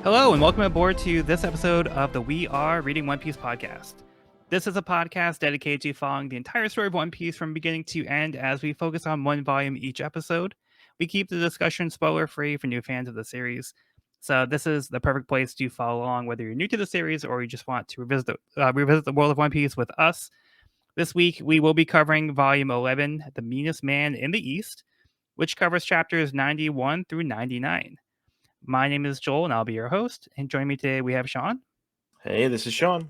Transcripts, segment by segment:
Hello, and welcome aboard to this episode of the We Are Reading One Piece podcast. This is a podcast dedicated to following the entire story of One Piece from beginning to end as we focus on one volume each episode. We keep the discussion spoiler-free for new fans of the series. So this is the perfect place to follow along whether you're new to the series or you just want to revisit the world of One Piece with us. This week, we will be covering Volume 11, The Meanest Man in the East, which covers chapters 91 through 99. My name is Joel, and I'll be your host. And joining me today, we have Sean. Hey, this is Sean.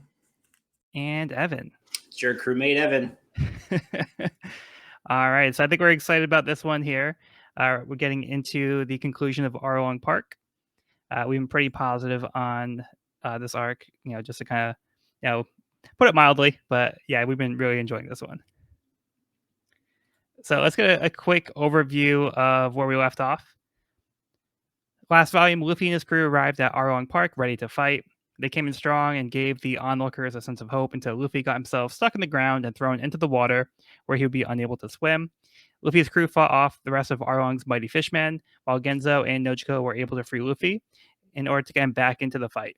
And Evan. It's your crewmate, Evan. All right, so I think we're excited about this one here. We're getting into the conclusion of Arlong Park. We've been pretty positive on this arc, just to kind of, put it mildly. But yeah, we've been really enjoying this one. So let's get a quick overview of where we left off. Last volume, Luffy and his crew arrived at Arlong Park ready to fight. They came in strong and gave the onlookers a sense of hope until Luffy got himself stuck in the ground and thrown into the water where he would be unable to swim. Luffy's crew fought off the rest of Arlong's mighty fishmen, while Genzo and Nojiko were able to free Luffy in order to get him back into the fight.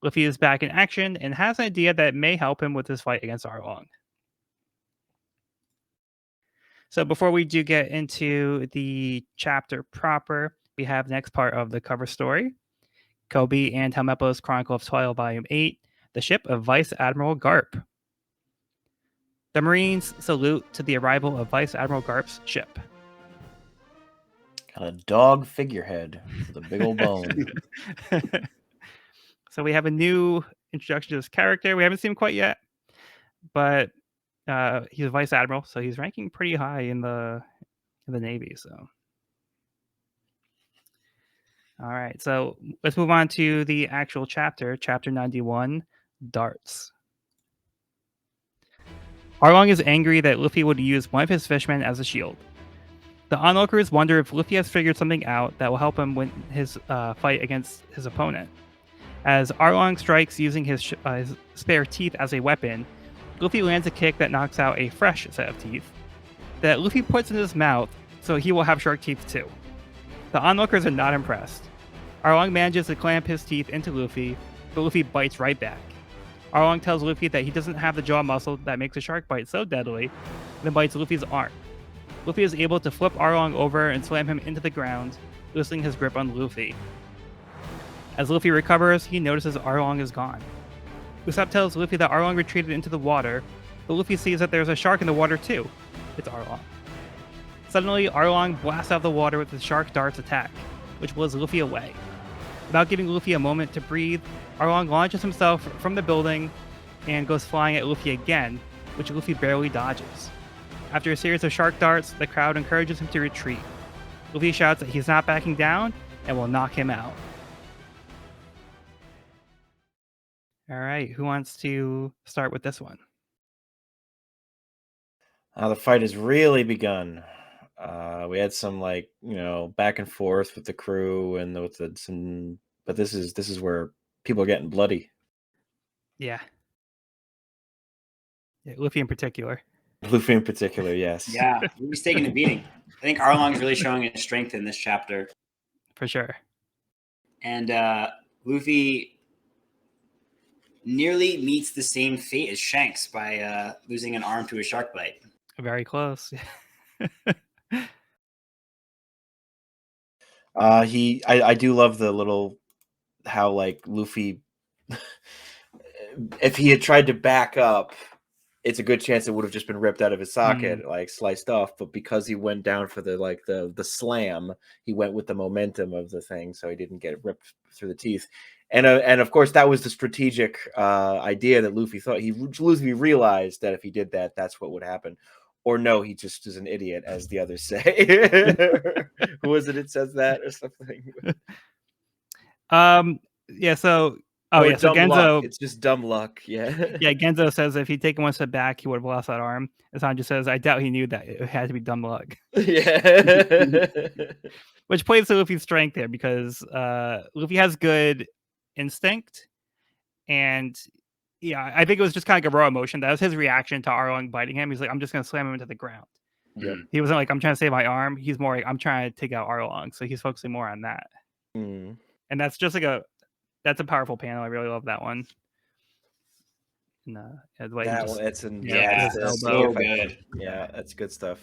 Luffy is back in action and has an idea that may help him with his fight against Arlong. So before we do get into the chapter proper, we have the next part of the cover story. Kobe and Helmeppo's Chronicle of Toil, Volume 8, The Ship of Vice Admiral Garp. The Marines salute to the arrival of Vice Admiral Garp's ship. Got a dog figurehead with a big old bone. So we have a new introduction to this character. We haven't seen him quite yet, but he's a Vice Admiral, so he's ranking pretty high in the Navy. So, all right. So let's move on to the actual chapter, Chapter 91, Darts. Arlong is angry that Luffy would use one of his fishmen as a shield. The onlookers wonder if Luffy has figured something out that will help him win his fight against his opponent. As Arlong strikes using his spare teeth as a weapon, Luffy lands a kick that knocks out a fresh set of teeth that Luffy puts in his mouth, so he will have shark teeth too. The onlookers are not impressed. Arlong manages to clamp his teeth into Luffy, but Luffy bites right back. Arlong tells Luffy that he doesn't have the jaw muscle that makes a shark bite so deadly, then bites Luffy's arm. Luffy is able to flip Arlong over and slam him into the ground, loosening his grip on Luffy. As Luffy recovers, he notices Arlong is gone. Usopp tells Luffy that Arlong retreated into the water, but Luffy sees that there's a shark in the water too. It's Arlong. Suddenly, Arlong blasts out of the water with his shark darts attack, which blows Luffy away. Without giving Luffy a moment to breathe, Arlong launches himself from the building and goes flying at Luffy again, which Luffy barely dodges. After a series of shark darts, the crowd encourages him to retreat. Luffy shouts that he's not backing down and will knock him out. All right, who wants to start with this one? The fight has really begun. We had some back and forth with the crew and but this is where people are getting bloody. Yeah, Luffy in particular. Luffy in particular, yes. Yeah, he's taking a beating. I think Arlong's really showing his strength in this chapter. For sure. And Luffy nearly meets the same fate as Shanks by losing an arm to a shark bite. Very close. I do love the little how Luffy if he had tried to back up, it's a good chance it would have just been ripped out of his socket, sliced off. But because he went down for the slam, he went with the momentum of the thing, so he didn't get ripped through the teeth. And of course, that was the strategic idea that Luffy thought. Luffy realized that if he did that, that's what would happen. Or no, he just is an idiot, as the others say. Who is it? It says that or something. Yeah. So. Oh yeah. So Genzo. Luck. It's just dumb luck. Yeah. Yeah. Genzo says if he'd taken one step back, he would have lost that arm. And Sanji says, I doubt he knew that it had to be dumb luck. Yeah. Which plays to Luffy's strength there because Luffy has good instinct, and yeah, I think it was just kind of like a raw emotion. That was his reaction to Arlong biting him. He's like, I'm just going to slam him into the ground. Yep. He wasn't like, I'm trying to save my arm. He's more like, I'm trying to take out Arlong. So he's focusing more on that. Mm. And that's just like that's a powerful panel. I really love that one. And, the way he That just, one, it's an Yeah, his it's elbow. so good. Yeah, that's good stuff.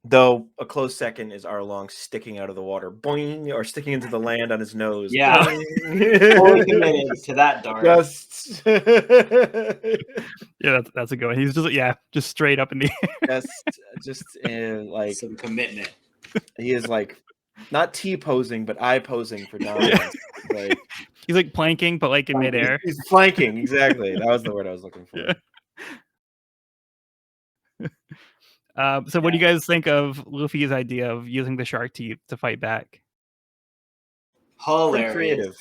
Though a close second is Arlong sticking out of the water, boing, or sticking into the land on his nose. Yeah. Boing. Fully committed to that dart. Just, Yeah, that's a good one. He's just straight up in the air. just like Some commitment. he is like not T posing, but I posing for dominance. Like He's like planking, but like in midair. he's flanking. Exactly, that was the word I was looking for. Yeah. So what do you guys think of Luffy's idea of using the shark teeth to fight back? Pretty Hilarious. creative.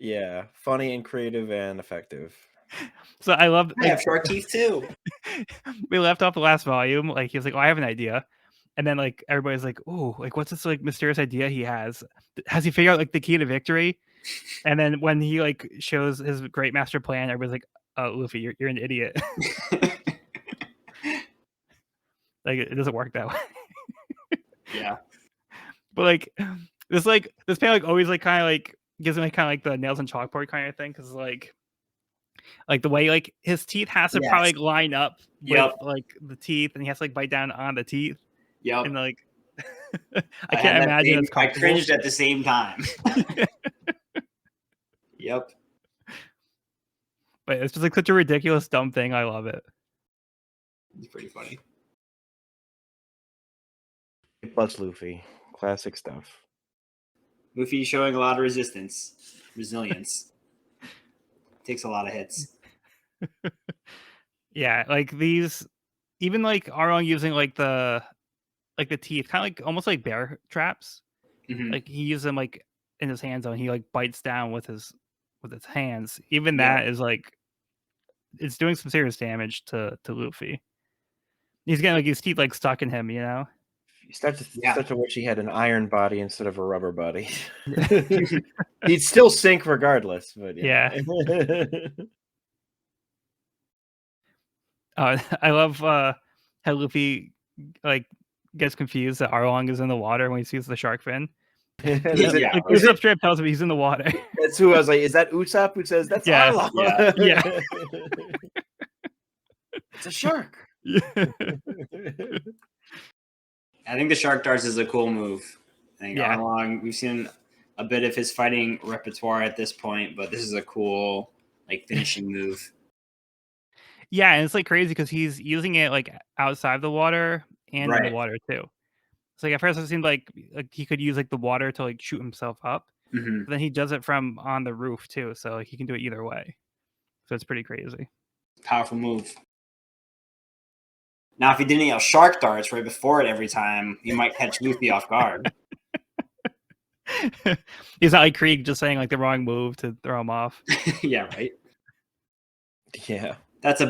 Yeah, funny and creative and effective. So I love I have shark teeth too. we left off the last volume. Like he was like, "Oh, I have an idea," and then like everybody's like, "Oh, like what's this like mysterious idea he has? Has he figured out like the key to victory?" And then when he like shows his great master plan, everybody's like, "Oh, Luffy, you're an idiot." Like it doesn't work that way. Yeah. But like this panel like always like kind of like gives me kind of like the nails and chalkboard kind of thing because like the way like his teeth has to probably like, line up with like the teeth, and he has to like bite down on the teeth. Yep. And like I can't imagine it's I comfortable. cringed at the same time. Yep. But it's just like such a ridiculous dumb thing. I love it. It's pretty funny. Plus Luffy, classic stuff. Luffy showing a lot of resilience. Takes a lot of hits. Yeah, like these, even like Arlong using like the teeth, kind of like almost like bear traps. Mhm. Like he uses them like in his hand zone. He like bites down with his hands. Even that is like it's doing some serious damage to Luffy. He's getting like his teeth like stuck in him, you know. You start to wish he had an iron body instead of a rubber body. He'd still sink regardless, but yeah. I love how Luffy like gets confused that Arlong is in the water when he sees the shark fin. Like Usopp straight up tells him he's in the water. That's who I was like, is that Usopp who says that's Arlong? Yeah. It's a shark. I think the shark darts is a cool move. I think Arlong, we've seen a bit of his fighting repertoire at this point, but this is a cool like finishing move. Yeah, and it's like crazy because he's using it like outside the water and in the water too. So like at first it seemed like he could use like the water to like shoot himself up. Mm-hmm. But then he does it from on the roof too, so like, he can do it either way. So it's pretty crazy. Powerful move. Now, if he didn't yell shark darts right before it every time, he might catch Luffy off guard. He's not like Krieg just saying like the wrong move to throw him off. Yeah, right. Yeah, that's a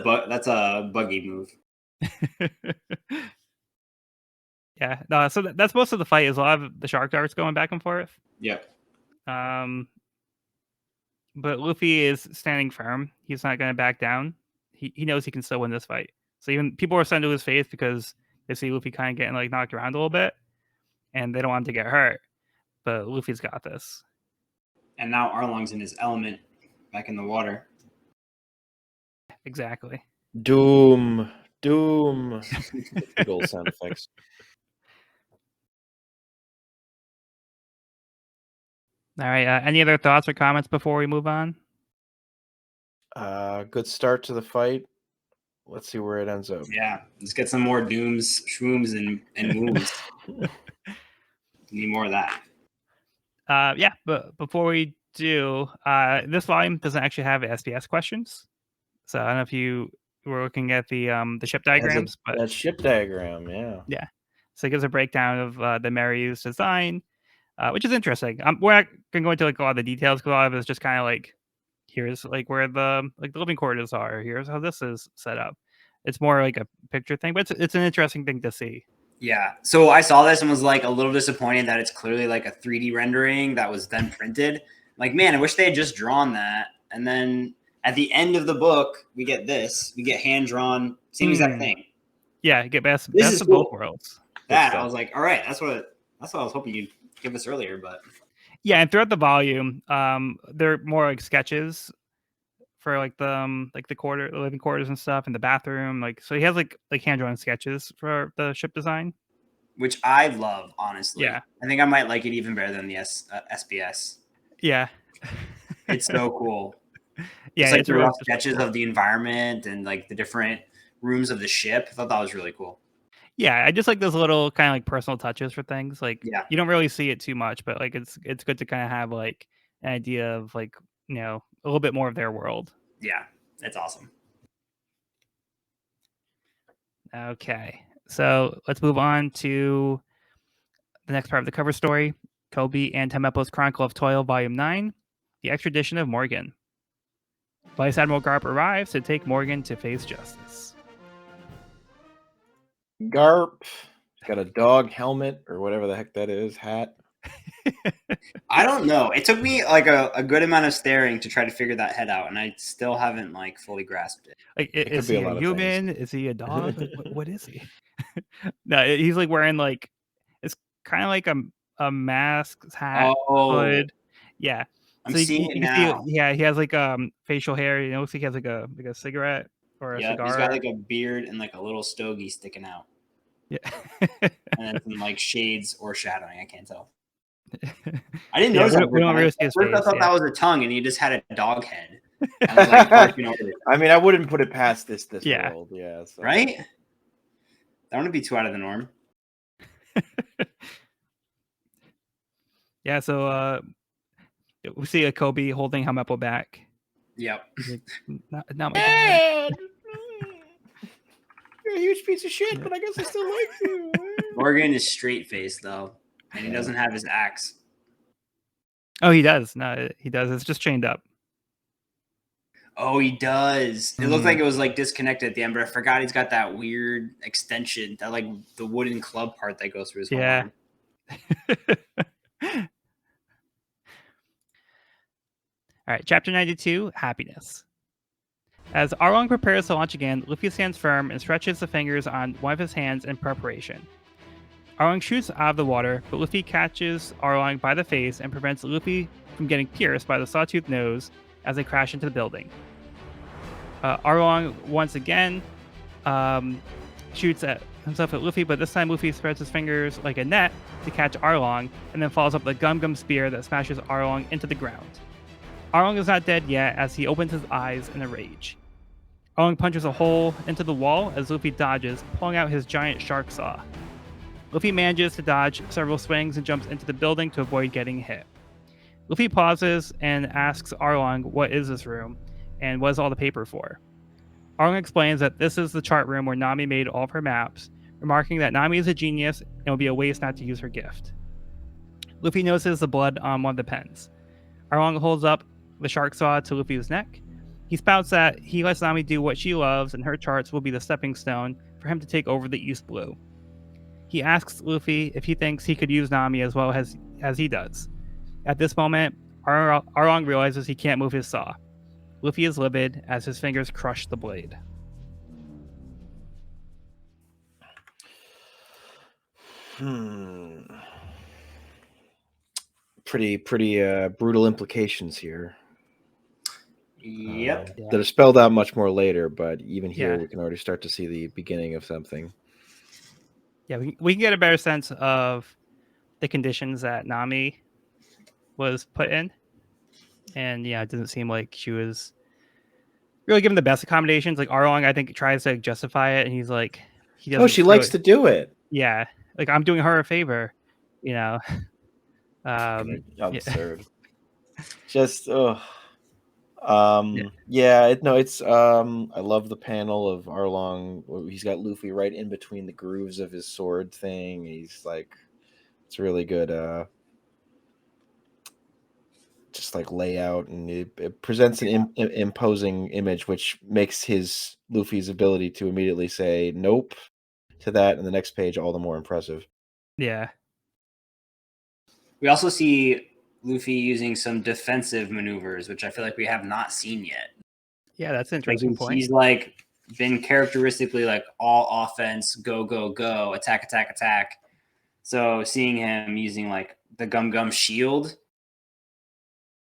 buggy move. Yeah, no, so that's most of the fight. Is a lot of the shark darts going back and forth. Yep. But Luffy is standing firm. He's not going to back down. He knows he can still win this fight. So even people are starting to lose faith because they see Luffy kind of getting like knocked around a little bit, and they don't want him to get hurt. But Luffy's got this. And now Arlong's in his element, back in the water. Exactly. Doom. Good old sound effects. All right. Any other thoughts or comments before we move on? Good start to the fight. Let's see where it ends up. Yeah, let's get some more dooms, shrooms, and wounds. Need more of that. Yeah, but before we do, this volume doesn't actually have SBS questions. So I don't know if you were looking at the ship diagrams, but that ship diagram, yeah. So it gives a breakdown of the Mary's design, which is interesting. We're not going to go into like a lot of the details because a lot of it is just kind of like, here's like where the living quarters are. Here's how this is set up. It's more like a picture thing, but it's an interesting thing to see. Yeah. So I saw this and was like a little disappointed that it's clearly like a 3D rendering that was then printed. Like, man, I wish they had just drawn that. And then at the end of the book, we get this. We get hand drawn, same exact thing. Yeah, get best of cool. both worlds. That I was like, all right, that's what I was hoping you'd give us earlier, but Yeah, and throughout the volume, they're more like sketches for like the living quarters and stuff, and the bathroom. Like, so he has like hand drawn sketches for the ship design. which I love, honestly. Yeah. I think I might like it even better than the SBS. Yeah. It's so cool. Yeah, Just like it's the really, rough sketches of the environment and like the different rooms of the ship. I thought that was really cool. Yeah, I just like those little kind of like personal touches for things. Like, Yeah. you don't really see it too much, but like it's good to kind of have like an idea of like, a little bit more of their world. Yeah, it's awesome. Okay, so let's move on to the next part of the cover story: Kobe and Temepo's Chronicle of Toil, Volume 9, The Extradition of Morgan. Vice Admiral Garp arrives to take Morgan to face justice. Garp. He's got a dog helmet or whatever the heck that is, hat. I don't know. It took me like a good amount of staring to try to figure that head out, and I still haven't like fully grasped it. Like, It is could be he a a lot of human? Is he a dog? Like, what is he? No, he's like wearing like, it's kind of like a mask, hat, Oh, hood. Yeah. I'm So seeing it you can see, now. yeah, he has like facial hair. Looks like he has like a cigarette or a Yep, he's got cigar. like a beard and like a little stogie sticking out, Yeah. and then some like shades or shadowing. I can't tell. I didn't Yeah, notice that we don't really at see his first. I face. thought Yeah. that was a tongue, and he just had a dog head. I was like, barking over it. I mean, I wouldn't put it past this Yeah. world. Yeah. So. Right? That wouldn't be too out of the norm. Yeah. So we see a Kobe holding Helmeppo back. Yep. He's like, not my dad. You're a huge piece of shit, but I guess I still like you. Morgan is straight faced though, and he doesn't have his axe. Oh, he does. No, he does. It's just chained up. Oh, he does. It looked like it was like disconnected at the end, but I forgot he's got that weird extension, that like the wooden club part that goes through his whole arm. All right, Chapter 92, Happiness. As Arlong prepares to launch again, Luffy stands firm and stretches the fingers on one of his hands in preparation. Arlong shoots out of the water, but Luffy catches Arlong by the face and prevents Luffy from getting pierced by the sawtooth nose as they crash into the building. Arlong once again shoots at himself at Luffy, but this time Luffy spreads his fingers like a net to catch Arlong and then follows up the Gum Gum spear that smashes Arlong into the ground. Arlong is not dead yet as he opens his eyes in a rage. Arlong punches a hole into the wall as Luffy dodges, pulling out his giant shark saw. Luffy manages to dodge several swings and jumps into the building to avoid getting hit. Luffy pauses and asks Arlong what is this room and what is all the paper for. Arlong explains that this is the chart room where Nami made all of her maps, remarking that Nami is a genius and it would be a waste not to use her gift. Luffy notices the blood on one of the pens. Arlong holds up the shark saw to Luffy's neck. He spouts that he lets Nami do what she loves and her charts will be the stepping stone for him to take over the East Blue. He asks Luffy if he thinks he could use Nami as well as he does. At this moment, Arlong realizes he can't move his saw. Luffy is livid as his fingers crush the blade. Pretty brutal implications here. Yep. That are spelled out much more later, but even here Yeah. we can already start to see the beginning of something. Yeah, we can get a better sense of the conditions that Nami was put in. And yeah, it doesn't seem like she was really given the best accommodations. Like Arlong, I think, tries to justify it, and he's like, he doesn't. Oh, she likes to do it. Yeah, like I'm doing her a favor, you know. Absurd. Just it's I love the panel of Arlong. He's got Luffy right in between the grooves of his sword thing. He's like, it's really good. Just like layout, and it presents an imposing image, which makes his Luffy's ability to immediately say nope to that in the next page all the more impressive. Yeah. We also see Luffy using some defensive maneuvers, which I feel like we have not seen yet. Yeah, that's an interesting point. He's like been characteristically like all offense, go, go, go, attack, attack, attack. So seeing him using like the Gum Gum shield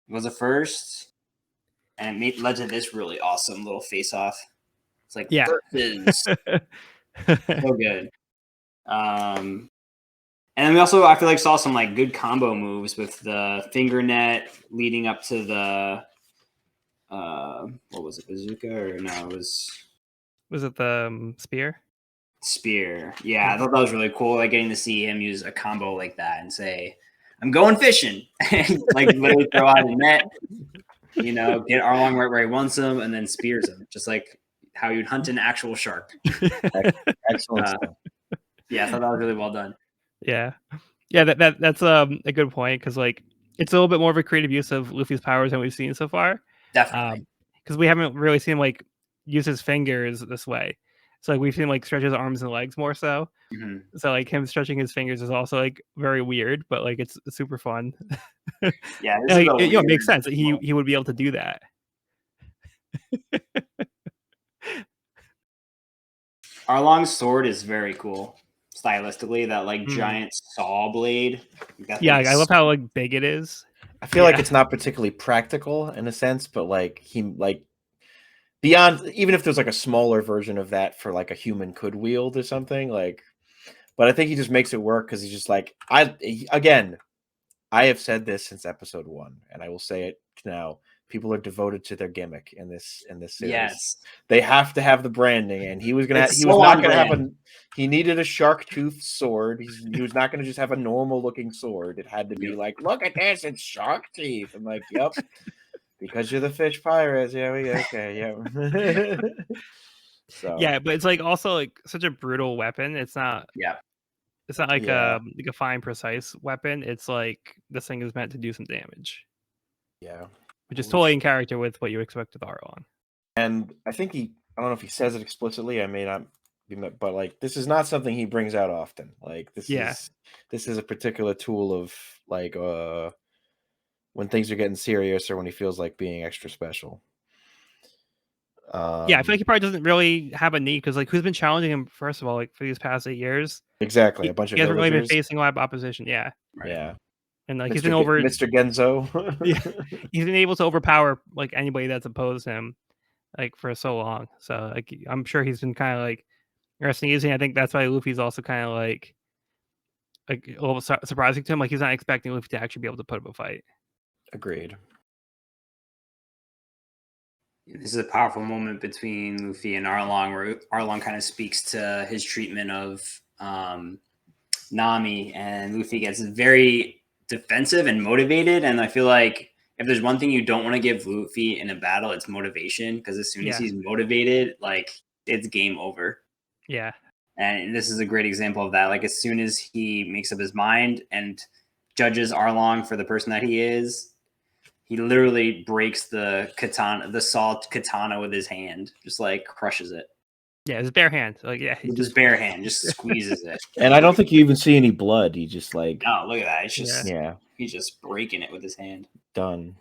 was a first, and it led to this really awesome little face-off. It's like Yeah. versus. So good. And then we also, I feel like, saw some like good combo moves with the finger net leading up to the what was it, bazooka, or no, it was Was it the spear? spear. Yeah, I thought that was really cool, like getting to see him use a combo like that and say, "I'm going fishing," and like literally throw out a net, you know, get Arlong right where he wants him, and then spears him, just like how you'd hunt an actual shark. Excellent stuff. Yeah, I thought that was really well done. Yeah. That's a good point, because like it's a little bit more of a creative use of Luffy's powers than we've seen so far. Definitely. Because we haven't really seen him like use his fingers this way. So like we've seen him like stretch his arms and legs more so. Mhm. So like him stretching his fingers is also like very weird, but like it's super fun. Yeah, this And, is like, a it makes weird sense that moment. he would be able to do that. Arlong's sword is very cool stylistically. That like Mm. giant saw blade. That Yeah, thing's I love how like big it is. I feel like Yeah. it's not particularly practical in a sense, but like he like beyond, even if there's like a smaller version of that for like a human could wield or something, like, but I think he just makes it work because he's just like, again, I have said this since episode 1, and I will say it now. People are devoted to their gimmick in this series. Yes. They have to have the branding, and he was It's was so not on gonna have brand. he needed a shark tooth sword. He was not gonna just have a normal looking sword. It had to be Yep. like, look at this, it's shark teeth. I'm like, yep, because you're the fish pirates. Yeah, okay, yeah. So Yeah, but it's like also like such a brutal weapon. It's not Yeah. like yeah, a fine precise weapon. It's like this thing is meant to do some damage, yeah. which is totally in character with what you expect with Arlong. And I think I don't know if he says it explicitly. I may not be, but like this is not something he brings out often. Like this Yeah. is a particular tool of like when things are getting serious or when he feels like being extra special. Yeah, I feel like he probably doesn't really have a need, because like who's been challenging him first of all, like for these past 8 years? Exactly, He, a bunch of he hasn't really been villagers. facing a lot of opposition. Yeah, Right. Yeah, and like he's been over. Mr. Genzo. Yeah, he's been able to overpower like anybody that's opposed him like for so long. So like I'm sure he's been kind of like resting easy. I think that's why Luffy's also kind of like a little surprising to him. Like he's not expecting Luffy to actually be able to put up a fight. Agreed. This is a powerful moment between Luffy and Arlong, where Arlong kind of speaks to his treatment of Nami, and Luffy gets very defensive and motivated. And I feel like if there's one thing you don't want to give Luffy in a battle, it's motivation, because as soon as he's motivated, like it's game over. Yeah. And this is a great example of that. Like as soon as he makes up his mind and judges Arlong for the person that he is, he literally breaks the katana, the saw katana with his hand, just like crushes it. Yeah, his bare hand. Like yeah, with his bare hand, just squeezes it. And I don't think you even see any blood. He just like, oh, look at that! It's just he's just breaking it with his hand. Done.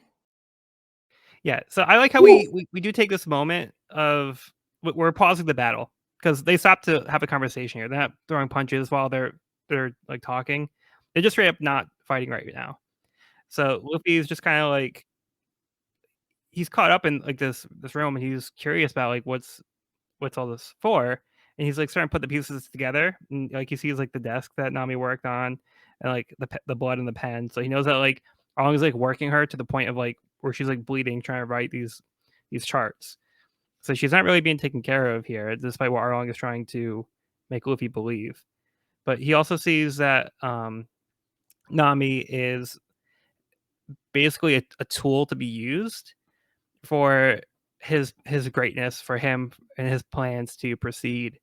Yeah, so I like how we do take this moment of we're pausing the battle, because they stop to have a conversation here. They're not throwing punches while they're like talking. They're just straight up not fighting right now. So Luffy's just kind of like he's caught up in like this room, and he's curious about like what's all this for, and he's like starting to put the pieces together. And like he sees like the desk that Nami worked on, and like the blood in the pen. So he knows that like Arlong is like working her to the point of like where she's like bleeding trying to write these charts. So she's not really being taken care of here, despite what Arlong is trying to make Luffy believe. But he also sees that Nami is basically a tool to be used for his greatness, for him and his plans to proceed.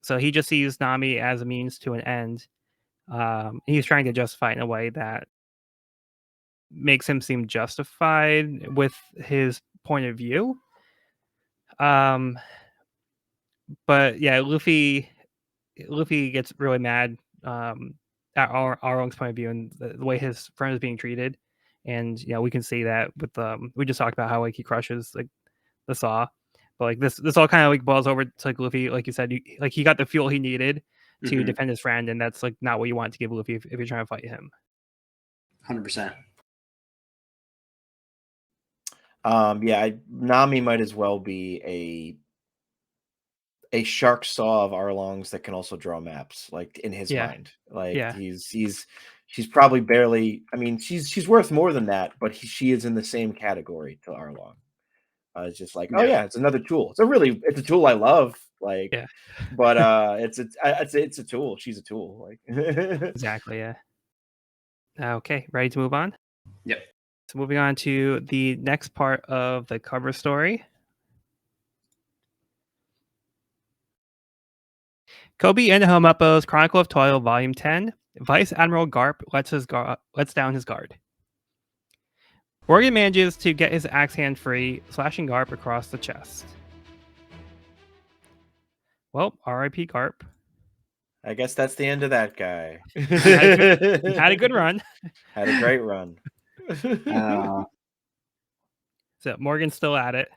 So he just sees Nami as a means to an end. He's trying to justify it in a way that makes him seem justified with his point of view. But yeah, Luffy gets really mad at Arlong's point of view and the way his friend is being treated. And yeah, we can see that with we just talked about how like he crushes like the saw. But like this all kind of like boils over to like Luffy, like you said, he got the fuel he needed to defend his friend, and that's like not what you want to give Luffy if you're trying to fight him. 100%. Nami might as well be a shark saw of Arlong's that can also draw maps, like in his Yeah. mind. Like Yeah. she's probably barely. I mean, she's worth more than that, but she is in the same category to Arlong. It's just like, oh Yeah. yeah, it's another tool. It's a tool I love. Like, Yeah. but it's a tool. She's a tool. Like, Exactly. Yeah. Okay. Ready to move on? Yep. So moving on to the next part of the cover story. Kobe and Helmeppo's Chronicle of Toil, Volume 10. Vice Admiral Garp lets down his guard. Morgan manages to get his axe hand free, slashing Garp across the chest. Well, R.I.P. Garp. I guess that's the end of that guy. He had a good run. Had a great run. So Morgan's still at it.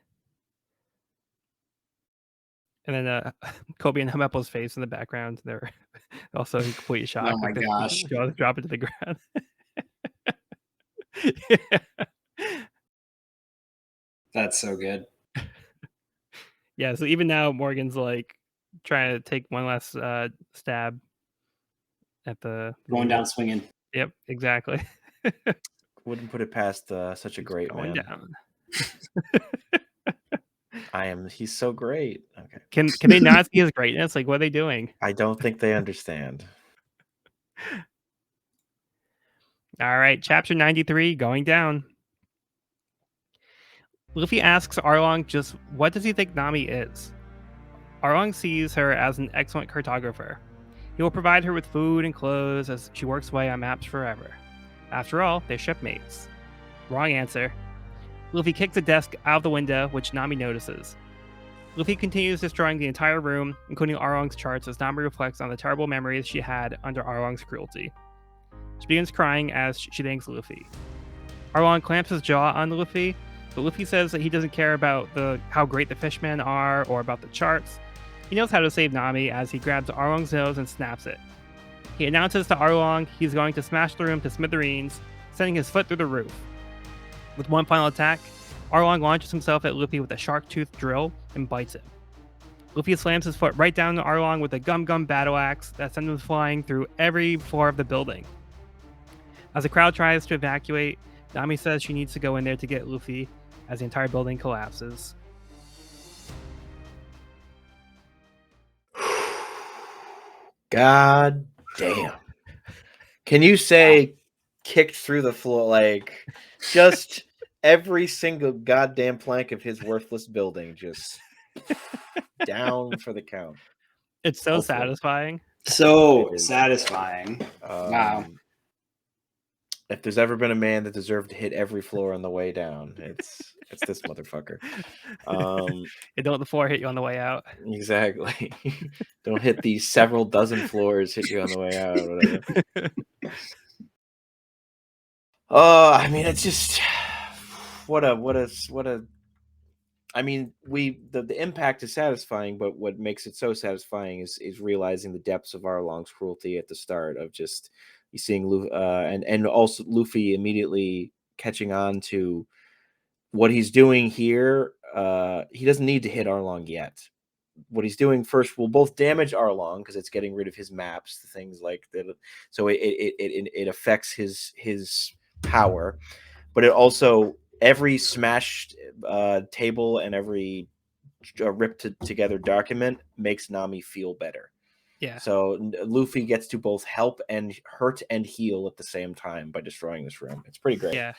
And then Kobe and Helmeppo's face in the background. They're also in complete shock. Oh my gosh. Jaws drop into the ground. That's so good. Yeah, so even now Morgan's like trying to take one last stab at the Going down swinging. Yep, exactly. Wouldn't put it past such a great going man. down. He's so great. Okay. Can they not see his greatness? Like, what are they doing? I don't think they understand. All right, chapter 93, going down. Luffy asks Arlong just what does he think Nami is? Arlong sees her as an excellent cartographer. He will provide her with food and clothes as she works away on maps forever. After all, they're shipmates. Wrong answer. Luffy kicks a desk out of the window, which Nami notices. Luffy continues destroying the entire room, including Arlong's charts, as Nami reflects on the terrible memories she had under Arlong's cruelty. She begins crying as she thanks Luffy. Arlong clamps his jaw on Luffy, but Luffy says that he doesn't care about how great the fishmen are or about the charts. He knows how to save Nami as he grabs Arlong's nose and snaps it. He announces to Arlong he's going to smash the room to smithereens, sending his foot through the roof. With one final attack, Arlong launches himself at Luffy with a shark-toothed drill and bites him. Luffy slams his foot right down to Arlong with a Gum Gum battle axe that sends him flying through every floor of the building. As the crowd tries to evacuate, Nami says she needs to go in there to get Luffy as the entire building collapses. God damn. Can you say kicked through the floor? Like, just every single goddamn plank of his worthless building just down for the count. It's so satisfying. So satisfying. Wow. If there's ever been a man that deserved to hit every floor on the way down, it's this motherfucker. Don't the floor hit you on the way out. Exactly. Don't hit these several dozen floors hit you on the way out or whatever. I mean, it's just what a I mean, the impact is satisfying, but what makes it so satisfying is realizing the depths of Arlong's cruelty at the start of just you seeing and also Luffy immediately catching on to what he's doing here. He doesn't need to hit Arlong yet. What he's doing first will both damage Arlong because it's getting rid of his maps, things like that. So it affects his power, but it also every smashed table and every ripped together document makes Nami feel better. Yeah. So Luffy gets to both help and hurt and heal at the same time by destroying this room. It's pretty great. Yeah.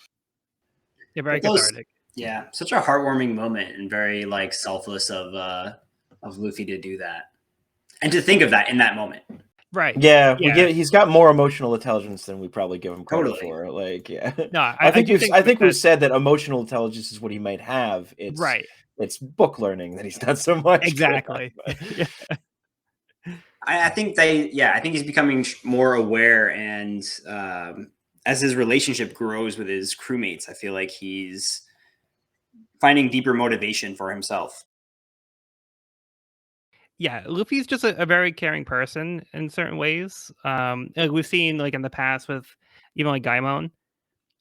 Yeah, very cathartic. Yeah, such a heartwarming moment and very like selfless of Luffy to do that and to think of that in that moment. Right. Yeah, he's got more emotional intelligence than we probably give him credit for. Like, yeah. No, I think we've said that emotional intelligence is what he might have. It's right. It's book learning that he's not so much. Exactly. Yeah. I think he's becoming more aware, and as his relationship grows with his crewmates, I feel like he's finding deeper motivation for himself. Yeah, Luffy's just a very caring person in certain ways. Like we've seen like in the past with even like Gaimon.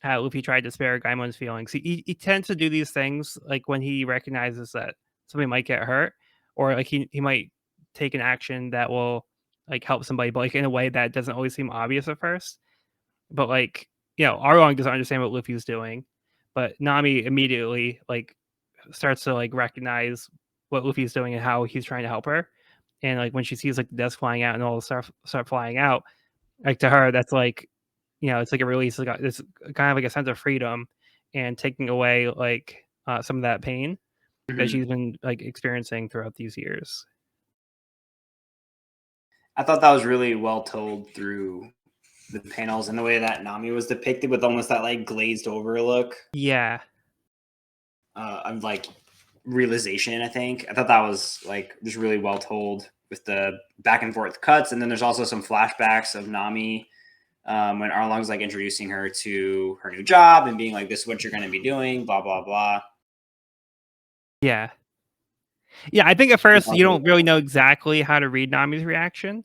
how Luffy tried to spare Gaimon's feelings. He tends to do these things like when he recognizes that somebody might get hurt, or like he might take an action that will like help somebody, but like in a way that doesn't always seem obvious at first. But like, Arlong doesn't understand what Luffy's doing, but Nami immediately like starts to like recognize what Luffy's doing and how he's trying to help her. And like when she sees like the desk flying out and all the stuff start flying out, like to her that's like, it's like a release. It's kind of like a sense of freedom and taking away like some of that pain that she's been like experiencing throughout these years. I thought that was really well told through the panels and the way that Nami was depicted with almost that like glazed over look. Yeah. Of like realization. I thought that was like just really well told with the back and forth cuts, and then there's also some flashbacks of Nami when Arlong's like introducing her to her new job and being like, "This is what you're going to be doing," blah blah blah. Yeah. Yeah, I think at first you don't really know exactly how to read Nami's reaction.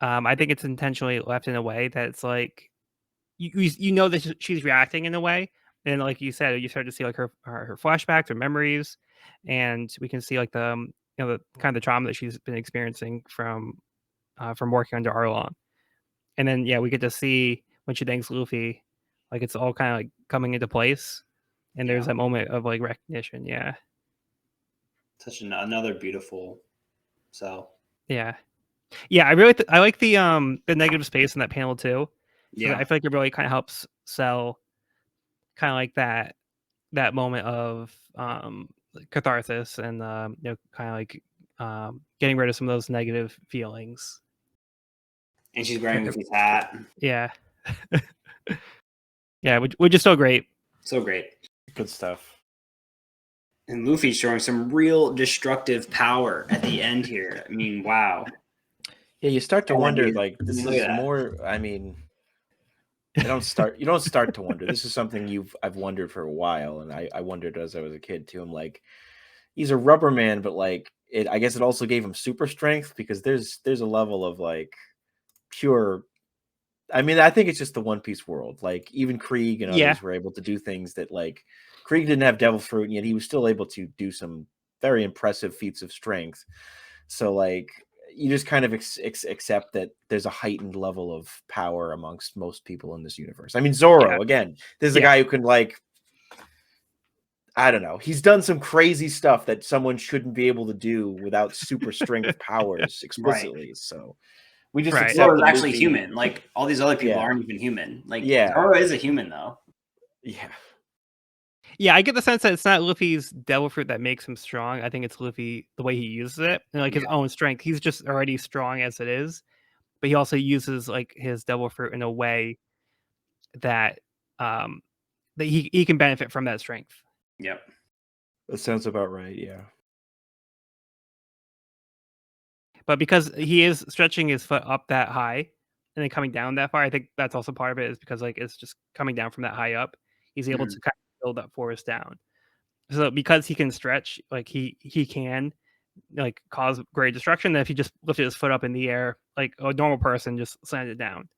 I think it's intentionally left in a way that it's like you know that she's reacting in a way, and like you said, you start to see like her flashbacks, her memories, and we can see like the kind of the trauma that she's been experiencing from working under Arlong. And then we get to see when she thanks Luffy, like it's all kind of like coming into place, and there's that moment of like recognition. Yeah, such another beautiful. So yeah. I like the negative space in that panel too. So I feel like it really kind of helps sell kind of like that moment of catharsis and kind of like getting rid of some of those negative feelings. And she's wearing Luffy's hat. Yeah. Yeah, which is so great. So great. Good stuff. And Luffy's showing some real destructive power at the end here. I mean, wow. Yeah, you start to wonder, like, this is more, I mean, you don't start to wonder. This is something I've wondered for a while, and I wondered as I was a kid too. I'm like, he's a rubber man, but like I guess it also gave him super strength, because there's a level of like pure, I mean, I think it's just the One Piece world. Like even Krieg and others were able to do things that like Krieg didn't have devil fruit, and yet he was still able to do some very impressive feats of strength. So like you just kind of accept that there's a heightened level of power amongst most people in this universe. I mean, Zoro, again, this is a guy who can like, I don't know. He's done some crazy stuff that someone shouldn't be able to do without super strength powers explicitly. So we just accept Zoro's actually human. Like all these other people aren't even human. Like Zoro is a human though. Yeah. Yeah, I get the sense that it's not Luffy's devil fruit that makes him strong. I think it's Luffy, the way he uses it, and like his own strength. He's just already strong as it is, but he also uses like his devil fruit in a way that that he can benefit from that strength. Yep. That sounds about right, yeah. But because he is stretching his foot up that high and then coming down that far, I think that's also part of it, is because like it's just coming down from that high up. He's able to kind of build that forest down. So because he can stretch, like he can like cause great destruction. That if he just lifted his foot up in the air, like a normal person just slammed it down,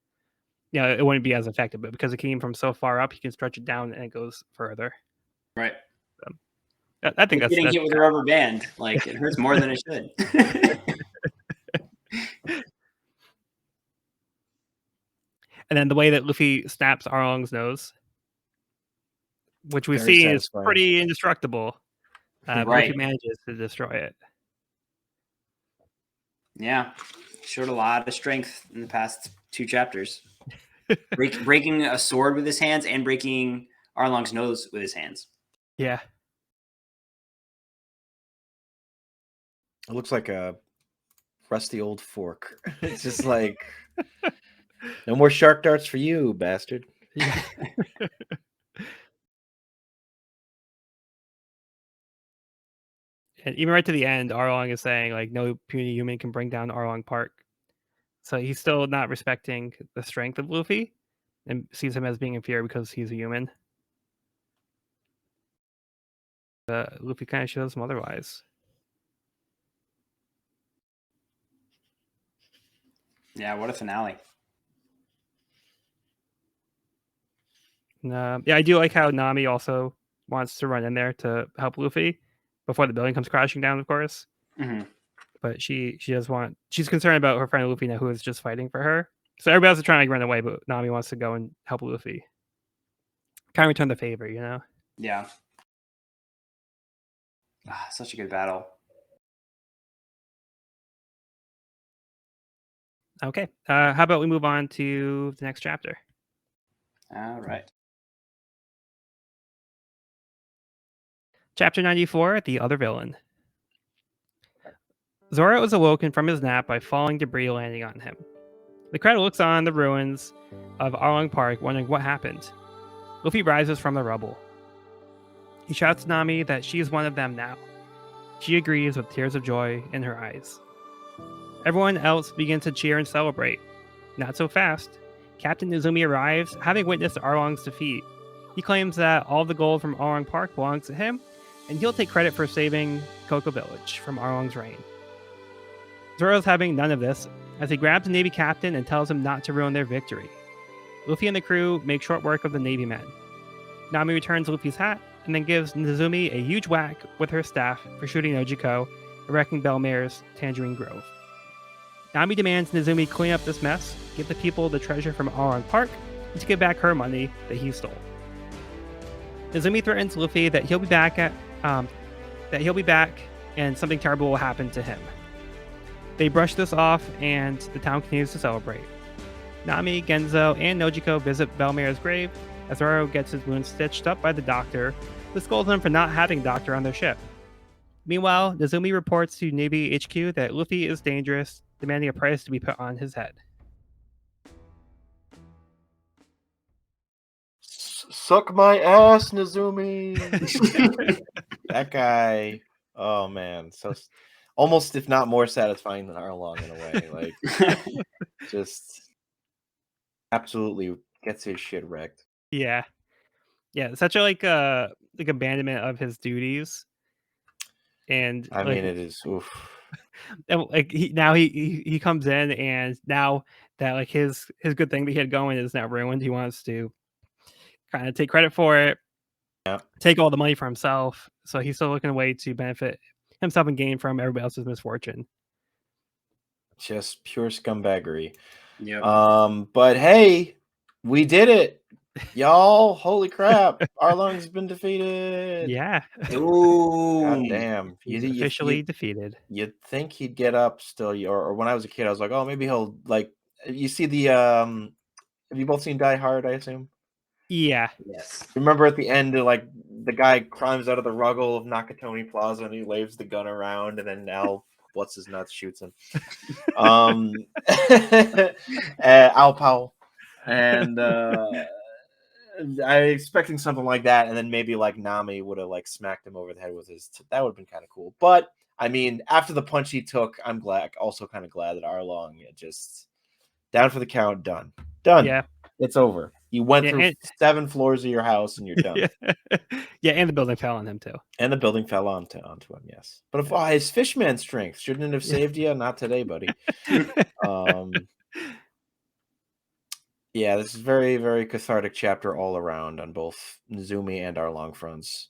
it wouldn't be as effective. But because it came from so far up, he can stretch it down and it goes further. Right. So, I think that's getting hit with a rubber band. Like it hurts more than it should. And then the way that Luffy snaps Arlong's nose, which we see is pretty indestructible. Luffy manages to destroy it. Yeah, showed a lot of strength in the past 2 chapters. Breaking a sword with his hands and breaking Arlong's nose with his hands. Yeah. It looks like a rusty old fork. It's just like, no more shark darts for you, bastard. Yeah. And even right to the end, Arlong is saying like no puny human can bring down Arlong Park. So he's still not respecting the strength of Luffy and sees him as being inferior because he's a human. Luffy kind of shows him otherwise. Yeah, what a finale. Yeah, I do like how Nami also wants to run in there to help Luffy before the building comes crashing down, of course. Mm-hmm. But she's concerned about her friend Luffy now, who is just fighting for her. So everybody else is trying to run away, but Nami wants to go and help Luffy. Kind of return the favor, you know? Yeah. Such a good battle. Okay. How about we move on to the next chapter? All right. Chapter 94, The Other Villain. Zoro is awoken from his nap by falling debris landing on him. The crowd looks on the ruins of Arlong Park, wondering what happened. Luffy rises from the rubble. He shouts to Nami that she is one of them now. She agrees with tears of joy in her eyes. Everyone else begins to cheer and celebrate. Not so fast. Captain Izumi arrives, having witnessed Arlong's defeat. He claims that all the gold from Arlong Park belongs to him, and he'll take credit for saving Cocoa Village from Arlong's reign. Zoro's having none of this, as he grabs the Navy captain and tells him not to ruin their victory. Luffy and the crew make short work of the Navy men. Nami returns Luffy's hat, and then gives Nizumi a huge whack with her staff for shooting Nojiko, wrecking Belmare's Tangerine Grove. Nami demands Nizumi clean up this mess, give the people the treasure from Arlong Park, and to give back her money that he stole. Nizumi threatens Luffy that he'll be back and something terrible will happen to him. They brush this off, and the town continues to celebrate. Nami, Genzo, and Nojiko visit Belmare's grave as Zoro gets his wounds stitched up by the doctor, who scolds him for not having a doctor on their ship. Meanwhile, Nizumi reports to Navy HQ that Luffy is dangerous, demanding a price to be put on his head. Suck my ass, Nizumi. That guy. Oh man, so almost, if not more satisfying than Arlong in a way. Like, just absolutely gets his shit wrecked. Yeah, such a like abandonment of his duties, and I mean, it is. Oof. And, like he comes in, and now that like his good thing that he had going is now ruined. He wants to kind of take credit for it, take all the money for himself. So he's still looking a way to benefit himself and gain from everybody else's misfortune. Just pure scumbaggery. Yeah. But hey, we did it, y'all! Holy crap! Arlong's been defeated. Yeah. Ooh. God damn. He's officially defeated. You'd think he'd get up still, or when I was a kid, I was like, oh, maybe he'll like. You see the have you both seen Die Hard? I assume. Yeah. Yes. Remember at the end, like the guy climbs out of the ruggle of Nakatomi Plaza and he waves the gun around, and then Al, what's his nuts, shoots him. Al Powell, and I expecting something like that, and then maybe like Nami would have like smacked him over the head with his. That would have been kind of cool. But I mean, after the punch he took, I'm glad. Also, kind of glad that Arlong just down for the count. Done. Yeah. It's over. You went through 7 floors of your house and you're done. Yeah, and the building fell on him too. And the building fell onto him, yes. But if his fishman strength shouldn't it have saved you? Not today, buddy. Yeah, this is very, very cathartic chapter all around on both Nizumi and Arlong fronts.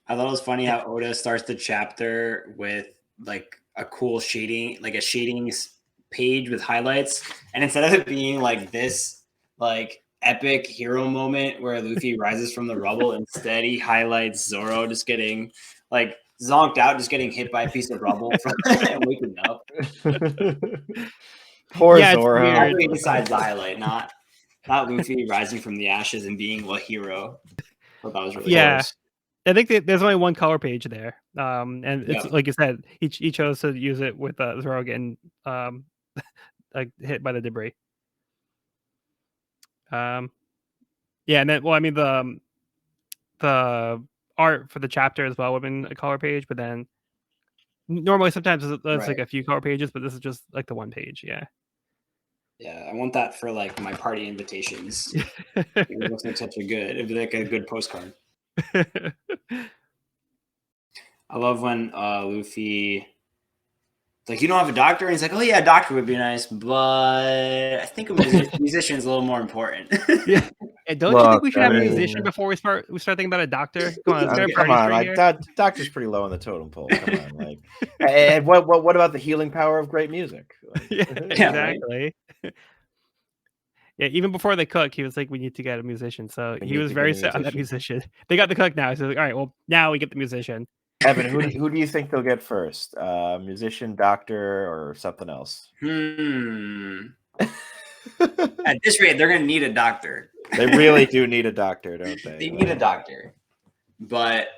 I thought it was funny how Oda starts the chapter with like a cool shading, like a shadings page with highlights, and instead of it being like this like epic hero moment where Luffy rises from the rubble, instead he highlights Zoro just getting like zonked out, just getting hit by a piece of rubble and waking up. Poor Zoro. That's besides the highlight, not Luffy rising from the ashes and being a hero. But that was really close. I think there's only one color page there, and it's like you said, he chose to use it with Zoro getting like hit by the debris. Yeah, and then I mean the art for the chapter as well would have been a color page, but then normally sometimes there's like a few color pages, but this is just like the one page. Yeah, I want that for like my party invitations. It looks like such a good. It'd be like a good postcard. I love when Luffy, like, you don't have a doctor, and he's like, oh yeah, a doctor would be nice, but I think a musician's a little more important. Don't you think Look, we should I have a musician mean- before we start thinking about a doctor? Come on, let's get a Come party on, string like here. doctor's pretty low on the totem pole. Come on, like, and what about the healing power of great music? Like, Yeah, Yeah, right. exactly. Yeah, even before they cook, he was like, "We need to get a musician." So We he need was to very get a set on that musician. They got the cook now, so like, all right, well, now we get the musician. Evan, who do you think they'll get first? Musician, doctor, or something else? At this rate, they're gonna need a doctor. They really do need a doctor, don't they? They need a doctor. But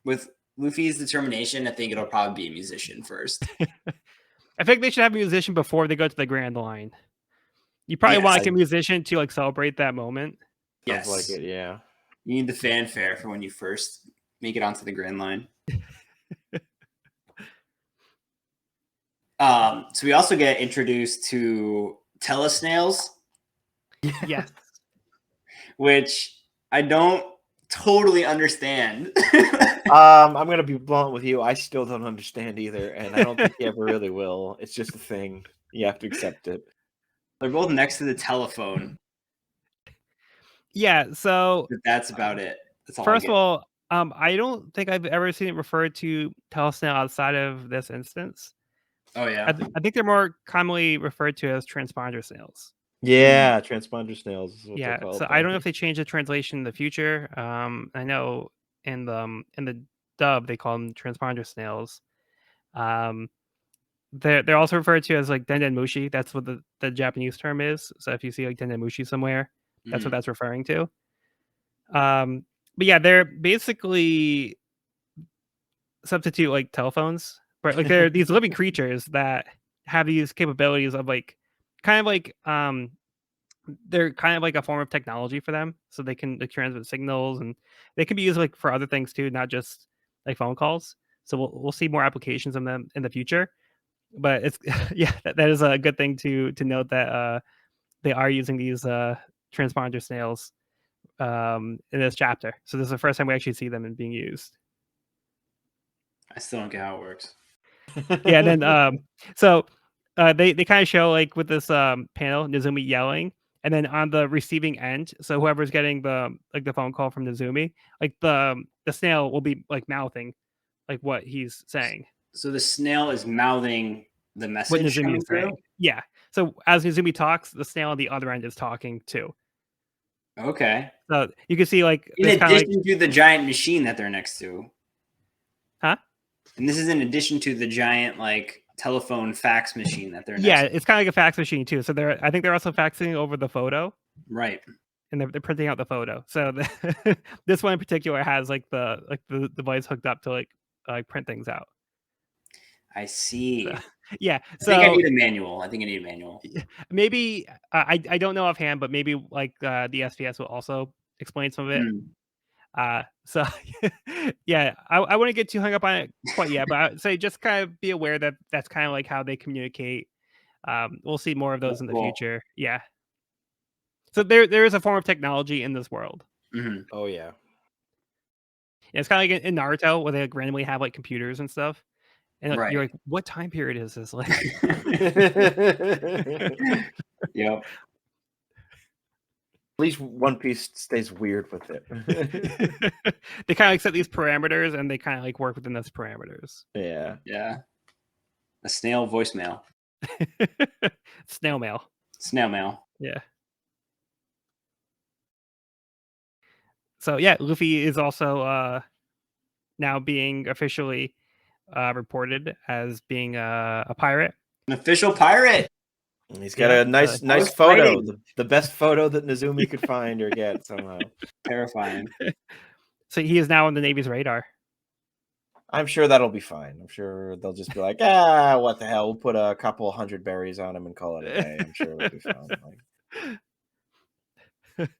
with Luffy's determination, I think it'll probably be a musician first. I think they should have a musician before they go to the Grand Line. You probably Yes. want like a musician to like celebrate that moment. Sounds Yes. like it, yeah. You need the fanfare for when you first make it onto the Grand Line. So we also get introduced to telesnails, Yes. which I don't totally understand. I'm gonna be blunt with you. I still don't understand either, and I don't think you ever really will. It's just a thing. You have to accept it. They're both next to the telephone, Yeah. So but that's about it. That's all. first of all, I don't think I've ever seen it referred to telesnail outside of this instance. Oh yeah. I think they're more commonly referred to as transponder snails. Yeah, transponder snails is what Yeah, they're called. so I don't know if they change the translation in the future. I know in the dub they call them transponder snails. They're also referred to as like dendenmushi. That's what the Japanese term is. So if you see like dendenmushi somewhere, that's what that's referring to. But yeah, they're basically substitute like telephones, but like they're these living creatures that have these capabilities of like kind of like they're kind of like a form of technology for them, so they can like, transmit signals, and they can be used like for other things too, not just like phone calls. So we'll see more applications of them in the future. But it's yeah, that is a good thing to note that they are using these transponder snails in this chapter. So this is the first time we actually see them being used. I still don't get how it works. Yeah, and then so they kind of show like with this panel Nizumi yelling, and then on the receiving end, so whoever's getting the like the phone call from Nizumi, like the snail will be like mouthing like what he's saying, So the snail is mouthing the what message Nizumi coming is through? saying. Yeah, so as Nizumi talks, the snail on the other end is talking too. Okay. So you can see like In it's kind of addition to the giant machine that they're next to. Huh? And this is in addition to the giant like telephone fax machine that they're next yeah, to. it's kind of like a fax machine too. So I think they're also faxing over the photo. Right. And they're printing out the photo. So this one in particular has like the device hooked up to like print things out. I see. So, yeah. I think I need a manual. I think I need a manual. Maybe I don't know offhand, but maybe like the SPS will also explain some of it. So yeah, I wouldn't get too hung up on it quite yet, but I'd say just kind of be aware that that's kind of like how they communicate. We'll see more of those in the future. Yeah. So there is a form of technology in this world. Mm-hmm. Oh yeah. And it's kind of like in Naruto where they like randomly have like computers and stuff. And Right. you're like, what time period is this? Like, Yep. At least One Piece stays weird with it. they kind of like set these parameters and they kind of like work within those parameters. Yeah. Yeah. A snail voicemail. Snail mail. Snail mail. Yeah. So yeah, Luffy is also now being officially reported as being a pirate. An official pirate. He's got a nice photo. The best photo that Nizumi could find or get somehow. Terrifying. So he is now on the Navy's radar. I'm sure that'll be fine. I'm sure they'll just be like, what the hell? We'll put a couple 100 berries on him and call it a day. I'm sure it'll be fine. Like...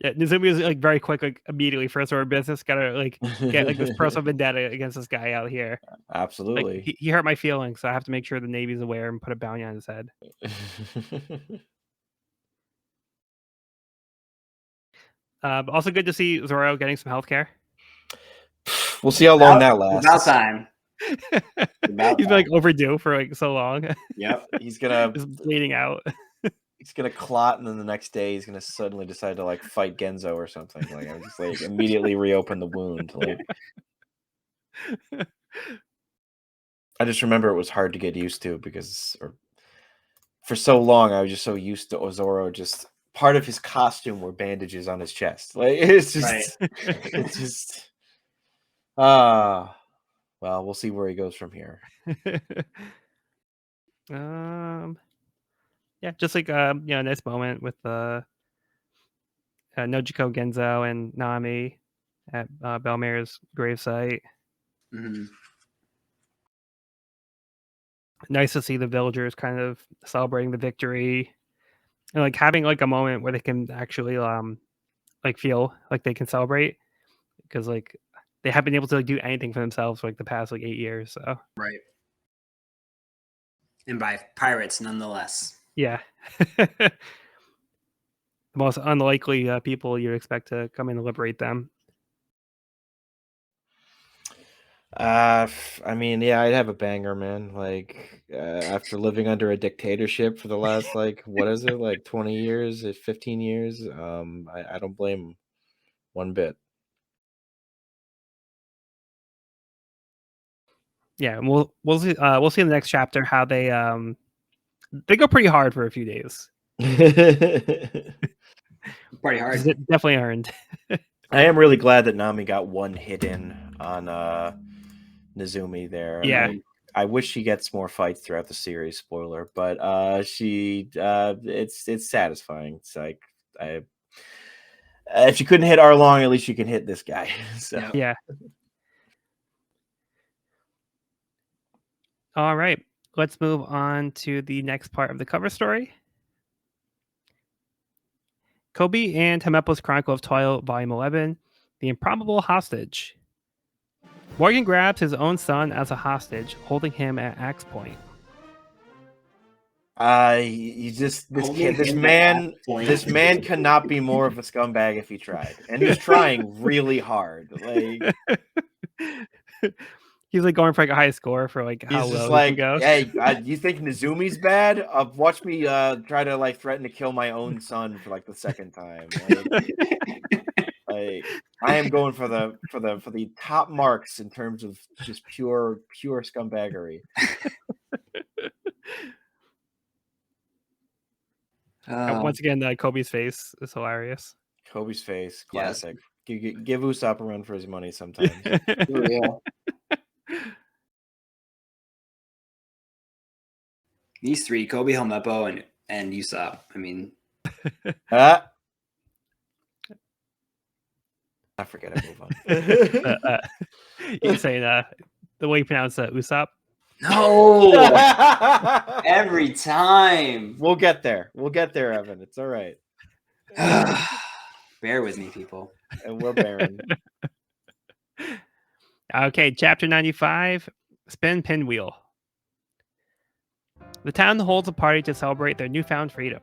Yeah, Nizumi is like very quick, like immediately first order of business. Gotta like get like this personal vendetta against this guy out here. Absolutely. Like, he hurt my feelings, so I have to make sure the Navy's aware and put a bounty on his head. But also good to see Zoro getting some healthcare. We'll see how long that lasts. About time. He's been like overdue for like so long. Yep. He's gonna just bleeding out. He's He's gonna clot, and then the next day he's gonna suddenly decide to like fight Genzo or something. Like I'm just like immediately reopen the wound. Like I just remember it was hard to get used to because for so long I was just so used to Ozoro. Just part of his costume were bandages on his chest. Like it's just, it's just. Well, we'll see where he goes from here. Yeah, just like a nice moment with Nojiko, Genzo, and Nami at Belmare's gravesite. Mm-hmm. Nice to see the villagers kind of celebrating the victory and like having like a moment where they can actually like feel like they can celebrate because like they haven't been able to like, do anything for themselves for like the past like 8 years. So Right. And by pirates, nonetheless. yeah. The most unlikely people you'd expect to come in and liberate them. I mean, yeah, I'd have a banger, man. Like after living under a dictatorship for the last like what is it, like 20 years, 15 years? I don't blame him one bit. Yeah, and we'll see in the next chapter how they go pretty hard for a few days. Pretty hard. Definitely earned. I am really glad that Nami got one hit in on Nezumi there. Yeah. I wish she gets more fights throughout the series, spoiler, but she it's satisfying. It's like if she couldn't hit Arlong, at least she can hit this guy. So yeah. All right, let's move on to the next part of the cover story. Kobe and Hamepo's Chronicle of Twilight, Volume 11, The Improbable Hostage. Morgan grabs his own son as a hostage, holding him at axe point. This man cannot be more of a scumbag if he tried, and he's trying really hard. Like he's like going for like a high score for like how low he goes. Hey, you think Nezumi's bad? Watch me try to like threaten to kill my own son for like the second time. Like I am going for the top marks in terms of just pure scumbaggery. Once again, Kobe's face is hilarious. Kobe's face, classic. Yes. Give Usopp a run for his money sometimes. These three, Kobe, Helmeppo, and Usopp. I mean, I forget. I move on. You saying the way you pronounce Usopp? No, every time. We'll get there, Evan. It's all right. Bear with me, people. And we're bearing. Okay, chapter 95, Spin Pinwheel. The town holds a party to celebrate their newfound freedom.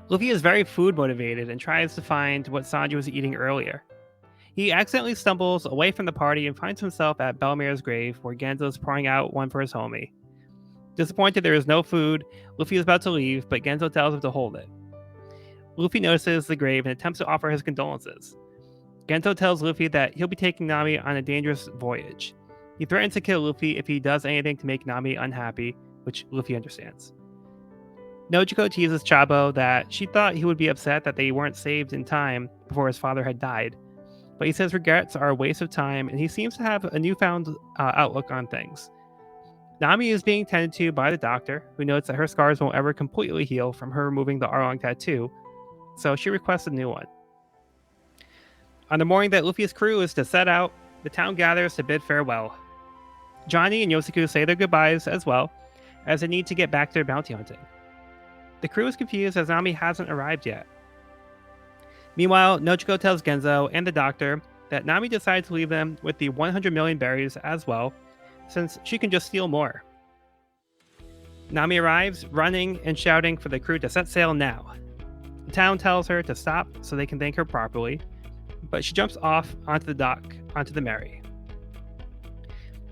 Luffy is very food motivated and tries to find what Sanji was eating earlier. He accidentally stumbles away from the party and finds himself at Belmare's grave, where Genzo is pouring out one for his homie. Disappointed there is no food, Luffy is about to leave, but Genzo tells him to hold it. Luffy notices the grave and attempts to offer his condolences. Genzo tells Luffy that he'll be taking Nami on a dangerous voyage. He threatens to kill Luffy if he does anything to make Nami unhappy, which Luffy understands. Nojiko teases Chabo that she thought he would be upset that they weren't saved in time before his father had died, but he says regrets are a waste of time, and he seems to have a newfound outlook on things. Nami is being tended to by the doctor, who notes that her scars won't ever completely heal from her removing the Arlong tattoo, so she requests a new one. On the morning that Luffy's crew is to set out, the town gathers to bid farewell. Johnny and Yosuke say their goodbyes as well, as they need to get back to their bounty hunting. The crew is confused as Nami hasn't arrived yet. Meanwhile, Nojiko tells Genzo and the doctor that Nami decides to leave them with the 100 million berries as well, since she can just steal more. Nami arrives, running and shouting for the crew to set sail now. The town tells her to stop so they can thank her properly, but she jumps off onto the dock, onto the Mary.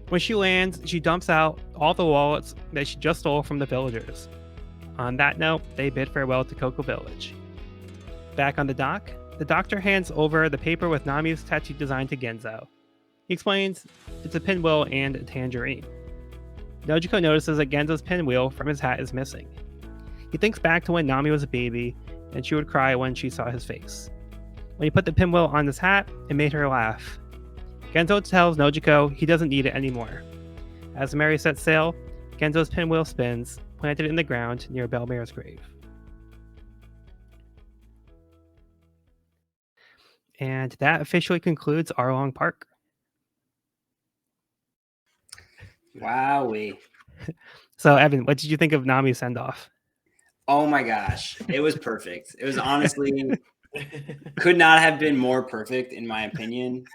When she lands, she dumps out all the wallets that she just stole from the villagers. On that note, they bid farewell to Cocoa Village. Back on the dock, the doctor hands over the paper with Nami's tattoo design to Genzo. He explains it's a pinwheel and a tangerine. Nojiko notices that Genzo's pinwheel from his hat is missing. He thinks back to when Nami was a baby, and she would cry when she saw his face. When he put the pinwheel on his hat, it made her laugh. Genzo tells Nojiko he doesn't need it anymore. As Mary sets sail, Genzo's pinwheel spins, planted in the ground near Belmare's grave. And that officially concludes Arlong Park. Wowee. So, Evan, what did you think of Nami's send-off? Oh my gosh. It was perfect. It was honestly could not have been more perfect, in my opinion.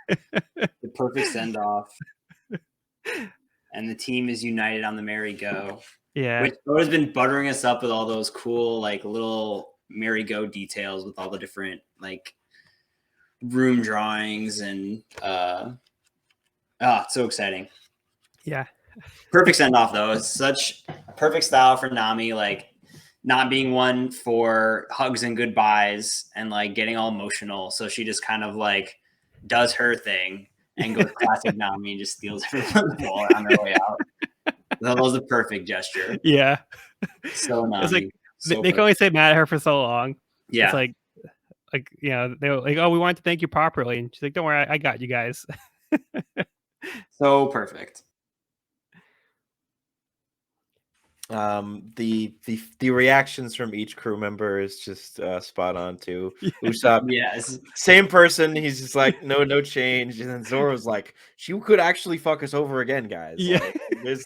The perfect send-off. And the team is united on the merry-go. Yeah. Which has been buttering us up with all those cool, like, little merry-go details with all the different, like, room drawings and it's so exciting. Yeah. Perfect send-off, though. It's such perfect style for Nami, like, not being one for hugs and goodbyes and, like, getting all emotional. So she just kind of, like, does her thing and goes classic Nami and just steals her from the ball on her way out. That was a perfect gesture. Yeah. So Nami. It's like so they can only say mad at her for so long. Yeah. It's like you know, they were like, oh, we wanted to thank you properly, and she's like, don't worry, I got you guys. So perfect. The reactions from each crew member is just spot on too. Usopp, Yes. same person. He's just like no change, and then Zoro's like, she could actually fuck us over again, guys. Yeah. Like,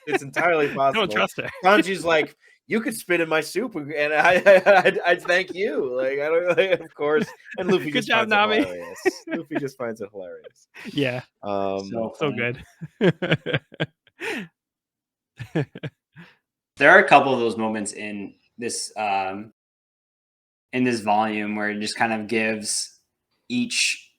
it's entirely possible. Don't trust her. Sanji's like, you could spit in my soup, and I'd thank you. Like, I don't, like, of course. And Luffy Good just job, finds Nami. it hilarious. Luffy just finds it hilarious. Yeah. So So funny. good. There are a couple of those moments in this volume where it just kind of gives each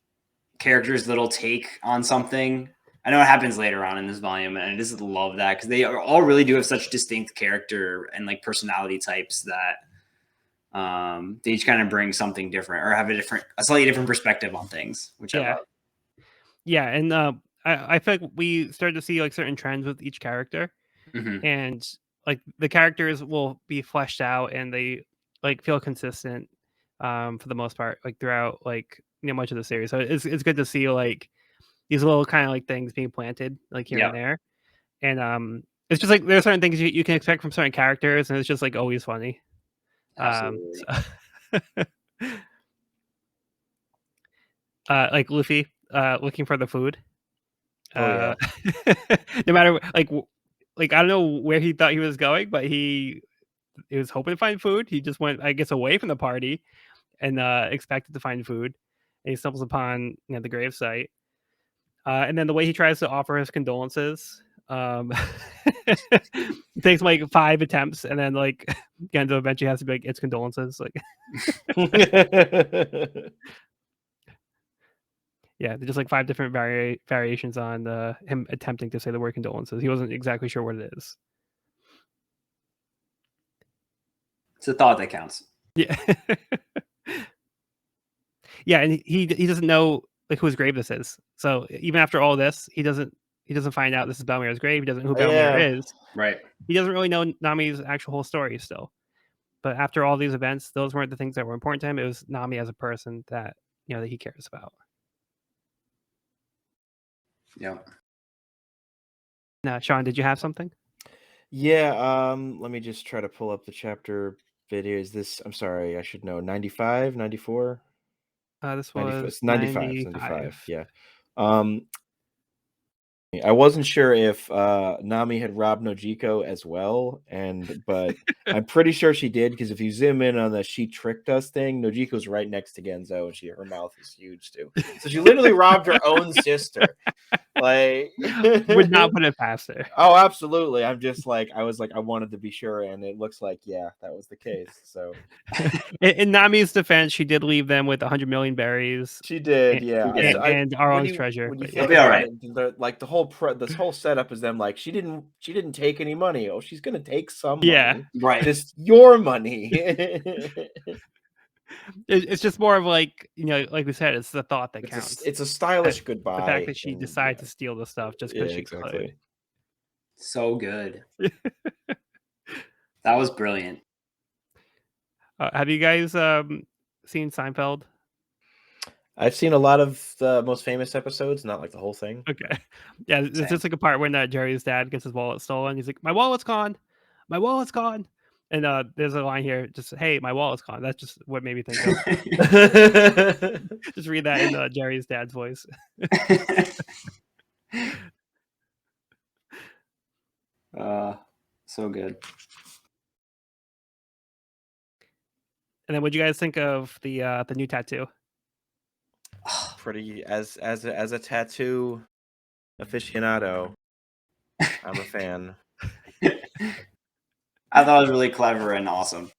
character's little take on something. I know it happens later on in this volume, and I just love that because they all really do have such distinct character and, like, personality types that they each kind of bring something different or have a slightly different perspective on things, which I love. Yeah, and I feel like we started to see, like, certain trends with each character, and, like, the characters will be fleshed out and they, like, feel consistent for the most part, like, throughout, like, you know, much of the series. So it's good to see, like, these little kind of, like, things being planted, like, here and there. And it's just like there are certain things you can expect from certain characters, and it's just, like, always funny. Absolutely. Like Luffy looking for the food. Oh, No matter like I don't know where he thought he was going, but he was hoping to find food. He just went, I guess, away from the party and expected to find food. And he stumbles upon, you know, the gravesite. And then the way he tries to offer his condolences, it takes like 5 attempts, and then, like, Genzo eventually has to be like, it's condolences. Like, yeah, there's just like 5 different variations on him attempting to say the word condolences. He wasn't exactly sure what it is. It's a thought that counts. Yeah. Yeah, and he doesn't know, like, whose grave this is. So even after all this, he doesn't find out this is Belmare's grave. He doesn't know who Belmare is. Right. He doesn't really know Nami's actual whole story still. But after all these events, those weren't the things that were important to him. It was Nami as a person that, you know, that he cares about. Yeah. Now, Sean, did you have something? Yeah, let me just try to pull up the chapter video. Is this, I'm sorry, I should know, 95, 94? This was It's 95. Yeah. I wasn't sure if Nami had robbed Nojiko as well, but I'm pretty sure she did, because if you zoom in on the "she tricked us" thing, Nojiko's right next to Genzo, and her mouth is huge too. So she literally robbed her own sister. Like, Would not put it past her. oh, absolutely. I'm just like, I was like, I wanted to be sure, and it looks like, yeah, that was the case. So In Nami's defense, she did leave them with 100 million berries she did, and, yeah. She did. and Arlong's treasure. When you But It'll think be all about right. it, like this whole setup is them like she didn't take any money. Oh, she's gonna take some Yeah. money. Right. Just your money. It's just more of like, like we said, it's the thought that counts. It's a stylish The goodbye. fact that she and, decided yeah. to steal the stuff just Yeah, because she exactly. So good. That was brilliant. could. Have you guys seen Seinfeld? I've seen a lot of the most famous episodes, not like the whole thing. Okay. Yeah, there's Same. just like a part when Jerry's dad gets his wallet stolen. He's like, "My wallet's gone. My wallet's gone." And there's a line here, just, "Hey, my wallet's gone." That's just what made me think of. Just read that in Jerry's dad's voice. So good. And then, what'd you guys think of the new tattoo? Pretty as a tattoo aficionado, I'm a fan. I thought it was really clever and awesome.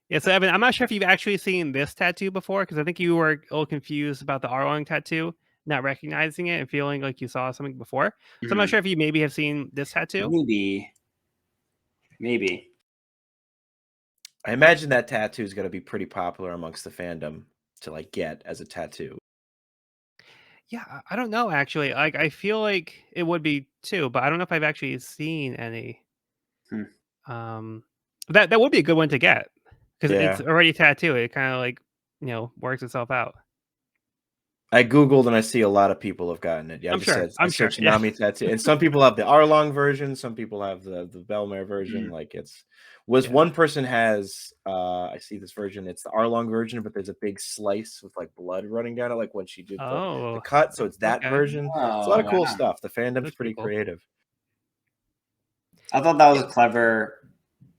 Yeah, so Evan, I'm not sure if you've actually seen this tattoo before, because I think you were a little confused about the Arlong tattoo, not recognizing it and feeling like you saw something before. So I'm not Mhm. sure if you maybe have seen this tattoo. Maybe. I imagine that tattoo is going to be pretty popular amongst the fandom to like get as a tattoo. Yeah, I don't know actually. Like, I feel like it would be too, but I don't know if I've actually seen any. Hmm. That would be a good one to get because it's Yeah. already tattooed. It kind of like works itself out. I googled and I see a lot of people have gotten it. Yeah, I'm sure. I I'm sure. searched Yeah. Nami tattoo, and some people have the Arlong version, some people have the Belmare version. Mhm. Like Yeah. one person has I see this version. It's the Arlong version, but there's a big slice with like blood running down it, like when she did the Oh, cut. So it's that okay. version. It's a Oh, lot of cool wow. stuff. The fandom's That's pretty pretty cool. creative. I thought that was a clever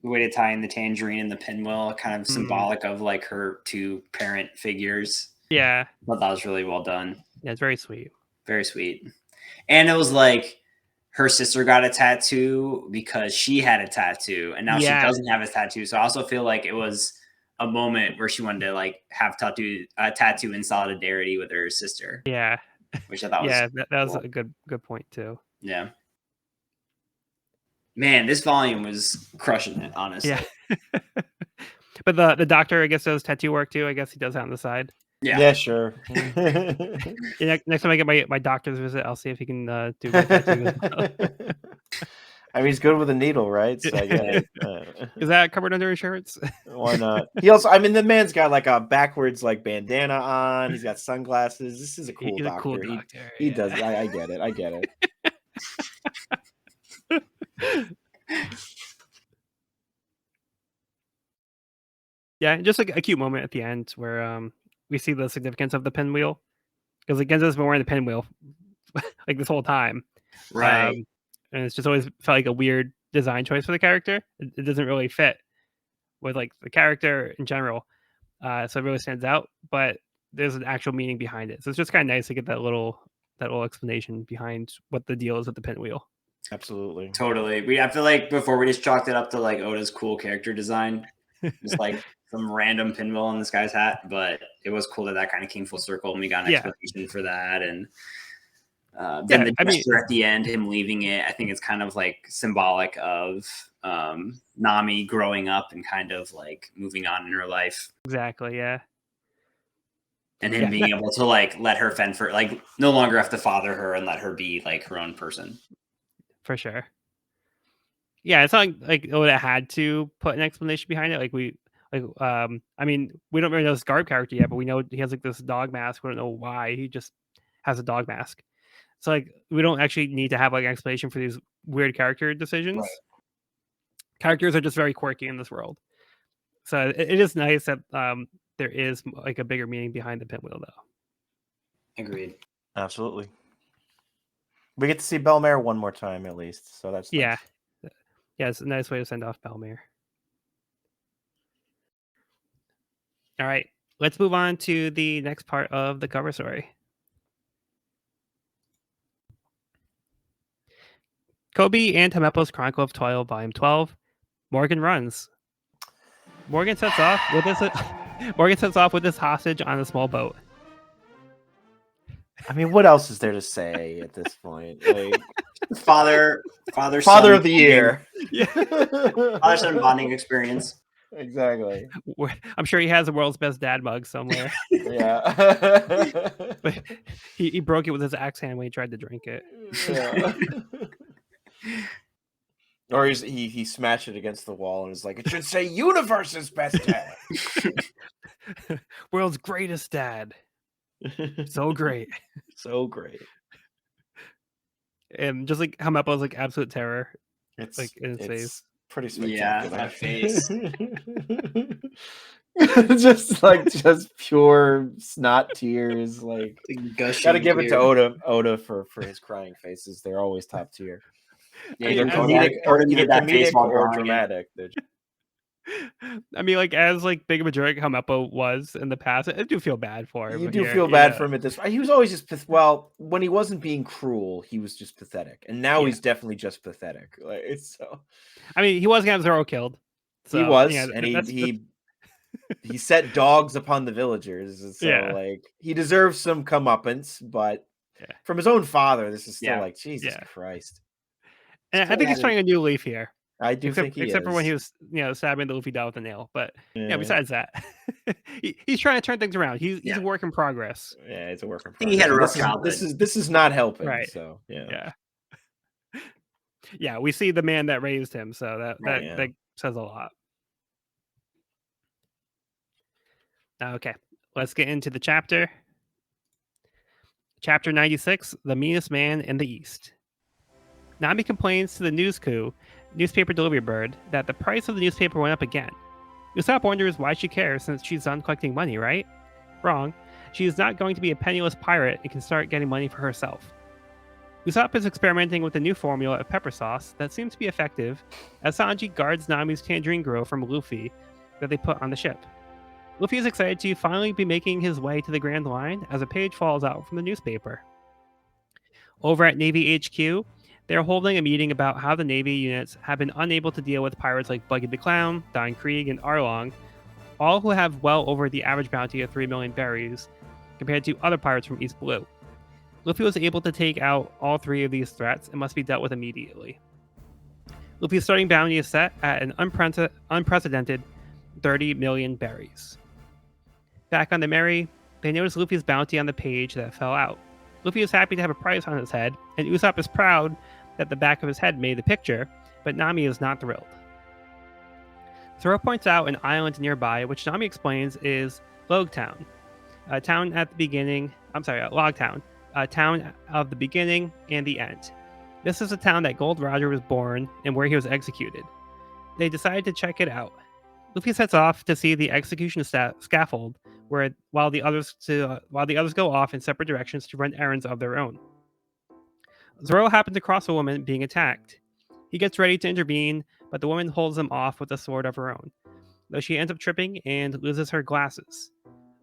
way to tie in the tangerine and the pinwheel, kind of Mm. symbolic of like her two parent figures. Yeah. I thought that was really well done. Yeah, it's very sweet. Very sweet. And it was like her sister got a tattoo because she had a tattoo and now she Yeah. doesn't have a tattoo. So I also feel like it was a moment where she wanted to like have a tattoo in solidarity with her sister, Yeah. which I thought Yeah, was that was cool. a good point too. Yeah. Man, this volume was crushing it, honestly. Yeah. But the doctor, I guess, does tattoo work too. I guess he does that on the side. Yeah, sure. Yeah, next time I get my doctor's visit, I'll see if he can do my tattoo as well. I mean, he's good with a needle, right? So I get it. Is that covered under insurance? Why not? He also, I mean, the man's got like a backwards like bandana on. He's got sunglasses. This is a cool He's a doctor. cool doctor. He Yeah. does. I get it. I get it. Yeah, just like a cute moment at the end where we see the significance of the pinwheel, because like Genzo's been wearing the pinwheel like this whole time, Right. and it's just always felt like a weird design choice for the character. It doesn't really fit with like the character in general, so it really stands out. But there's an actual meaning behind it, so it's just kind of nice to get that little explanation behind what the deal is with the pinwheel. Absolutely. Totally. I feel like before we just chalked it up to like Oda's cool character design, just like some random pinwheel on this guy's hat, but it was cool that kind of came full circle and we got an explanation for that. And then the gesture at the end, him leaving it, I think it's kind of like symbolic of Nami growing up and kind of like moving on in her life. Exactly. Yeah. And him being able to like let her fend for, like, no longer have to father her and let her be like her own person. For sure. Yeah, it's not like Oda had to put an explanation behind it. I mean, we don't really know this Garb character yet, but we know he has like this dog mask. We don't know why. He just has a dog mask. So like we don't actually need to have like an explanation for these weird character decisions. Right. Characters are just very quirky in this world. So it is nice that there is like a bigger meaning behind the pinwheel though. Agreed. Absolutely. We get to see Belmare one more time at least, so that's yeah. nice. Yeah, it's a nice way to send off Belmare. All right, let's move on to the next part of the cover story. Kobe and Tamepo's Chronicle of Toil, Volume 12. Morgan runs. Morgan sets off with his hostage on a small boat. I mean, what else is there to say at this point? Like, Father of the year. Yeah. Father-son bonding experience. Exactly. I'm sure he has the world's best dad mug somewhere. Yeah. But he broke it with his axe hand when he tried to drink it. Yeah. Or he smashed it against the wall and was like, it should say universe's best dad. World's greatest dad. So great. So great. And just like Hamepo's like absolute terror. It's like in its face. Pretty spectacular. Yeah, that face. just pure snot tears. Like, gotta give it to Oda for his crying faces. They're always top tier. Yeah, Either Kodak did that face while or drawing it. dramatic. I mean, like as like big of a jerk Hamepo was in the past, I do feel bad for him. You do feel bad for him at this. He was always just when he wasn't being cruel, he was just pathetic, and now he's definitely just pathetic. Like, it's so. I mean, he was gonna have Zoro killed. So, he was, and he set dogs upon the villagers. So like he deserves some comeuppance, but from his own father, this is still like Jesus Christ. And I think he's trying a new leaf here. I do think except for when he was, stabbing the Luffy down with a nail. But besides that, he's trying to turn things around. He's a work in progress. Yeah, it's a work in progress. I think he had a rough childhood. This is not helping. Right. So yeah. We see the man that raised him. So that says a lot. Okay, let's get into the chapter. Chapter 96: The Meanest Man in the East. Nami complains to the newspaper delivery bird, that the price of the newspaper went up again. Usopp wonders why she cares since she's done collecting money, right? Wrong. She is not going to be a penniless pirate and can start getting money for herself. Usopp is experimenting with a new formula of pepper sauce that seems to be effective, as Sanji guards Nami's tangerine grill from Luffy that they put on the ship. Luffy is excited to finally be making his way to the Grand Line as a page falls out from the newspaper. Over at Navy HQ, they're holding a meeting about how the Navy units have been unable to deal with pirates like Buggy the Clown, Don Krieg, and Arlong, all who have well over the average bounty of 3 million berries, compared to other pirates from East Blue. Luffy was able to take out all three of these threats and must be dealt with immediately. Luffy's starting bounty is set at an unprecedented 30 million berries. Back on the Merry, they notice Luffy's bounty on the page that fell out. Luffy is happy to have a price on his head, and Usopp is proud that the back of his head made the picture, but Nami is not thrilled. Zoro points out an island nearby, which Nami explains is Logtown, a town at the beginning. Logtown, a town of the beginning and the end. This is a town that Gold Roger was born and where he was executed. They decided to check it out. Luffy sets off to see the execution scaffold, while the others go off in separate directions to run errands of their own. Zoro happens across a woman being attacked. He gets ready to intervene, but the woman holds him off with a sword of her own, though she ends up tripping and loses her glasses.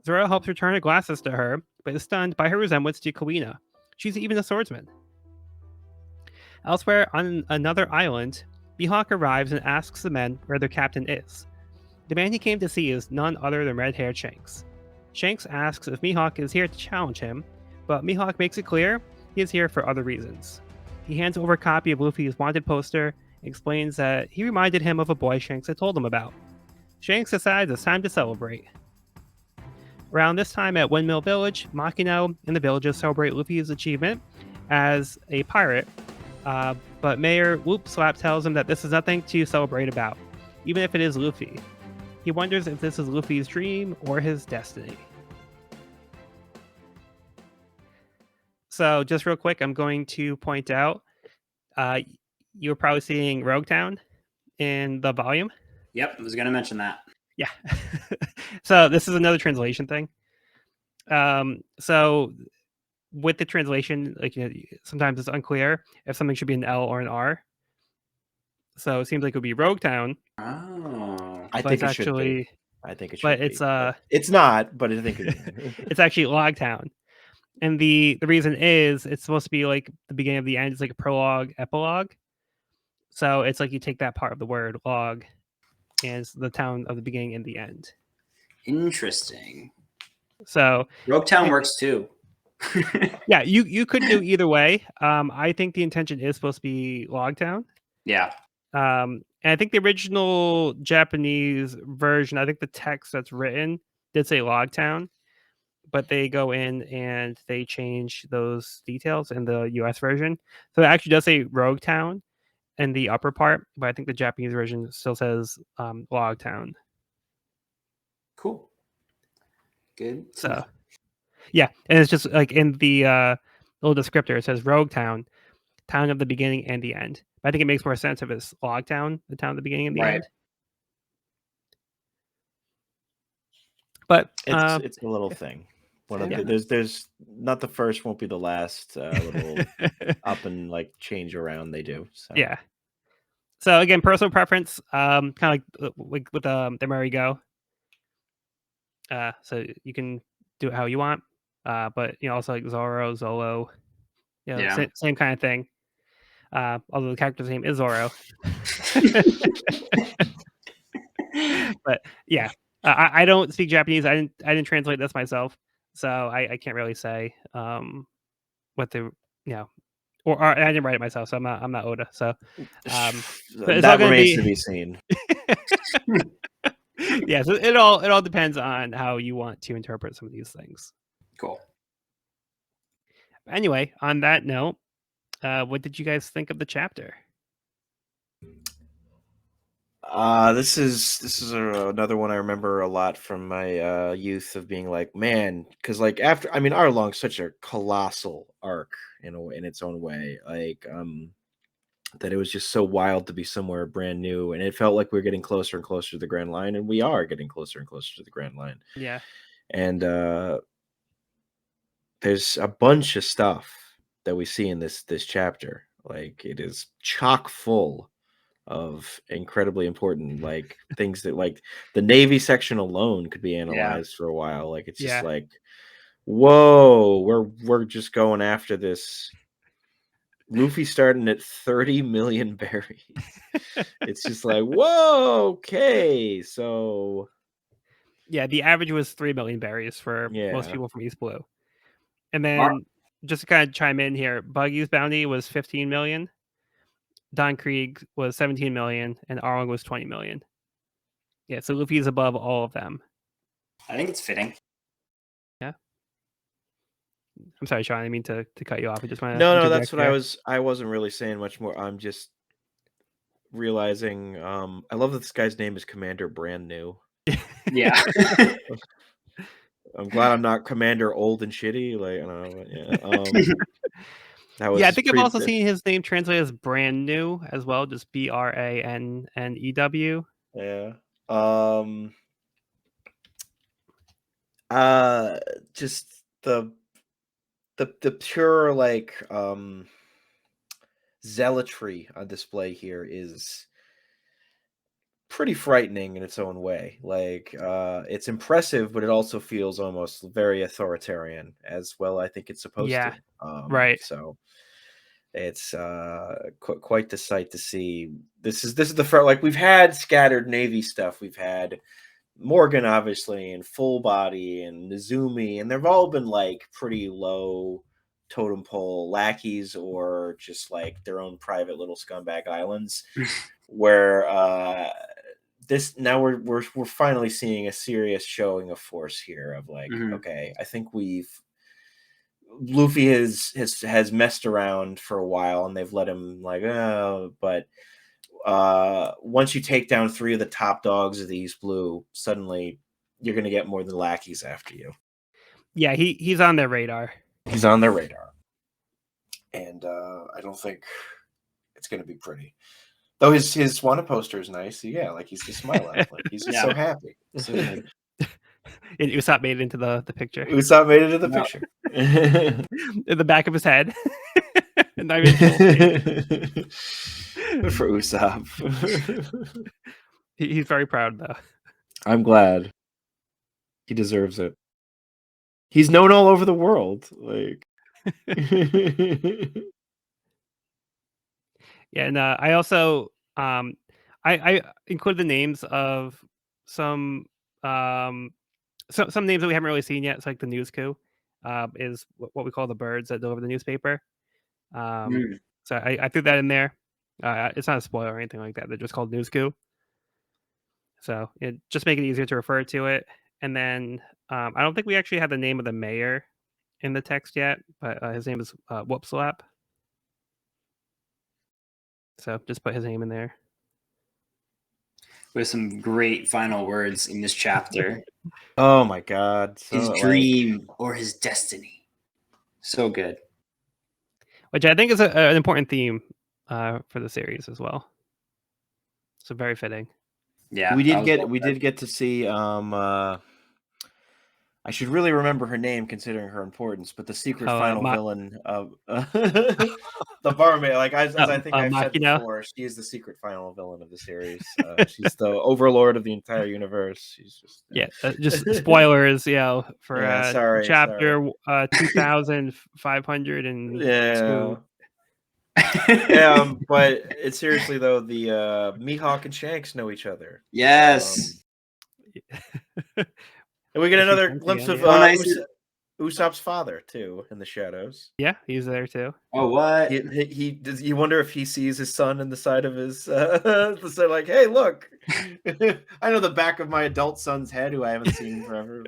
Zoro helps return her glasses to her, but is stunned by her resemblance to Kuina. She's even a swordsman. Elsewhere on another island, Mihawk arrives and asks the men where their captain is. The man he came to see is none other than red-haired Shanks. Shanks asks if Mihawk is here to challenge him, but Mihawk makes it clear he is here for other reasons. He hands over a copy of Luffy's wanted poster and explains that he reminded him of a boy Shanks had told him about. Shanks decides it's time to celebrate. Around this time at Windmill Village, Makino and the villagers celebrate Luffy's achievement as a pirate, but Mayor Whoop Slap tells him that this is nothing to celebrate about, even if it is Luffy. He wonders if this is Luffy's dream or his destiny. So just real quick, I'm going to point out, you're probably seeing Rogue Town in the volume. Yep, I was going to mention that. Yeah. So this is another translation thing. So with the translation, sometimes it's unclear if something should be an L or an R. So it seems like it would be Rogue Town. Oh, I think it should be. I think it should be. It's not, but I think it is. It's actually Log Town. And the reason is it's supposed to be like the beginning of the end. It's like a prologue, epilogue. So it's like you take that part of the word log, and it's the town of the beginning and the end. Interesting. So Rogue Town works too. yeah, you could do either way. I think the intention is supposed to be Logtown. Yeah. And I think the original Japanese version, I think the text that's written did say Logtown, but they go in and they change those details in the US version. So it actually does say Rogue Town in the upper part, but I think the Japanese version still says Logtown. Cool. Good. So yeah, and it's just like in the little descriptor, it says Rogue Town, town of the beginning and the end. But I think it makes more sense if it's Logtown, the town of the beginning and the Right. end. But It's a little thing. One of Yeah. there's not the first, won't be the last little up and like change around they do. So yeah. So again, personal preference, kind of like with the merry-go. So you can do it how you want. But also like Zoro, Zolo, Yeah. same kind of thing. Although the character's name is Zoro. But yeah, I don't speak Japanese. I didn't translate this myself, so I can't really say what the or I didn't write it myself, so I'm not Oda. So but it's all that gonna remains be to be seen. yeah. So it all depends on how you want to interpret some of these things. Cool. Anyway, on that note, what did you guys think of the chapter? This is another one I remember a lot from my youth of being like, man, because like after Arlong's such a colossal arc in its own way, like that it was just so wild to be somewhere brand new, and it felt like we were getting closer and closer to the Grand Line, and we are getting closer and closer to the Grand Line. Yeah, And there's a bunch of stuff that we see in this chapter. Like it is chock full of incredibly important like things that like the Navy section alone could be analyzed for a while. Like it's just like, whoa, we're just going after this. Luffy starting at 30 million berries. It's just like, whoa, okay, so yeah. The average was 3 million berries for most people from East Blue, and then just to kind of chime in here, Buggy's bounty was 15 million. Don Krieg was 17 million, and Arlong was 20 million. Yeah, so Luffy's above all of them. I think it's fitting. Yeah. I'm sorry, Sean. I didn't mean to cut you off. I just want to. No, that's what I wasn't really saying much more. I'm just realizing I love that this guy's name is Commander Brand New. Yeah. I'm glad I'm not Commander Old and Shitty. Like, I don't know, yeah. That was I think I've also seen his name translated as Brand New as well, just BRANNEW. Yeah. Just the pure like zealotry on display here is pretty frightening in its own way. Like it's impressive, but it also feels almost very authoritarian as well. I think it's supposed to. Right. So it's quite the sight to see. This is the first, like we've had scattered Navy stuff. We've had Morgan, obviously, and Full Body and Nizumi, and they've all been like pretty low totem pole lackeys or just like their own private little scumbag islands. Where this now we're finally seeing a serious showing of force here of like, okay, I think Luffy has messed around for a while and they've let him like, but once you take down 3 of the top dogs of the East Blue, suddenly you're going to get more than lackeys after you. Yeah, he's on their radar. He's on their radar. And I don't think it's going to be pretty. Though his Swanna poster is nice. Yeah, like he's just smiling. Like he's just so happy. And Usopp made it into the picture. Usopp made it into the picture. In the back of his head. Not even for Usopp. He's very proud, though. I'm glad. He deserves it. He's known all over the world. Like Yeah, and I also I included the names of some some names that we haven't really seen yet. It's like the news coup is what we call the birds that deliver the newspaper. Mm. So I threw that in there. It's not a spoiler or anything like that. They're just called news coup. So it just make it easier to refer to it. And then I don't think we actually had the name of the mayor in the text yet, but his name is Whoopslap. So just put his name in there. With some great final words in this chapter. Oh my god! So, His dream or his destiny. So good. Which I think is an important theme for the series as well. So very fitting. Yeah, we did get to see I should really remember her name considering her importance, but the secret final villain of the barmaid, like as I think I've said Machina. before, she is the secret final villain of the series. She's the overlord of the entire universe. She's just just spoilers, for sorry, chapter 2502. yeah. But it's seriously though, the Mihawk and Shanks know each other. Yes. And we get another glimpse of Usopp's father too in the shadows. Yeah, he's there too. Oh, what? He does. You wonder if he sees his son in the side of his. So like, hey, look! I know the back of my adult son's head, who I haven't seen forever.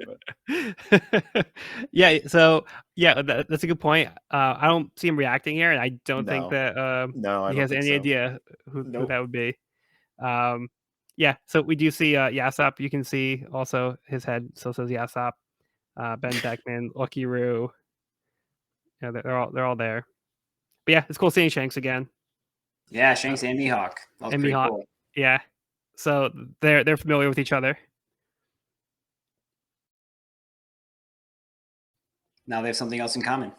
But yeah, so yeah, that's a good point. I don't see him reacting here, and I don't think that he has any idea who that would be. Yeah, so we do see Yasop. You can see also his head still says Yasop. Ben Beckman, Lucky Roo. Yeah, they're all there. But yeah, it's cool seeing Shanks again. Yeah, Shanks and Mihawk. That was pretty cool. Yeah, so they're familiar with each other. Now they have something else in common.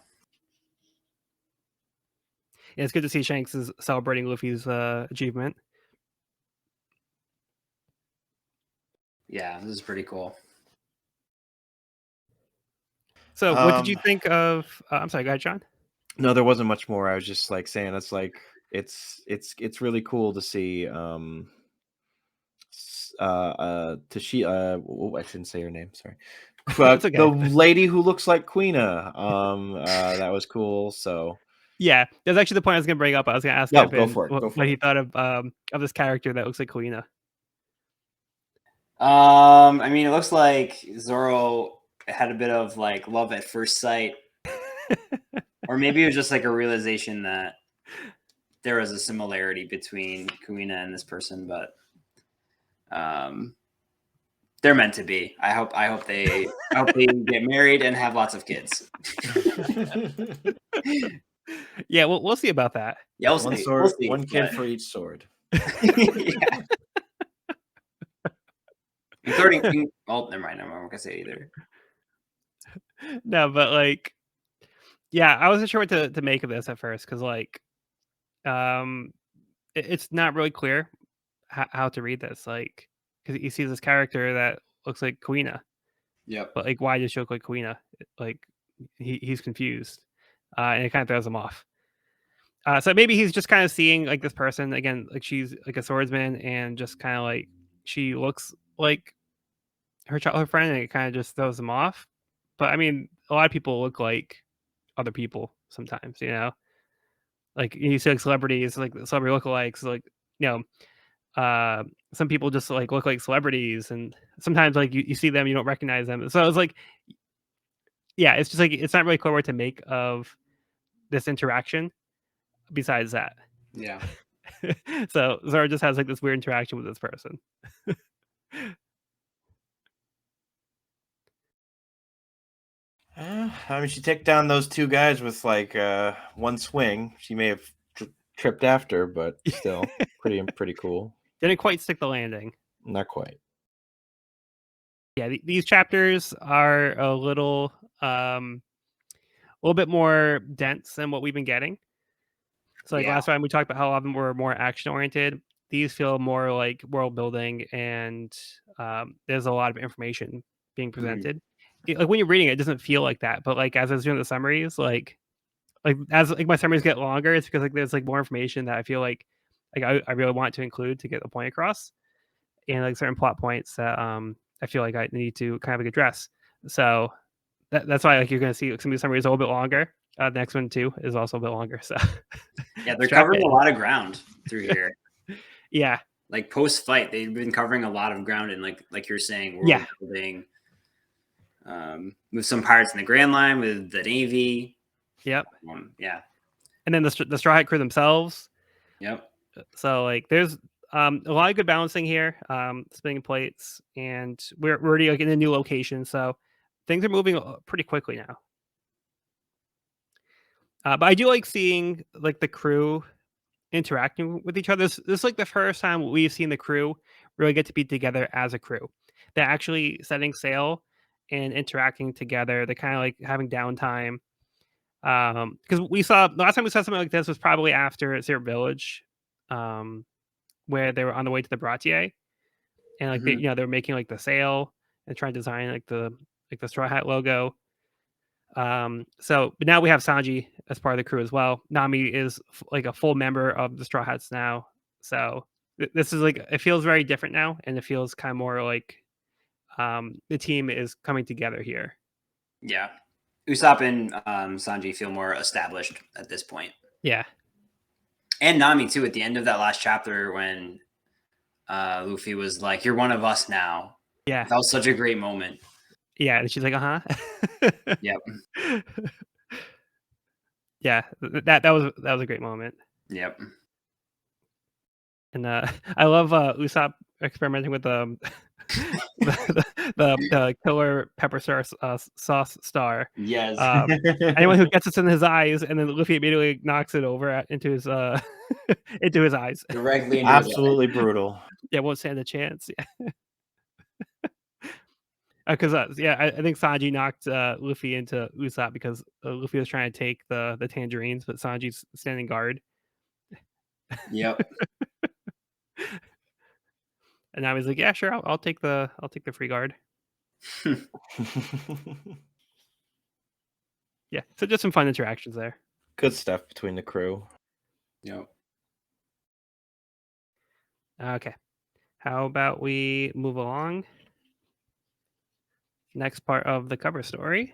Yeah, it's good to see Shanks is celebrating Luffy's achievement. Yeah, this is pretty cool. So, what did you think of? I'm sorry, go ahead, John. No, there wasn't much more. I was just like saying it's like it's really cool to see Tashi I shouldn't say her name, sorry. Okay. The lady who looks like Queena. That was cool. So yeah, that's actually the point I was gonna bring up. I was gonna ask Evan go for it. what he thought of this character that looks like Queena. I mean, it looks like Zoro had a bit of like love at first sight. Or maybe it was just like a realization that there was a similarity between Kuina and this person, but they're meant to be. I hope they get married and have lots of kids. Yeah, we'll see about that. Yeah, we'll see. One kid for each sword. Yeah. Including never mind. I'm not gonna say either. No, but like, yeah, I wasn't sure what to make of this at first because like, it's not really clear how to read this. Like, because he sees this character that looks like Queena. Yep. But like, why does she look like Queena? Like, he's confused, and it kind of throws him off. So maybe he's just kind of seeing like this person again, like she's like a swordsman, and just kind of like she looks like her childhood friend, and it kind of just throws him off. But I mean, a lot of people look like other people sometimes, you know. Like you see like celebrities, like celebrity lookalikes, like some people just like look like celebrities, and sometimes like you see them, you don't recognize them. So it's like, yeah, it's just like it's not really clear what to make of this interaction. Besides that, yeah. So Zoro just has like this weird interaction with this person. I mean, she took down those two guys with like one swing. She may have tripped after, but still pretty cool. Didn't quite stick the landing. Not quite. Yeah, these chapters are a little bit more dense than what we've been getting. So like last time we talked about how a lot of them were more action oriented. These feel more like world building, and there's a lot of information being presented. Like when you're reading it doesn't feel like that, but like as I was doing the summaries, like as like my summaries get longer, it's because like there's like more information that I feel like like I really want to include to get the point across, and like certain plot points that I feel like I need to kind of like address. So that's why like you're gonna see some of the summary is a little bit longer. The next one too is also a bit longer. So Yeah, they're strap covering in. a lot of ground through here. Yeah, Like post fight, they've been covering a lot of ground, and like you're saying, world Yeah. building, with some pirates in the Grand Line, with the Navy. yep. Yeah, And then the Straw Hat crew themselves. yep. So like there's a lot of good balancing here, spinning plates, and we're already like in a new location, so things are moving pretty quickly now. But I do like seeing like the crew interacting with each other. This is like the first time we've seen the crew really get to be together as a crew. They're actually setting sail and interacting together. They're kind of like having downtime. Because we saw the last time we saw something like this was probably after Syrup Village, where they were on the way to the Bratier, and like they, they were making like the sail and trying to design like the Straw Hat logo. But now we have Sanji as part of the crew as well. Nami is like a full member of the Straw Hats now. So this is like, it feels very different now, and it feels kind of more like the team is coming together here. Yeah. Usopp and Sanji feel more established at this point. Yeah. And Nami too, at the end of that last chapter when Luffy was like, "You're one of us now." Yeah. That was such a great moment. Yeah, and she's like, Yep. Yeah, that was a great moment. Yep. And I love Usopp experimenting with the killer pepper sauce star. Yes. Anyone who gets it in his eyes, and then Luffy immediately knocks it over into his into his eyes. Directly into Absolutely brutal. Yeah, won't stand a chance. Yeah. Because I think Sanji knocked Luffy into Usopp because Luffy was trying to take the tangerines, but Sanji's standing guard. Yep. And I was like, yeah, sure, I'll take the free guard. Yeah, so just some fun interactions there. Good stuff between the crew. Yep. Okay, how about we move along? Next part of the cover story.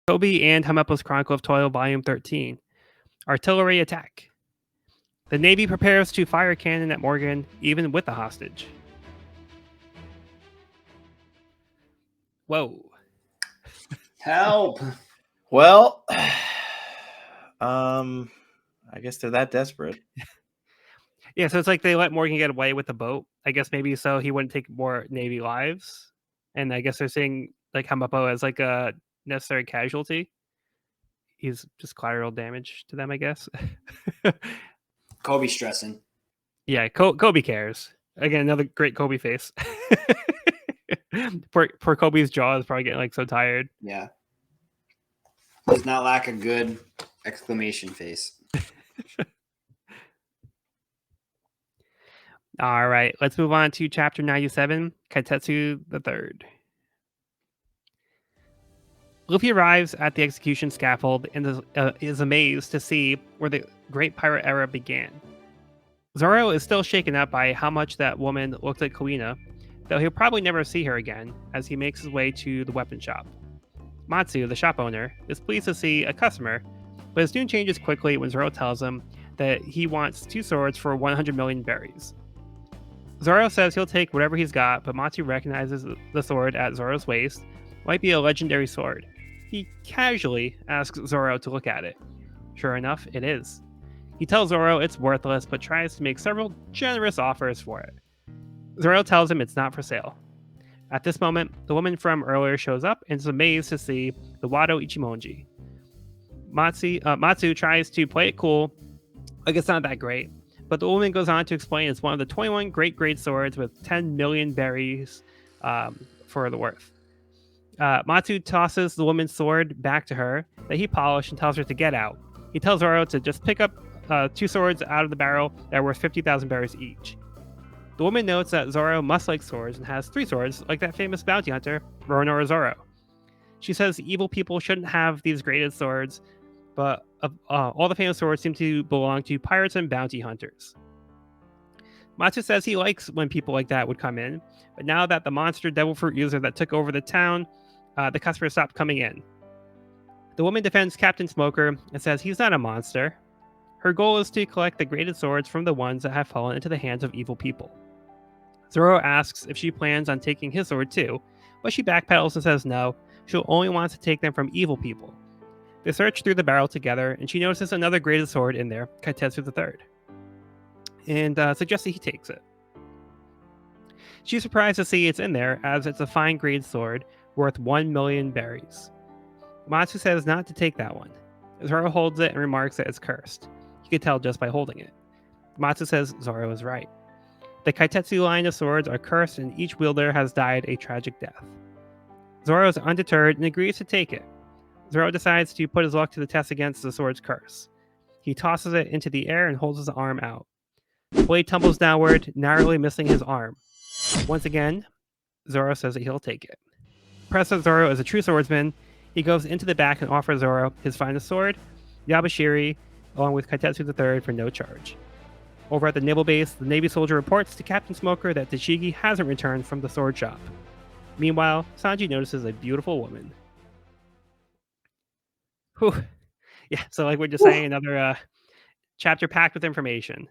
Kobe and Hamapo's Chronicle of Toil, Volume 13. Artillery attack. The Navy prepares to fire a cannon at Morgan, even with the hostage. Whoa. Help. Well, I guess they're that desperate. Yeah, so it's like they let Morgan get away with the boat. I guess maybe so he wouldn't take more Navy lives. And I guess they're seeing like Hamapo as like a necessary casualty. He's just collateral damage to them, I guess. Kobe stressing. Yeah, Kobe cares. Again, another great Kobe face. Poor Kobe's jaw is probably getting like so tired. Yeah. Does not lack a good exclamation face. All right, let's move on to chapter 97, Kitetsu III. Luffy arrives at the execution scaffold and is amazed to see where the Great Pirate Era began. Zoro is still shaken up by how much that woman looked like Kuina, though he'll probably never see her again as he makes his way to the weapon shop. Matsu, the shop owner, is pleased to see a customer, but his tune changes quickly when Zoro tells him that he wants 2 swords for 100 million berries. Zoro says he'll take whatever he's got, but Matsu recognizes the sword at Zoro's waist might be a legendary sword. He casually asks Zoro to look at it. Sure enough, it is. He tells Zoro it's worthless, but tries to make several generous offers for it. Zoro tells him it's not for sale. At this moment, the woman from earlier shows up and is amazed to see the Wado Ichimonji. Matsu tries to play it cool, like it's not that great, but the woman goes on to explain it's one of the 21 great swords with 10 million berries for the worth. Matsu tosses the woman's sword back to her that he polished and tells her to get out. He tells Zoro to just pick up 2 swords out of the barrel that are worth 50,000 berries each. The woman notes that Zoro must like swords and has 3 swords like that famous bounty hunter, Roronoa Zoro. She says evil people shouldn't have these graded swords, but all the famous swords seem to belong to pirates and bounty hunters. Matsu says he likes when people like that would come in, but now that the monster devil fruit user that took over the town, the customers stopped coming in. The woman defends Captain Smoker and says he's not a monster. Her goal is to collect the graded swords from the ones that have fallen into the hands of evil people. Zoro asks if she plans on taking his sword too, but she backpedals and says no, she'll only want to take them from evil people. They search through the barrel together, and she notices another graded sword in there, Kitetsu III, and suggests that he takes it. She's surprised to see it's in there, as it's a fine grade sword worth 1 million berries. Matsu says not to take that one. Zoro holds it and remarks that it's cursed. You could tell just by holding it. Matsu says Zoro is right. The Kitetsu line of swords are cursed, and each wielder has died a tragic death. Zoro is undeterred and agrees to take it. Zoro decides to put his luck to the test against the sword's curse. He tosses it into the air and holds his arm out. The blade tumbles downward, narrowly missing his arm. Once again, Zoro says that he'll take it. Impressed that Zoro is a true swordsman, he goes into the back and offers Zoro his finest sword, Yabashiri, along with Kitetsu III for no charge. Over at the naval base, the Navy soldier reports to Captain Smoker that Tashigi hasn't returned from the sword shop. Meanwhile, Sanji notices a beautiful woman. Whew. Yeah, so like we're just saying, another chapter packed with information.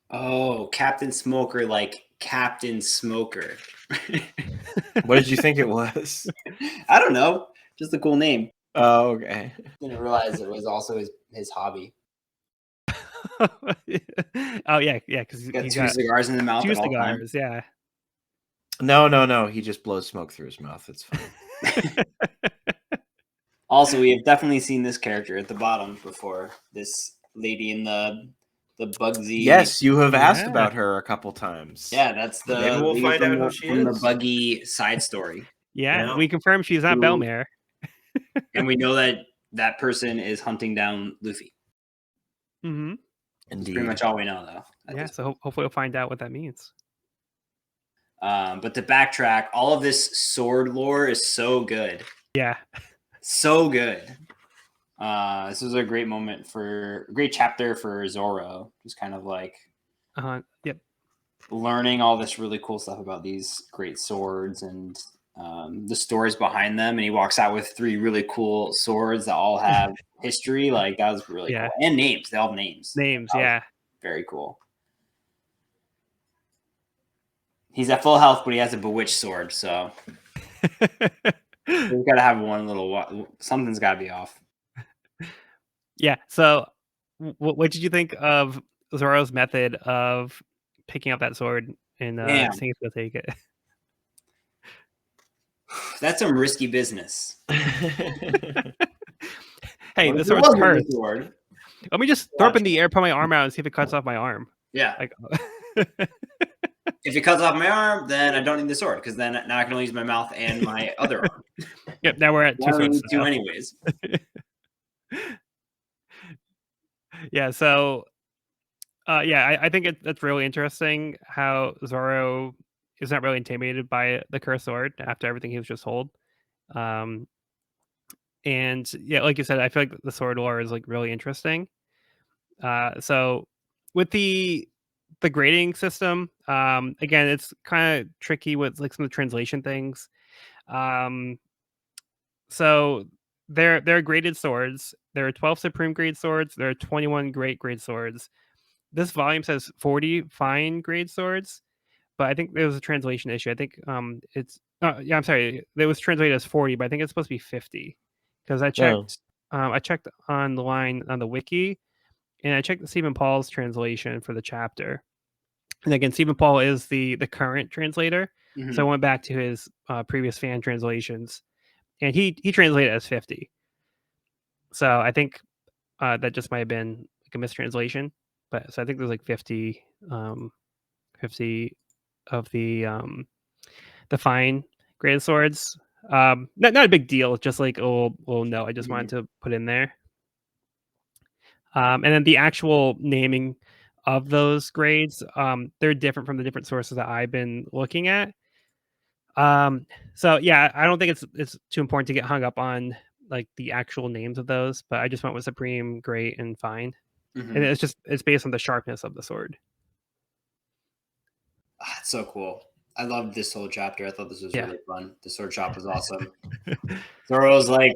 Oh, Captain Smoker, like Captain Smoker. What did you think it was? I don't know. Just a cool name. Oh, okay. Didn't realize it was also his hobby. Oh yeah, because He's got two cigars in the mouth. Two at all cigars, times. yeah. No. He just blows smoke through his mouth. It's fine. Also, we have definitely seen this character at the bottom before. This lady in the Bugsy. Yes, you have asked about her a couple times. Yeah, that's the. Maybe we'll find out who she is. The Buggy side story. Yeah, we confirm she's not Belmare. And we know that person is hunting down Luffy. Mm-hmm. That's pretty much all we know, though. Yeah, so hopefully we'll find out what that means. But to backtrack, all of this sword lore is so good. Yeah. So good. This was a great great chapter for Zoro. Just kind of like yep. learning all this really cool stuff about these great swords and the stories behind them. And he walks out with 3 really cool swords that all have history. Like, that was really cool. And names. They all have names. Yeah. Very cool. He's at full health, but he has a bewitched sword, so we've got to have one little. Something's got to be off. Yeah. So, what did you think of Zoro's method of picking up that sword and saying he's gonna take it? That's some risky business. Hey, the sword's cursed. Let me just throw up in the air, put my arm out, and see if it cuts off my arm. Yeah. Like, if it cuts off my arm, then I don't need the sword, because then now I can only use my mouth and my other arm. Yep. Now we're at 2 swords. Two anyways. Yeah. So, I think that's really interesting how Zoro is not really intimidated by the cursed sword after everything he was just told. And yeah, like you said, I feel like the sword lore is like really interesting. So with the grading system, again, it's kind of tricky with like some of the translation things. So they're graded swords. There are 12 supreme grade swords. There are 21 great grade swords. This volume says 40 fine grade swords, but I think there was a translation issue. I think I'm sorry, it was translated as 40, but I think it's supposed to be 50. Because I checked, I checked on the line on the wiki, and I checked Stephen Paul's translation for the chapter. And again, Stephen Paul is the current translator, so I went back to his previous fan translations, and he translated it as 50. So I think that just might have been like a mistranslation, but so I think there's like 50 of the fine graded swords. Not a big deal, just like no, I just wanted to put in there. And then the actual naming of those grades, they're different from the different sources that I've been looking at. So yeah, I don't think it's too important to get hung up on like the actual names of those, but I just went with Supreme, Great, and Fine. Mhm. And it's based on the sharpness of the sword. It's so cool. I loved this whole chapter. I thought this was really fun. The sword shop was awesome. Zoro's like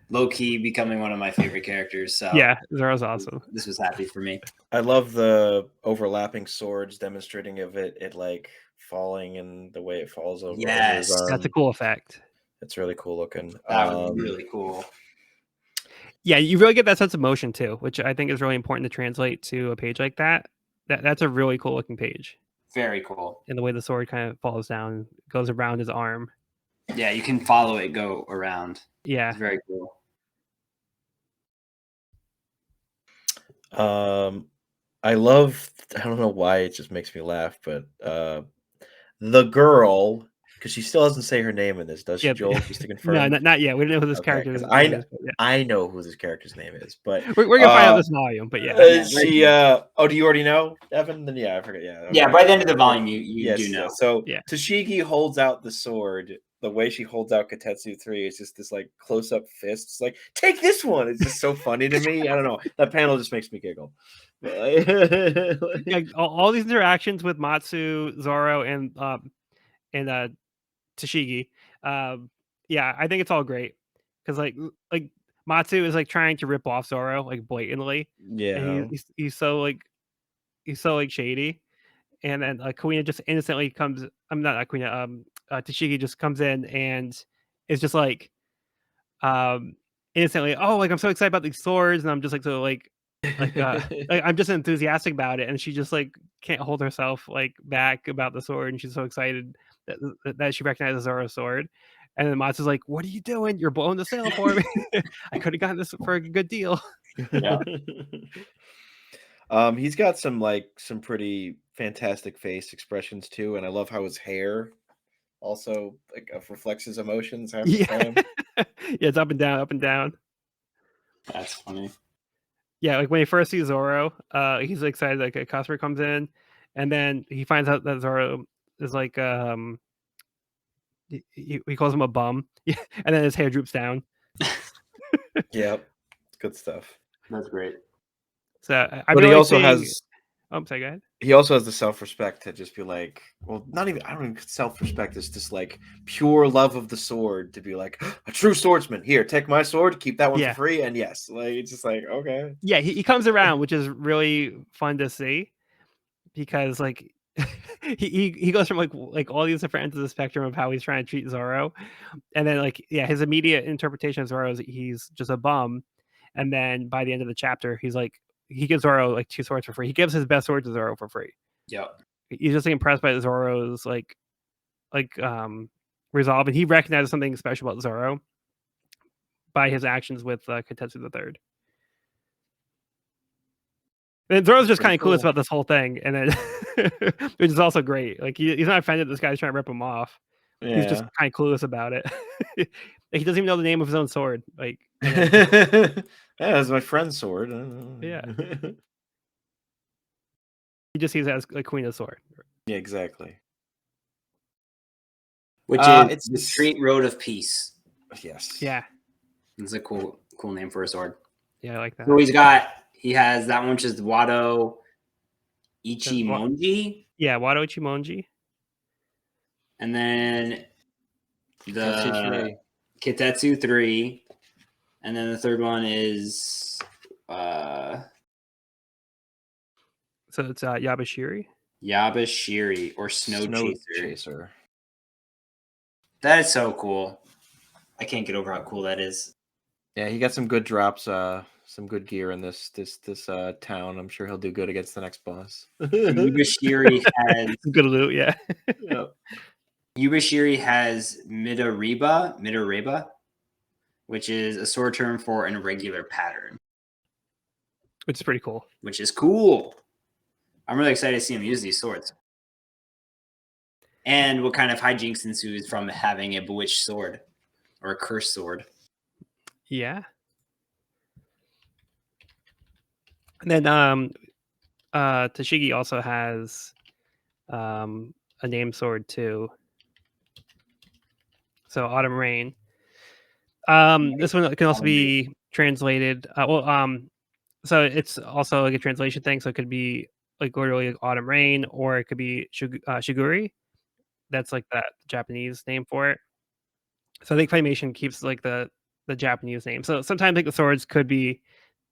low key becoming one of my favorite characters. So yeah, Zoro's awesome. This was happy for me. I love the overlapping swords demonstrating of it like falling and the way it falls over his arm. That's a cool effect. It's really cool looking. That was really cool. Yeah, you really get that sense of motion too, which I think is really important to translate to a page like that. That's a really cool looking page. Very cool. And the way the sword kind of falls down, goes around his arm. Yeah, you can follow it go around. Yeah. It's very cool. I don't know why it just makes me laugh, but the girl, because she still doesn't say her name in this, does she, Joel? Just to confirm. No, not yet. We don't know who this character is. I know who this character's name is, but we're gonna find out this volume. But yeah, oh, do you already know, Evan? Then yeah, I forget. Yeah, okay. Yeah. By the end of the volume, you do know. So Tashigi holds out the sword. The way she holds out Kitetsu III is just this like close-up fist. It's like, take this one. It's just so funny to me. I don't know. That panel just makes me giggle. All these interactions with Matsu, Zoro, and Tashigi. Yeah, I think it's all great because like Matsu is like trying to rip off Zoro like blatantly. Yeah, and he's so shady, and then Kuina just innocently comes. I'm not Kuina. Tashigi just comes in and is just like innocently, oh, like I'm so excited about these swords, and I'm just like so like I'm just enthusiastic about it, and she just like can't hold herself like back about the sword, and she's so excited that she recognizes Zoro's sword. And then Matsu's like, what are you doing? You're blowing the sale for me. I could have gotten this for a good deal. Yeah. He's got some pretty fantastic face expressions too, and I love how his hair also like reflects his emotions half the time. Yeah, it's up and down, up and down. That's funny. Yeah, like when he first sees Zoro, he's excited like a customer comes in, and then he finds out that Zoro is like he calls him a bum, and then his hair droops down. Yep, good stuff. That's great. So but he also has. Oh, sorry, go ahead. He also has the self-respect to just be like, well, not even. I don't even self-respect. It's just like pure love of the sword to be like a true swordsman. Here, take my sword, keep that one for free, and yes, like it's just like okay. Yeah, he comes around, which is really fun to see, because like he goes from like all these different ends of the spectrum of how he's trying to treat Zoro, and then his immediate interpretation of Zoro is he's just a bum, and then by the end of the chapter he's like he gives Zoro like 2 swords for free. He gives his best sword to Zoro for free. Yep. He's just impressed by Zoro's resolve, and he recognizes something special about Zoro by his actions with Kitetsu III. And Zoro's just kind of clueless about this whole thing, and then which is also great. Like he's not offended this guy's trying to rip him off. Yeah. He's just kind of clueless about it. Like, he doesn't even know the name of his own sword. Like, yeah, that's my friend's sword. Yeah. He just sees it as like Queen's sword. Yeah, exactly. Which is it's the Street Road of Peace. Yes. Yeah. It's a cool name for a sword. Yeah, I like that. So he has that one, which is Wado Ichimonji. Yeah, Wado Ichimonji. And then the Kitetsu III. And then the third one is so it's Yabashiri. Yabashiri or Snow Chaser. That is so cool. I can't get over how cool that is. Yeah, he got some good drops, some good gear in this town. I'm sure he'll do good against the next boss. Yubashiri has good loot, yeah. Yep. Yubashiri has Midoreba, which is a sword term for an irregular pattern. Which is pretty cool. Which is cool. I'm really excited to see him use these swords. And what kind of hijinks ensues from having a bewitched sword or a cursed sword. Yeah. And then Tashigi also has a name sword too. So Autumn Rain. This one can also be translated. So it's also like a translation thing. So it could be like literally like autumn rain, or it could be shiguri. That's like the Japanese name for it. So I think Funimation keeps like the Japanese name. So sometimes like the swords could be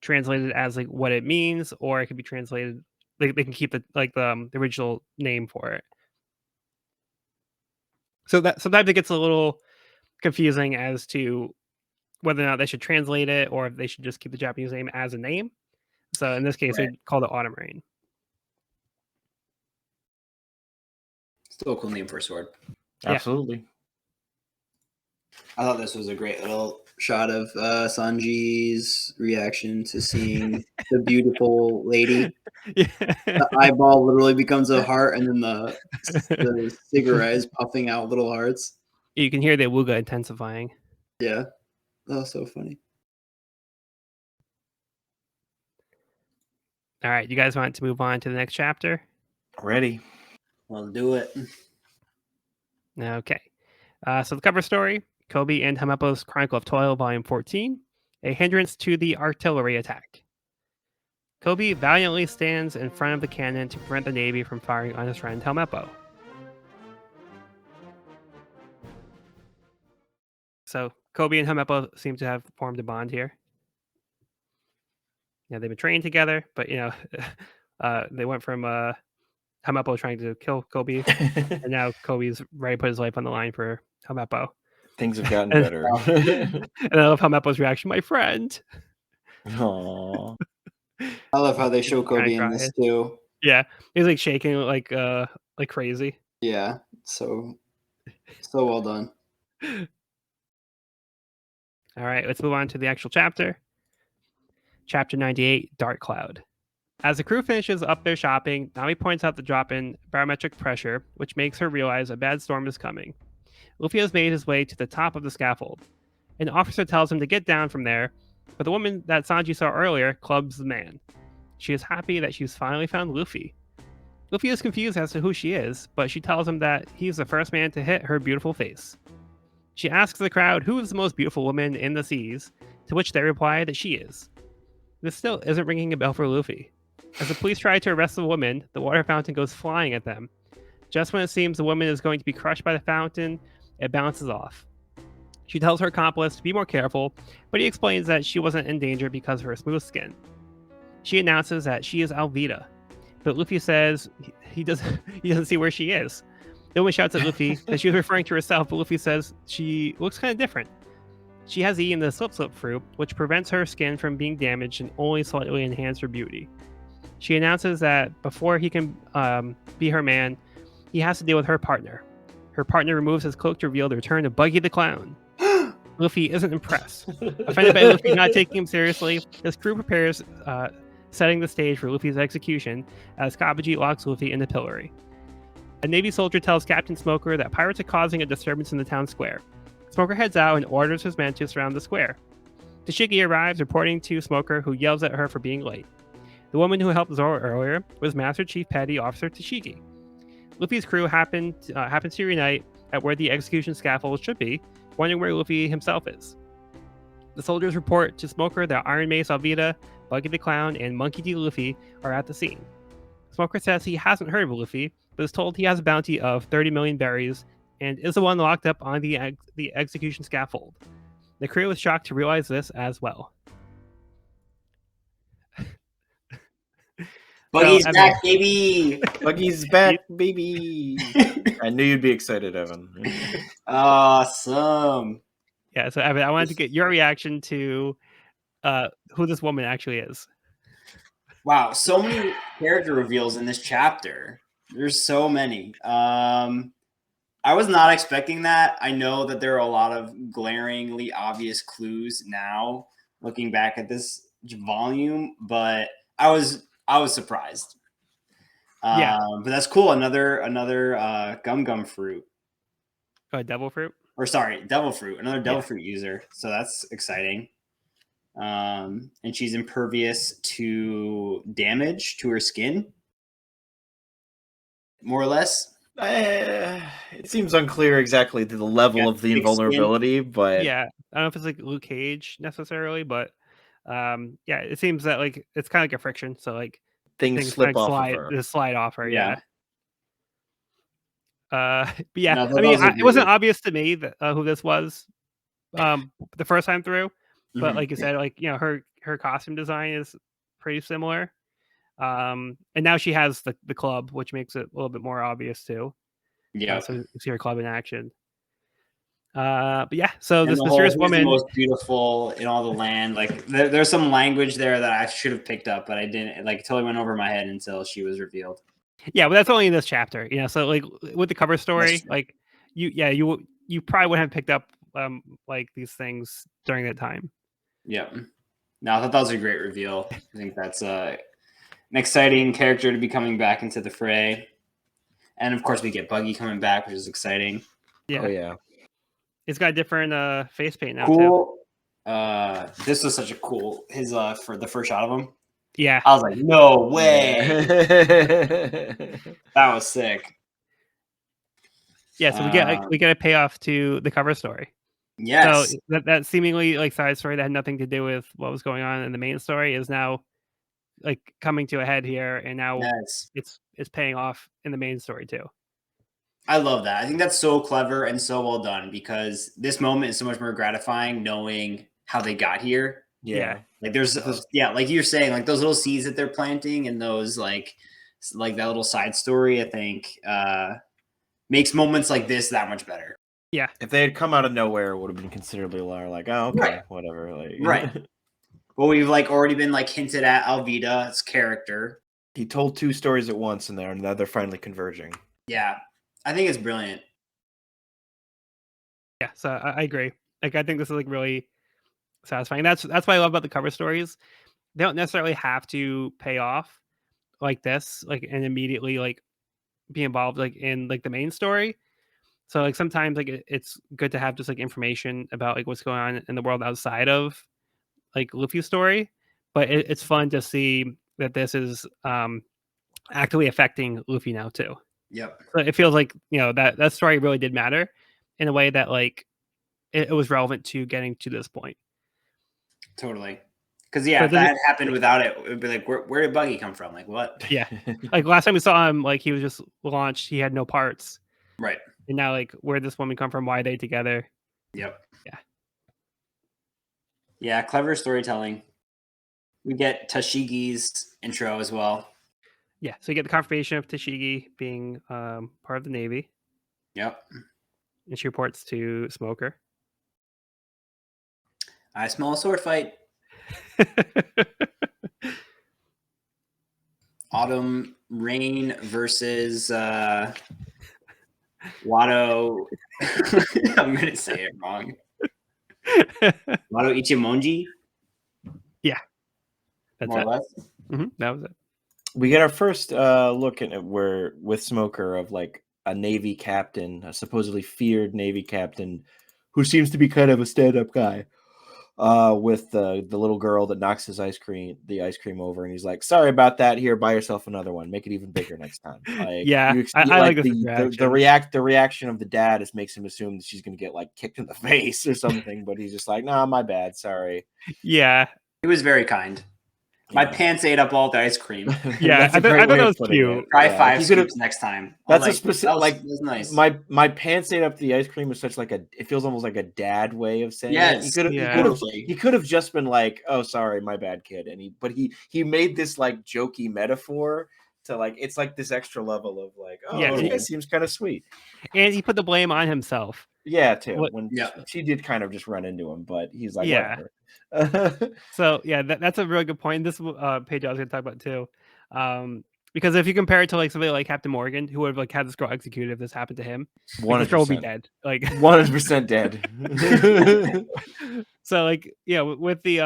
translated as like what it means, or it could be translated. They can keep the original name for it. So that sometimes it gets a little confusing as to whether or not they should translate it, or if they should just keep the Japanese name as a name. So in this case, Right. we call it Autumn Rain. Still a cool name for a sword. Yeah. Absolutely. I thought this was a great little shot of Sanji's reaction to seeing the beautiful lady. Yeah. The eyeball literally becomes a heart, and then the cigarette is puffing out little hearts. You can hear the Wuga intensifying. Yeah, that was so funny. All right, you guys want to move on to the next chapter? Ready. Let's do it. Okay. So the cover story, Kobe and Hamepo's Chronicle of Toil, Volume 14, A Hindrance to the Artillery Attack. Kobe valiantly stands in front of the cannon to prevent the Navy from firing on his friend Hamepo. So Kobe and Hamepo seem to have formed a bond here. Yeah, they've been trained together, but they went from Hamepo trying to kill Kobe, and now Kobe's ready to put his life on the line for Hamepo. Things have gotten And- better. And I love Hamepo's reaction, my friend. Aww. I love how they show Kobe Kinda in this cries. too. Yeah, he's like shaking like crazy. Yeah, so well done. All right, let's move on to the actual chapter. Chapter 98, Dark Cloud. As the crew finishes up their shopping, Nami points out the drop in barometric pressure, which makes her realize a bad storm is coming. Luffy has made his way to the top of the scaffold. An officer tells him to get down from there, but the woman that Sanji saw earlier clubs the man. She is happy that she's finally found Luffy. Luffy is confused as to who she is, but she tells him that he's the first man to hit her beautiful face. She asks the crowd who is the most beautiful woman in the seas, to which they reply that she is. This still isn't ringing a bell for Luffy. As the police try to arrest the woman, the water fountain goes flying at them. Just when it seems the woman is going to be crushed by the fountain, it bounces off. She tells her accomplice to be more careful, but he explains that she wasn't in danger because of her smooth skin. She announces that she is Alvida, but Luffy says he doesn't see where she is. The woman shouts at Luffy that she was referring to herself, but Luffy says she looks kind of different. She has eaten the slip fruit, which prevents her skin from being damaged and only slightly enhances her beauty. She announces that before he can be her man, he has to deal with her partner. Her partner removes his cloak to reveal the return of Buggy the Clown. Luffy isn't impressed. Offended by Luffy not taking him seriously, his crew prepares, setting the stage for Luffy's execution as Kabaji locks Luffy in the pillory. A Navy soldier tells Captain Smoker that pirates are causing a disturbance in the town square. Smoker heads out and orders his men to surround the square. Tashigi arrives, reporting to Smoker, who yells at her for being late. The woman who helped Zoro earlier was Master Chief Petty Officer Tashigi. Luffy's crew happens to reunite at where the execution scaffold should be, wondering where Luffy himself is. The soldiers report to Smoker that Iron Mace Alvida, Buggy the Clown, and Monkey D. Luffy are at the scene. Smoker says he hasn't heard of Luffy, but is told he has a bounty of 30 million berries and is the one locked up on the execution scaffold. The crew is shocked to realize this as well. Buggy's back, baby. Buggy's back, baby. I knew you'd be excited, Evan. Awesome. Yeah, so Evan, I wanted to get your reaction to who this woman actually is. Wow, so many character reveals in this chapter. There's so many. I was not expecting that. I know that there are a lot of glaringly obvious clues now, looking back at this volume, but I was surprised. Yeah. But that's cool. Another gum fruit. Devil fruit? Or sorry, devil fruit. Another devil Yeah. fruit user. So that's exciting. And she's impervious to damage to her skin, more or less. It seems unclear exactly the level Got of the thick skin. invulnerability, but Yeah, I don't know if it's like Luke Cage necessarily, but yeah, it seems that like it's kind of like a friction, so like things things kind slip of off of her. slide off her. Yeah. Yeah. But yeah, No, I that mean, was a it wasn't great. obvious to me that who this was the first time through, but Mhm. like you said, like her costume design is pretty similar. And now she has the club, which makes it a little bit more obvious too. Yeah. So you see her club in action. But yeah, so And this the whole mysterious who's the woman. most beautiful in all the land. Like there's some language there that I should have picked up, but I didn't. Like totally went over my head until she was revealed. Yeah, but that's only in this chapter. So like with the cover story, true. like you probably wouldn't have picked up like these things during that time. Yeah. No, I thought that was a great reveal. I think that's an exciting character to be coming back into the fray. And of course, we get Buggy coming back, which is exciting. Yeah, Oh yeah. it's got different face paint now too. Cool. This was such a cool his for the first shot of him. Yeah, I was like, no way. Yeah. That was sick. yeah. So we get a payoff to the cover story. Yes. So that seemingly like side story that had nothing to do with what was going on in the main story is now like coming to a head here, and now Yes. it's paying off in the main story too. I love that. I think that's so clever and so well done because this moment is so much more gratifying knowing how they got here. Yeah. Like there's like you're saying, like those little seeds that they're planting and those like that little side story, I think makes moments like this that much better. Yeah. If they had come out of nowhere, it would have been considerably lower. Like, oh, okay, Right. whatever. Like, Right. Well, we've like already been like hinted at Alvida's character. He told two stories at once, and now they're finally converging. Yeah, I think it's brilliant. Yeah, so I agree. Like I think this is like really satisfying. That's what I love about the cover stories. They don't necessarily have to pay off like this, like and immediately like be involved like in like the main story. So like sometimes like it's good to have just like information about like what's going on in the world outside of like Luffy's story. But it's fun to see that this is actively affecting Luffy now too. Yep. So it feels like that story really did matter in a way that like it was relevant to getting to this point. Totally. Because if that had happened without it, it would be like, where did Buggy come from? Like what? Yeah, like last time we saw him, like he was just launched. He had no parts. Right. And now, like, where did this woman come from? Why are they together? Yep. Yeah. Yeah, clever storytelling. We get Tashigi's intro as well. Yeah, so you get the confirmation of Tashigi being part of the Navy. Yep. And she reports to Smoker. I smell a sword fight. Autumn Rain versus Wado. I'm gonna say it wrong. Wado Ichimonji. Yeah, that's more it. or less. Mm-hmm. That was it. We get our first look at where with Smoker of like a Navy captain, a supposedly feared Navy captain, who seems to be kind of a stand-up guy. With the little girl that knocks the ice cream over, and he's like, "Sorry about that. Here, buy yourself another one. Make it even bigger next time." Like, yeah, I like this the reaction of the dad is makes him assume that she's gonna get like kicked in the face or something, but he's just like, "Nah, my bad. Sorry." Yeah, he was very kind. My pants ate up all the ice cream. Yeah, I thought that was cute. Try 5 scoops next time. That's a specific that was nice. My pants ate up the ice cream is such like it feels almost like a dad way of saying it. He could have just been like, "Oh, sorry, my bad, kid." And he made this like jokey metaphor to like it's like this extra level of like, "Oh, yeah, this guy seems kind of sweet." And he put the blame on himself. Yeah, too. She did kind of just run into him, but he's like, whatever. So yeah, that's a really good point. This page I was going to talk about too, because if you compare it to like somebody like Captain Morgan, who would have like had this girl executed if this happened to him, like, this girl would be dead, like 100% dead. So like with the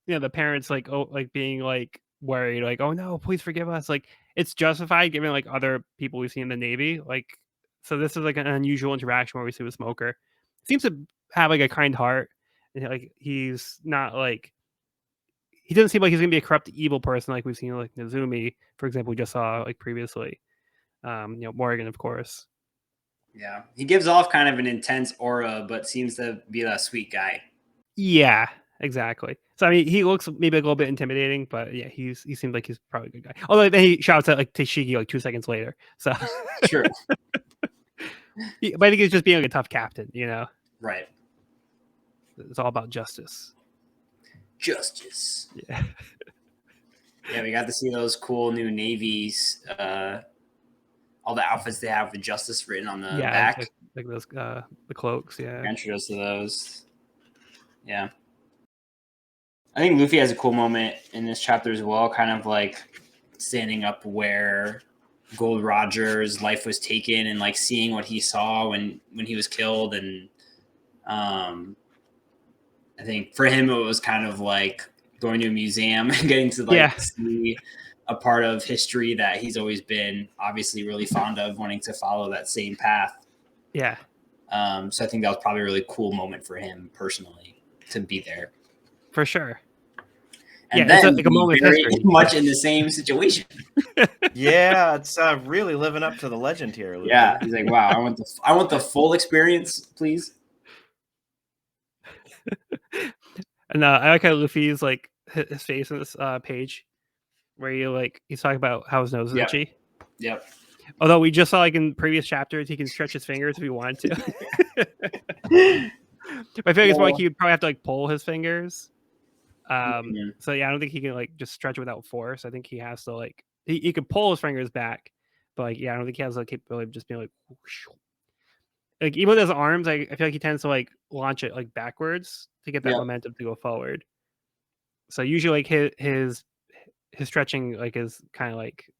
the parents like being like worried, like, oh no, please forgive us, like it's justified given like other people we've seen in the Navy, like. So this is like an unusual interaction where we see with Smoker. Seems to have like a kind heart, and like he's not like he doesn't seem like he's gonna be a corrupt evil person like we've seen like Nezumi, for example, we just saw like previously. Morgan, of course. Yeah, he gives off kind of an intense aura, but seems to be a sweet guy. Yeah, exactly. So I mean, he looks maybe a little bit intimidating, but yeah, he seems like he's probably a good guy. Although then he shouts at like Tashigi like 2 seconds later. So True. But I think he's just being like a tough captain. Right. It's all about justice. Justice. Yeah. Yeah, we got to see those cool new navies. All the outfits they have with justice written on the back. Like those the cloaks. Yeah. Intros to those. Yeah. I think Luffy has a cool moment in this chapter as well, kind of like standing up where Gold Roger's life was taken and like seeing what he saw when he was killed. And I think for him, it was kind of like going to a museum and getting to see a part of history that he's always been obviously really fond of, wanting to follow that same path. Yeah. So I think that was probably a really cool moment for him personally to be there. For sure. And then it's like a moment very much in the same situation. Yeah, it's really living up to the legend here. Luffy. Yeah, he's like, wow, I want the full experience, please. And I like how Luffy's like his face in this page, where he's talking about how his nose is itchy. Yep. Although we just saw like in previous chapters, he can stretch his fingers if he wanted to. I feel like it's more like he would probably have to like pull his fingers. So yeah, I don't think he can like just stretch without force. I think he has to like he could pull his fingers back, but like I don't think he has the capability of just being like whoosh. Like even with his arms, I feel like he tends to like launch it like backwards to get that momentum to go forward. So usually like his stretching like is kind of like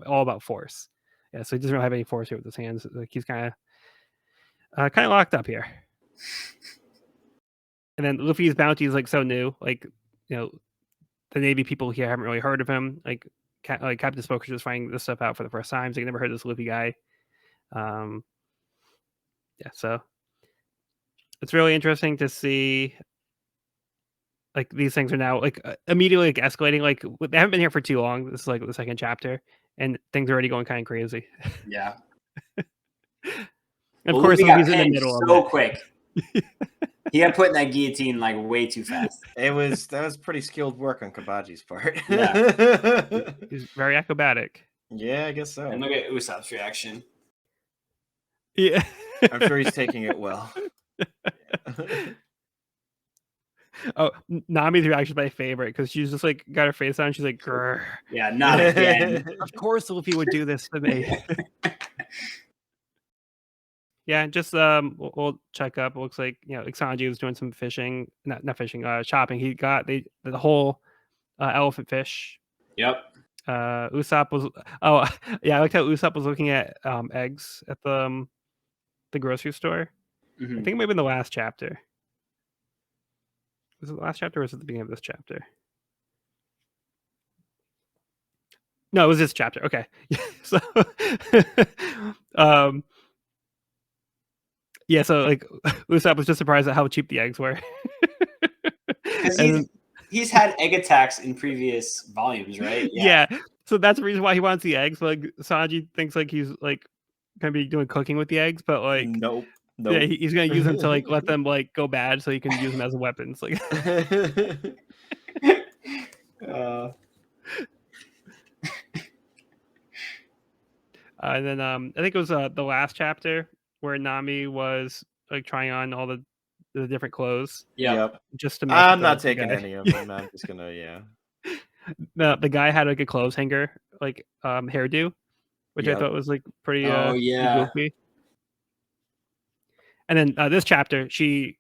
all about force. Yeah, so he doesn't really have any force here with his hands. Like he's kind of locked up here. And then Luffy's bounty is like so new. Like the Navy people here haven't really heard of him. Like Captain Smoker's just finding this stuff out for the first time. So they never heard of this Luffy guy. Yeah, so it's really interesting to see. Like these things are now like immediately like escalating. Like they haven't been here for too long. This is like the second chapter, and things are already going kind of crazy. Yeah. Of course, Luffy's in the middle of it so quick. He got put in that guillotine like way too fast. That was pretty skilled work on Kabaji's part. Yeah, he's very acrobatic. Yeah, I guess so. And look at Usopp's reaction. Yeah, I'm sure he's taking it well. Oh, Nami's reaction is my favorite because she's just like got her face on. She's like, grr. Yeah, not again. Of course, Luffy would do this to me. Yeah, just we'll check up. It looks like Sanji was doing some fishing, not fishing, shopping. He got the whole elephant fish. Yep. Usopp was. Oh, yeah, I liked how Usopp was looking at eggs at the grocery store. Mm-hmm. I think maybe in the last chapter. Was it the last chapter or was it the beginning of this chapter? No, it was this chapter. Okay. So yeah, so like Usopp was just surprised at how cheap the eggs were. He's had egg attacks in previous volumes, right? Yeah. So that's the reason why he wants the eggs. Like Sanji thinks like he's like gonna be doing cooking with the eggs, but like nope. Yeah, he's gonna use them to like let them like go bad, so he can use them as weapons. Like, and then I think it was the last chapter where Nami was like trying on all the different clothes. Yep. Just to I'm not taking any of them. I'm just gonna The guy had like a clothes hanger like hairdo, which I thought was like pretty goofy. And then this chapter, she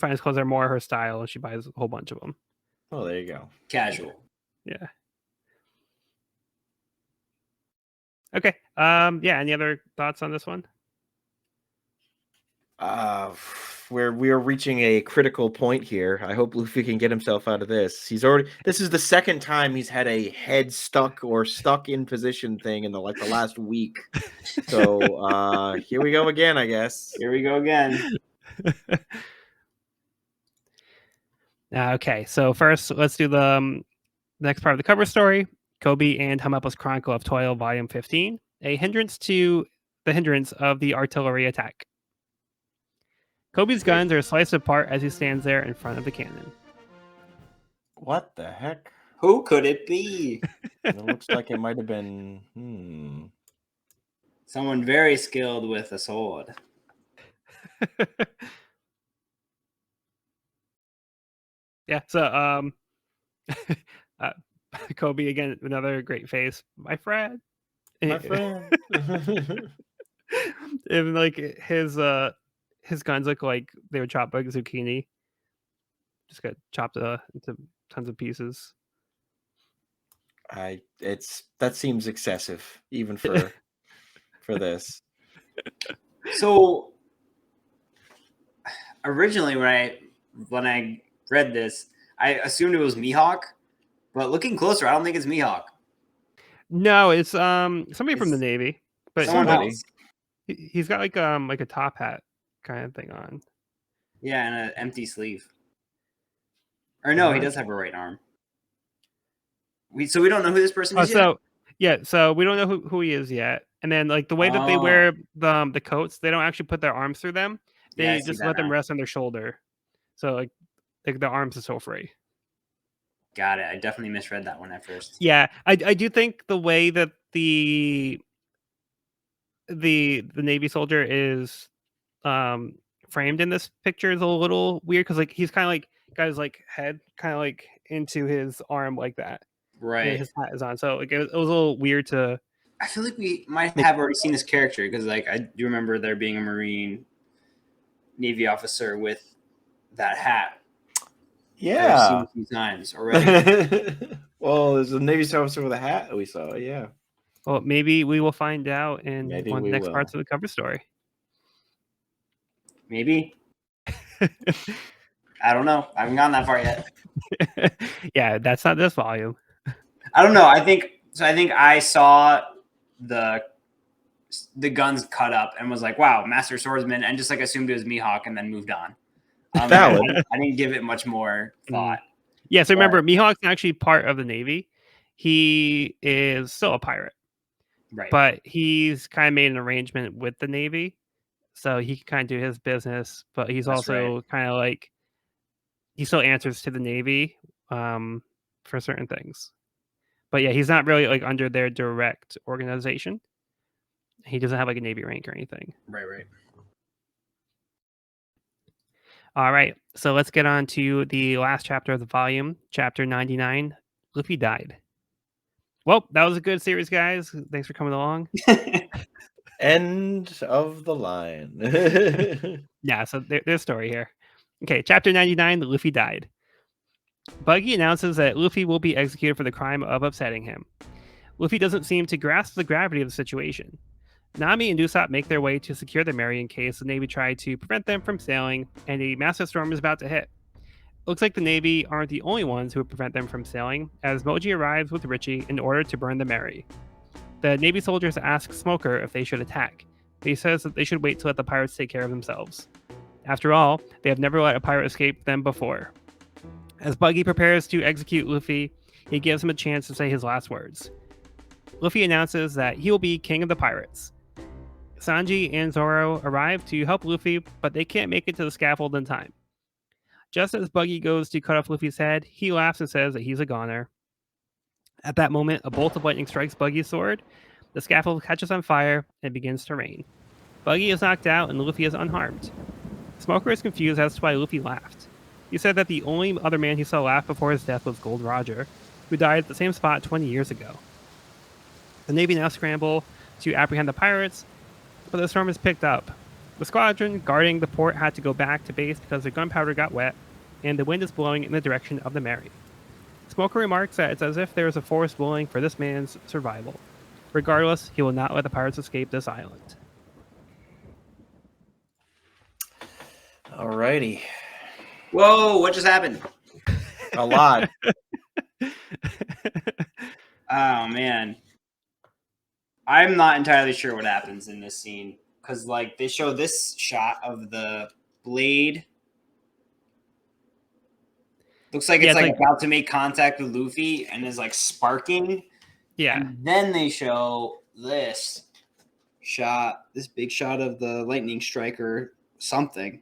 finds clothes that are more her style, and she buys a whole bunch of them. Oh, there you go. Casual. Yeah. Okay. Yeah. Any other thoughts on this one? We are reaching a critical point here. I hope Luffy can get himself out of this. This is the second time he's had a head stuck in position thing in the last week. So here we go again, I guess. Here we go again. Okay, so first let's do the next part of the cover story, Kobe and Hamapa's Chronicle of Toil, Volume 15. a hindrance to the hindrance of the artillery attack. Kobe's guns are sliced apart as he stands there in front of the cannon. What the heck? Who could it be? It looks like it might have been. Someone very skilled with a sword. Yeah, so Kobe again, another great face. My friend. My friend. And like his guns look like they were chopped like zucchini. Just got chopped into tons of pieces. That seems excessive, even for this. So originally when I read this, I assumed it was Mihawk, but looking closer, I don't think it's Mihawk. No, it's somebody from the It's Navy, but someone somebody. else. He's got like a top hat kind of thing on. Yeah, and an empty sleeve. Or no, he does have a right arm. So we don't know who this person is yet? So we don't know who he is yet. And then like the way that they wear the coats, they don't actually put their arms through them. They just let them rest on their shoulder. So like the arms are so free. Got it. I definitely misread that one at first. Yeah, I do think the way that the Navy soldier is framed in this picture is a little weird because like he's kind of like got his like head kind of like into his arm like that. Right. And his hat is on, so like it was a little weird to. I feel like we might have already seen this character because like I do remember there being a Marine Navy officer with that hat. Yeah. I've seen a few times already. Well, there's a Navy officer with a hat that we saw. Yeah. Well, maybe we will find out in Maybe one of the we next will. parts of the cover story. Maybe. I don't know. I haven't gotten that far yet. Yeah, that's not this volume. I don't know. I think I saw the guns cut up and was like, wow, Master Swordsman, and just like assumed it was Mihawk and then moved on. I didn't give it much more thought. Yeah, so remember, Mihawk's actually part of the Navy. He is still a pirate. Right. But he's kind of made an arrangement with the Navy. So he can kind of do his business, but he's also kind of like, he still answers to the Navy for certain things. But yeah, he's not really like under their direct organization. He doesn't have like a Navy rank or anything. Right. All right, so let's get on to the last chapter of the volume, chapter 99. Luffy died. Well, that was a good series, guys. Thanks for coming along. End of the line. Yeah, so there's story here. Okay, chapter 99, Luffy died. Buggy announces that Luffy will be executed for the crime of upsetting him. Luffy doesn't seem to grasp the gravity of the situation. Nami and Usopp make their way to secure the Mary in case the Navy try to prevent them from sailing, and a massive storm is about to hit. Looks like the Navy aren't the only ones who would prevent them from sailing, as Moji arrives with Richie in order to burn the Mary. The Navy soldiers ask Smoker if they should attack, but he says that they should wait to let the pirates take care of themselves. After all, they have never let a pirate escape them before. As Buggy prepares to execute Luffy, he gives him a chance to say his last words. Luffy announces that he will be king of the pirates. Sanji and Zoro arrive to help Luffy, but they can't make it to the scaffold in time. Just as Buggy goes to cut off Luffy's head, he laughs and says that he's a goner. At that moment, a bolt of lightning strikes Buggy's sword, the scaffold catches on fire, and begins to rain. Buggy is knocked out and Luffy is unharmed. Smoker is confused as to why Luffy laughed. He said that the only other man he saw laugh before his death was Gold Roger, who died at the same spot 20 years ago. The Navy now scramble to apprehend the pirates, but the storm is picked up. The squadron guarding the port had to go back to base because their gunpowder got wet, and the wind is blowing in the direction of the Mary. Smoker remarks that it's as if there is a force blowing for this man's survival. Regardless, he will not let the pirates escape this island. Alrighty. Whoa, what just happened? A lot. Oh, man. I'm not entirely sure what happens in this scene. Because, like, they show this shot of the blade. Looks like it's like about to make contact with Luffy and is, like, sparking. Yeah. And then they show this big shot of the lightning strike or something.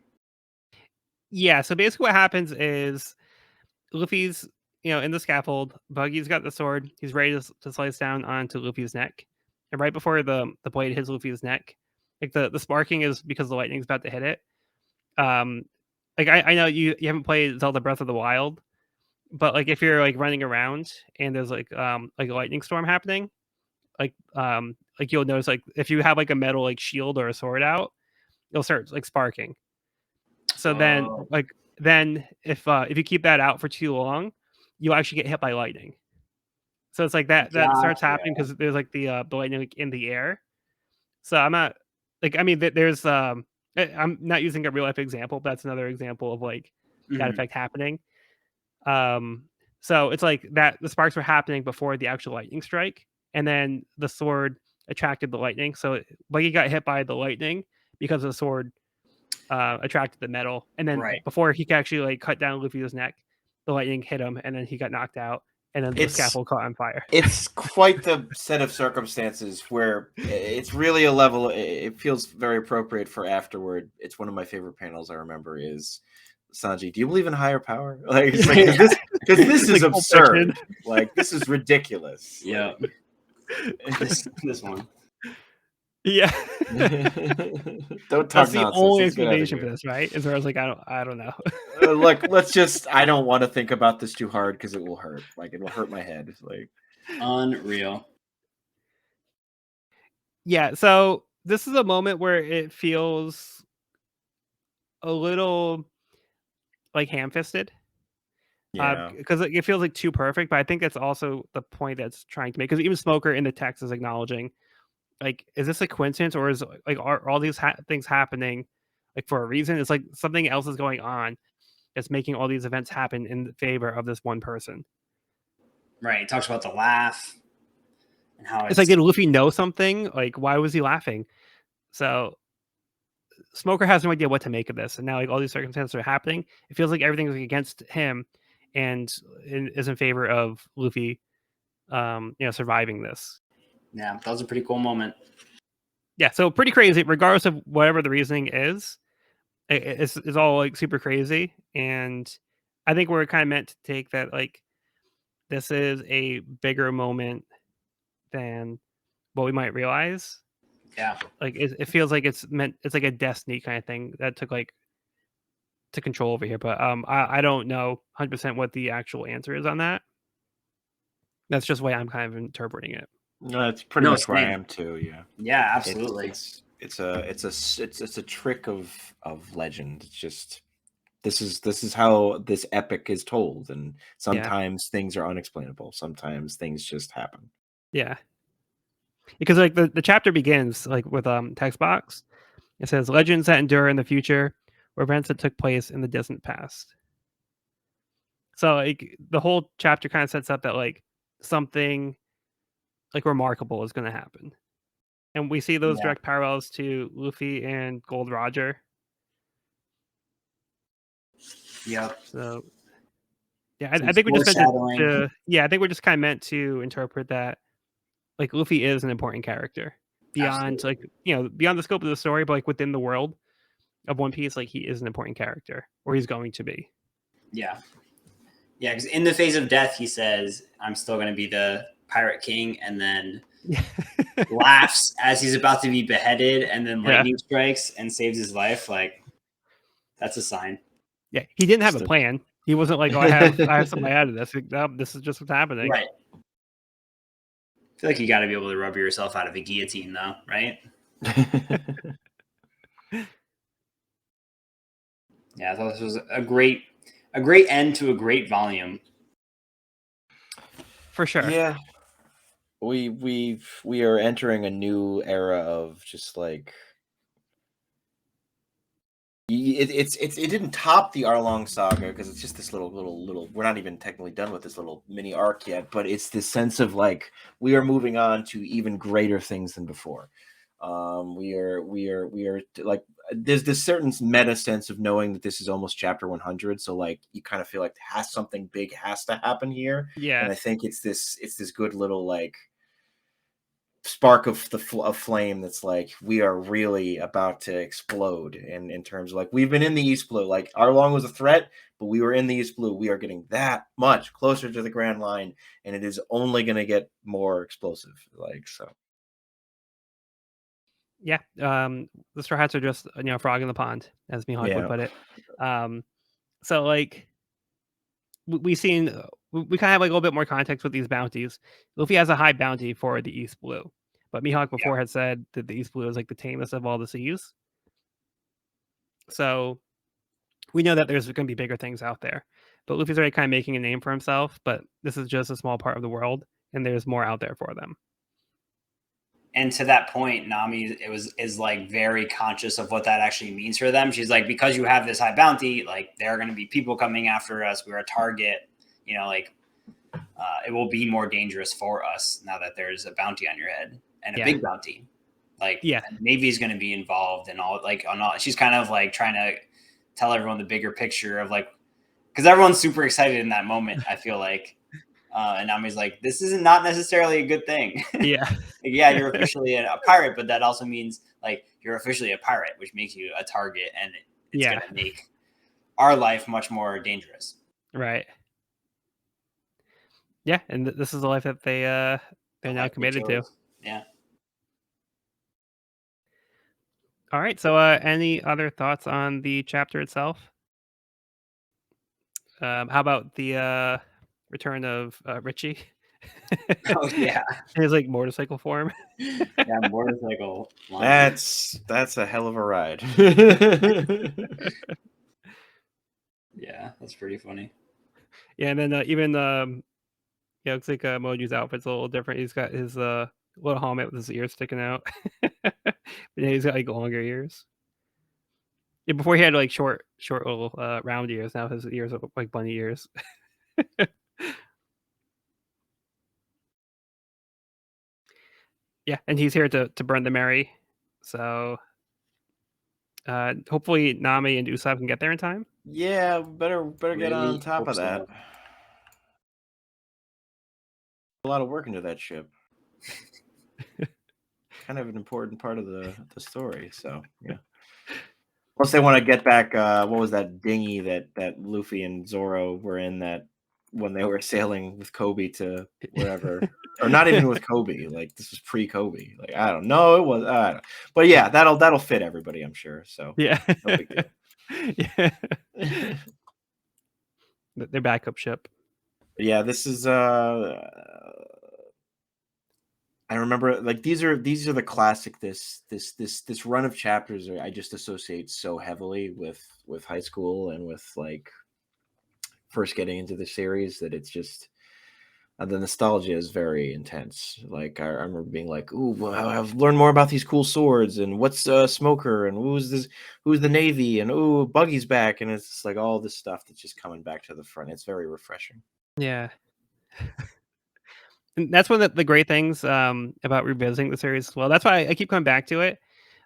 Yeah, so basically what happens is Luffy's, in the scaffold. Buggy's got the sword. He's ready to slice down onto Luffy's neck. And right before the blade hits Luffy's neck, like the sparking is because the lightning's about to hit it. Like I know you haven't played Zelda Breath of the Wild, but like if you're like running around and there's like a lightning storm happening, like you'll notice like if you have like a metal like shield or a sword out, it'll start like sparking. So then Whoa. then if you keep that out for too long, you'll actually get hit by lightning. So it's like that starts Gotcha. happening because there's like the lightning like, in the air. So I'm not like I mean there's I'm not using a real life example, but that's another example of like that Mhm. effect happening. So it's like that the sparks were happening before the actual lightning strike, and then the sword attracted the lightning. So Buggy got hit by the lightning because the sword attracted the metal, and then Right. before he could actually like cut down Luffy's neck, the lightning hit him, and then he got knocked out, and then the scaffold caught on fire. It's quite the set of circumstances where it's really a level. It feels very appropriate for afterward. It's one of my favorite panels. I remember is Sanji. Do you believe in higher power? Like, it's like because this is Like, absurd. Like this is ridiculous. Yeah. This one. Yeah, Don't talk that's the nonsense. only Let's get out of explanation for here. this, right? Is where I was like, I don't know. Like, let's just. I don't want to think about this too hard because it will hurt. Like, it will hurt my head. Like, Unreal. Yeah, so this is a moment where it feels a little like ham-fisted. yeah, Because it feels like too perfect, but I think that's also the point that's trying to make. Because even Smoker in the text is acknowledging, like, is this a coincidence or is like are all these things happening like for a reason? It's like something else is going on that's making all these events happen in favor of this one person. Right. He talks about the laugh and how It's like, did Luffy know something? Like, why was he laughing? So Smoker has no idea what to make of this, and now like all these circumstances are happening. It feels like everything is against him, and is in favor of Luffy, surviving this. Yeah, that was a pretty cool moment. Yeah, so pretty crazy, regardless of whatever the reasoning is. It's all like super crazy, and I think we're kind of meant to take that like this is a bigger moment than what we might realize. Yeah. Like it feels like it's like a destiny kind of thing that took like to control over here, but I don't know 100% what the actual answer is on that. That's just the way I'm kind of interpreting it. no, that's pretty No, much where I same. am too. Yeah. Yeah, absolutely. It's a trick of legend. It's just this is how this epic is told, and sometimes things are unexplainable. Sometimes things just happen. Yeah, because like the chapter begins like with text box. It says legends that endure in the future or events that took place in the distant past. So like the whole chapter kind of sets up that like something like remarkable is going to happen, and we see those Yeah. direct parallels to Luffy and Gold Roger. Yep. So yeah, I think we just meant Foreshadowing. I think we're just kind of meant to interpret that like Luffy is an important character beyond Absolutely. like beyond the scope of the story, but like within the world of One Piece, like he is an important character, or he's going to be. Yeah. Yeah, because in the face of death, he says, I'm still going to be the Pirate King, and then laughs as he's about to be beheaded, and then lightning strikes and saves his life. Like, that's a sign. Yeah, he didn't have a plan. He wasn't like, oh, I have something out of this. Like, no, this is just what's happening. Right. I feel like you got to be able to rub yourself out of a guillotine, though, right? Yeah, I thought this was a great end to a great volume. For sure. Yeah. We are entering a new era of just like it didn't top the Arlong saga because it's just this little we're not even technically done with this little mini arc yet, but it's this sense of like we are moving on to even greater things than before. We are like there's this certain meta sense of knowing that this is almost chapter 100, so like you kind of feel like something big has to happen here. Yeah. And I think it's this good little like spark of of flame that's like, we are really about to explode in terms of like, we've been in the East Blue, like Arlong was a threat, but we were in the East Blue. We are getting that much closer to the Grand Line, and it is only going to get more explosive. Like, so. Yeah. The Straw Hats are just, frog in the pond, as Mihawk would put it. So like we seen we kind of have like a little bit more context with these bounties. Luffy has a high bounty for the East Blue, but Mihawk before had said that the East Blue is like the tamest of all the seas. So we know that there's going to be bigger things out there, but Luffy's already kind of making a name for himself. But this is just a small part of the world, and there's more out there for them. And to that point, Nami is like very conscious of what that actually means for them. She's like, because you have this high bounty, like there are going to be people coming after us. We're a target. Like it will be more dangerous for us now that there's a bounty on your head and a big bounty. Like the Navy is going to be involved and all. Like on all, she's kind of like trying to tell everyone the bigger picture of like, because everyone's super excited in that moment. I feel like. And Nami's like, this is not necessarily a good thing. Yeah. Yeah, you're officially a pirate, but that also means like you're officially a pirate, which makes you a target, and it's going to make our life much more dangerous. Right. Yeah, and this is the life that they're now committed to. Yeah. All right. So, any other thoughts on the chapter itself? How about the return of Richie? Oh yeah, his like motorcycle form. Yeah, motorcycle. That's a hell of a ride. Yeah, that's pretty funny. Yeah, and then even looks like Moju's outfit's a little different. He's got his little helmet with his ears sticking out. But yeah, he's got like longer ears. Yeah, before he had like short little round ears. Now his ears are like bunny ears. Yeah, and he's here to burn the Merry. So hopefully Nami and Usopp can get there in time. Yeah, better get on top of that. A lot of work into that ship. Kind of an important part of the story. So yeah. Plus, they want to get back. What was that dinghy that Luffy and Zoro were in that when they were sailing with Kobe to wherever, or not even with Kobe. Like this was pre-Kobe. Like I don't know. It was. I don't know. But yeah, that'll fit everybody. I'm sure. So yeah, no big deal. Yeah. Their backup ship. Yeah, this is. I remember like these are the classic this run of chapters I just associate so heavily with high school and with like first getting into the series that it's just the nostalgia is very intense. Like I remember being like, "Ooh, I've learned more about these cool swords and what's Smoker and who's the Navy and ooh, Buggy's back," and it's just like all this stuff that's just coming back to the front. It's very refreshing. Yeah. And that's one of the great things about revisiting the series as well. That's why I keep coming back to it.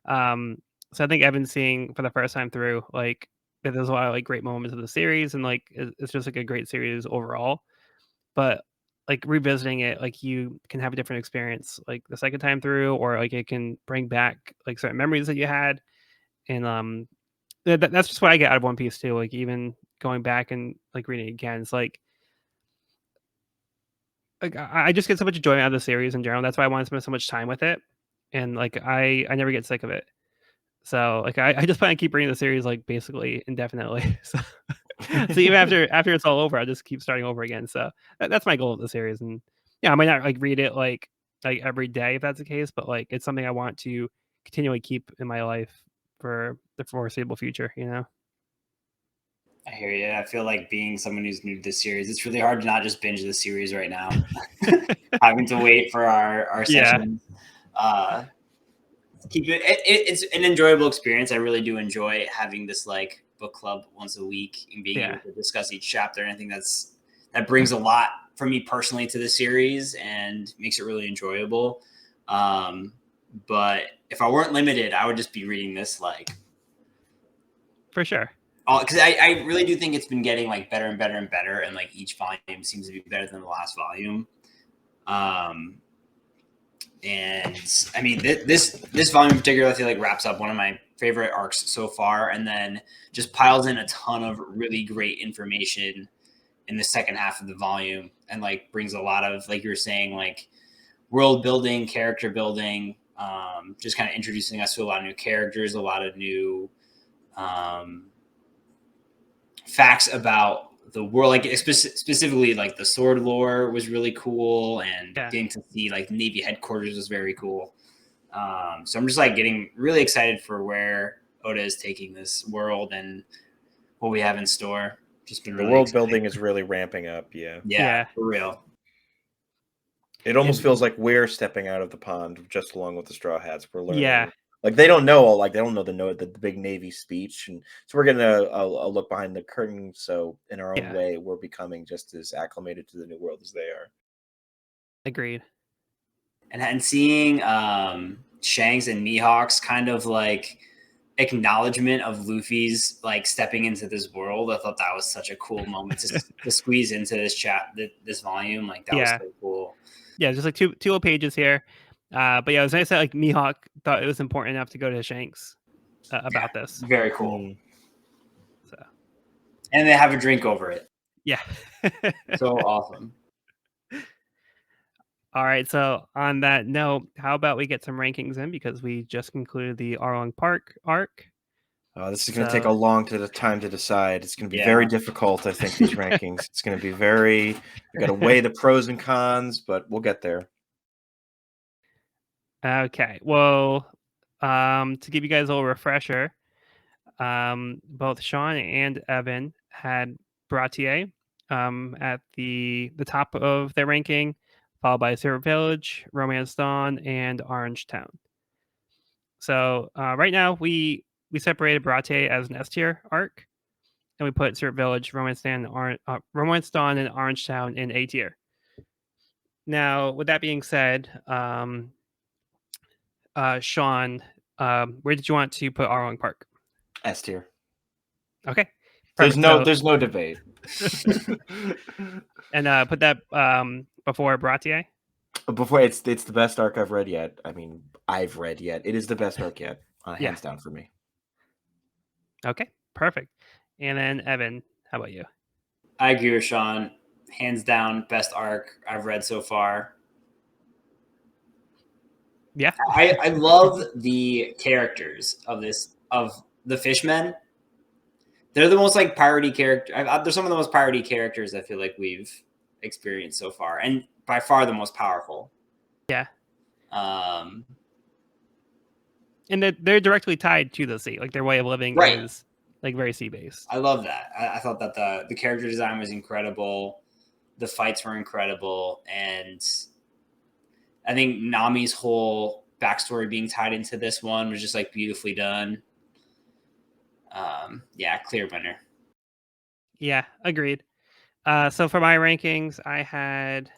So I think I've been seeing for the first time through, like, that there's a lot of like great moments of the series, and like it's just like a great series overall. But like revisiting it, like you can have a different experience like the second time through, or like it can bring back like certain memories that you had. And that's just what I get out of One Piece too. Like even going back and like reading it again, it's like I just get so much enjoyment out of the series in general. That's why I want to spend so much time with it, and like I never get sick of it. So like I just plan to keep reading the series like basically indefinitely. So, so even after it's all over, I'll just keep starting over again. So that's my goal of the series. And yeah, I might not like read it like every day if that's the case, but like it's something I want to continually keep in my life for the foreseeable future. I hear you. I feel like being someone who's new to this series, it's really hard to not just binge the series right now. Having to wait for our sessions. Keep it. It's an enjoyable experience. I really do enjoy having this like book club once a week and being able to discuss each chapter. And I think that brings a lot for me personally to the series and makes it really enjoyable. But if I weren't limited, I would just be reading this like for sure. Because I really do think it's been getting like better and better and better, and like each volume seems to be better than the last volume. And I mean, this volume in particular, I feel like wraps up one of my favorite arcs so far, and then just piles in a ton of really great information in the second half of the volume, and like brings a lot of, like you were saying, like world building, character building, just kind of introducing us to a lot of new characters, a lot of new facts about the world, like specifically like the sword lore was really cool, and getting to see like Navy headquarters was very cool. So I'm just like getting really excited for where Oda is taking this world and what we have in store. Just been The really world exciting. building is really ramping up. Yeah, for real. It almost feels like we're stepping out of the pond just along with the Straw Hats. We're learning. Yeah. Like they don't know the big Navy speech, and so we're getting a look behind the curtain. So in our own way, we're becoming just as acclimated to the new world as they are. Agreed. And seeing Shanks and Mihawk's kind of like acknowledgement of Luffy's like stepping into this world, I thought that was such a cool moment to squeeze into this volume. Like that was so cool. Yeah, just like two little pages here. But yeah, it was nice that like Mihawk thought it was important enough to go to Shanks about this. Very cool. So, and they have a drink over it. Yeah. So awesome. All right. So on that note, how about we get some rankings in, because we just concluded the Arlong Park arc. This is going to take a long time to decide. It's going to be very difficult, I think, these rankings. It's going to be we got to weigh the pros and cons, but we'll get there. Okay. Well, to give you guys a little refresher, both Sean and Evan had Bratier at the top of their ranking, followed by Syrup Village, Romance Dawn, and Orange Town. So right now we separated Bratier as an S tier arc, and we put Syrup Village, Romance Dawn, and Orange Town in A tier. Now, with that being said, Sean, where did you want to put Arlong Park? S tier. Okay. Perfect. There's no debate. And put that before Bratier? Before it's the best arc I've read yet. I mean, It is the best arc yet. Hands down for me. Okay, perfect. And then Evan, how about you? I agree with Sean. Hands down, best arc I've read so far. Yeah. I love the characters of the fishmen. They're the most like piratey character. They're some of the most piratey characters I feel like we've experienced so far, and by far the most powerful. Yeah. And they're directly tied to the sea. Like their way of living is like very sea based. I love that. I thought that the character design was incredible. The fights were incredible, and I think Nami's whole backstory being tied into this one was just like beautifully done. Clear winner. Yeah, agreed. So for my rankings, I had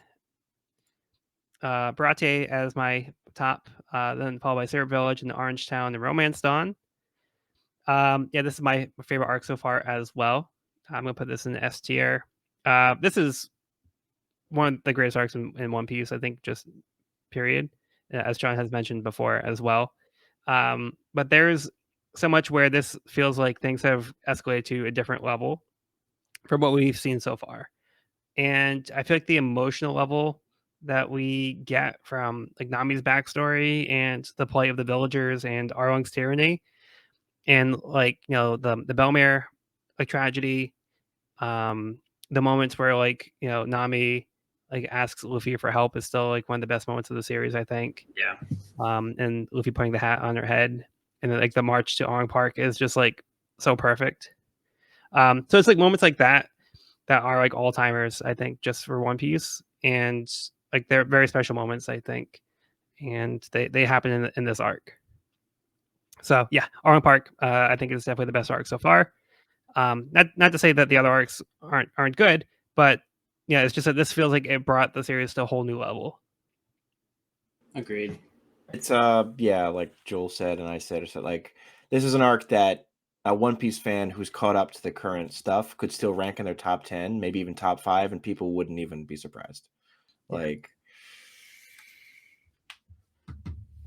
Brate as my top, then followed by Syrup Village and Orange Town and Romance Dawn. This is my favorite arc so far as well. I'm gonna put this in S tier. This is one of the greatest arcs in One Piece, I think, just period, as John has mentioned before as well. But there's so much where this feels like things have escalated to a different level from what we've seen so far. And I feel like the emotional level that we get from like Nami's backstory and the plight of the villagers and Arlong's tyranny, and like the Belmare like tragedy, the moments where like Nami like asks Luffy for help is still like one of the best moments of the series, I think. Yeah. And Luffy putting the hat on her head, and then like the march to Arlong Park is just like so perfect. So it's like moments like that are like all timers, I think, just for One Piece, and like they're very special moments, I think, and they happen in this arc. So yeah, Arlong Park, I think is definitely the best arc so far. Not to say that the other arcs aren't good, but yeah, it's just that this feels like it brought the series to a whole new level. Agreed. It's like Joel said and I said, like this is an arc that a One Piece fan who's caught up to the current stuff could still rank in their top 10, maybe even top 5, and people wouldn't even be surprised. Yeah. Like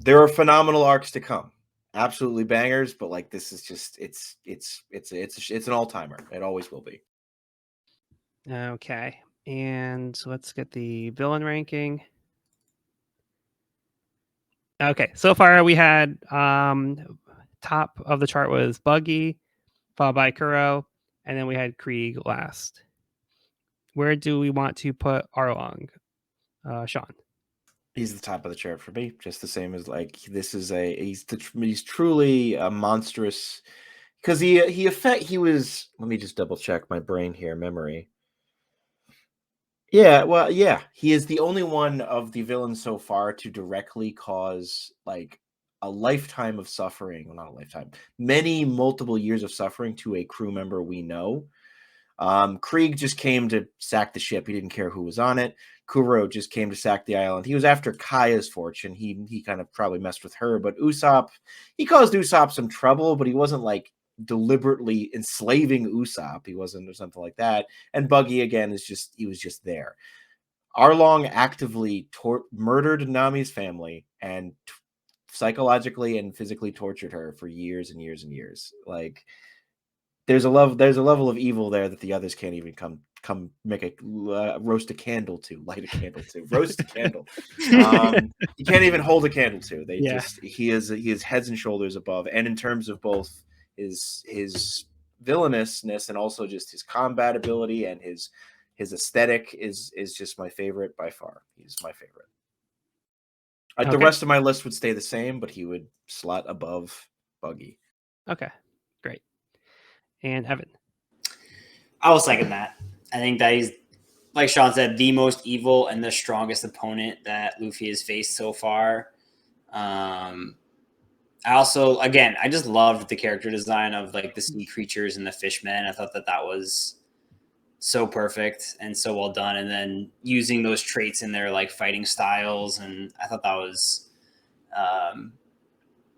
There are phenomenal arcs to come. Absolutely bangers, but like this is just it's an all-timer. It always will be. Okay. And let's get the villain ranking. Okay, so far we had top of the chart was Buggy, followed by Kuro, and then we had Krieg last. Where do we want to put Arlong, Sean? He's the top of the chart for me, just the same as like he's truly a monstrous because he was. Let me just double check my brain here, memory. Yeah, well, yeah, he is the only one of the villains so far to directly cause like a lifetime of suffering. Well, not a lifetime, many multiple years of suffering to a crew member we know. Krieg just came to sack the ship. He didn't care who was on it. Kuro just came to sack the island. He was after Kaya's fortune. He kind of probably messed with her, but Usopp, he caused Usopp some trouble, but he wasn't like deliberately enslaving Usopp. He wasn't or something like that. And Buggy again he was just there. Arlong actively murdered Nami's family and psychologically and physically tortured her for years and years and years. Like there's a level of evil there that the others can't even come make a roast a candle to, light a candle to, roast a candle. You can't even hold a candle to. He is heads and shoulders above. And in terms of both his villainousness and also just his combat ability and his aesthetic is just my favorite by far. He's my favorite. Okay. The rest of my list would stay the same, but he would slot above Buggy. Okay, great. And Evan. I will second that. I think that he's, like Sean said, the most evil and the strongest opponent that Luffy has faced so far. I also, again, I just loved the character design of like the sea creatures and the fishmen. I thought that was so perfect and so well done. And then using those traits in their like fighting styles. And I thought that was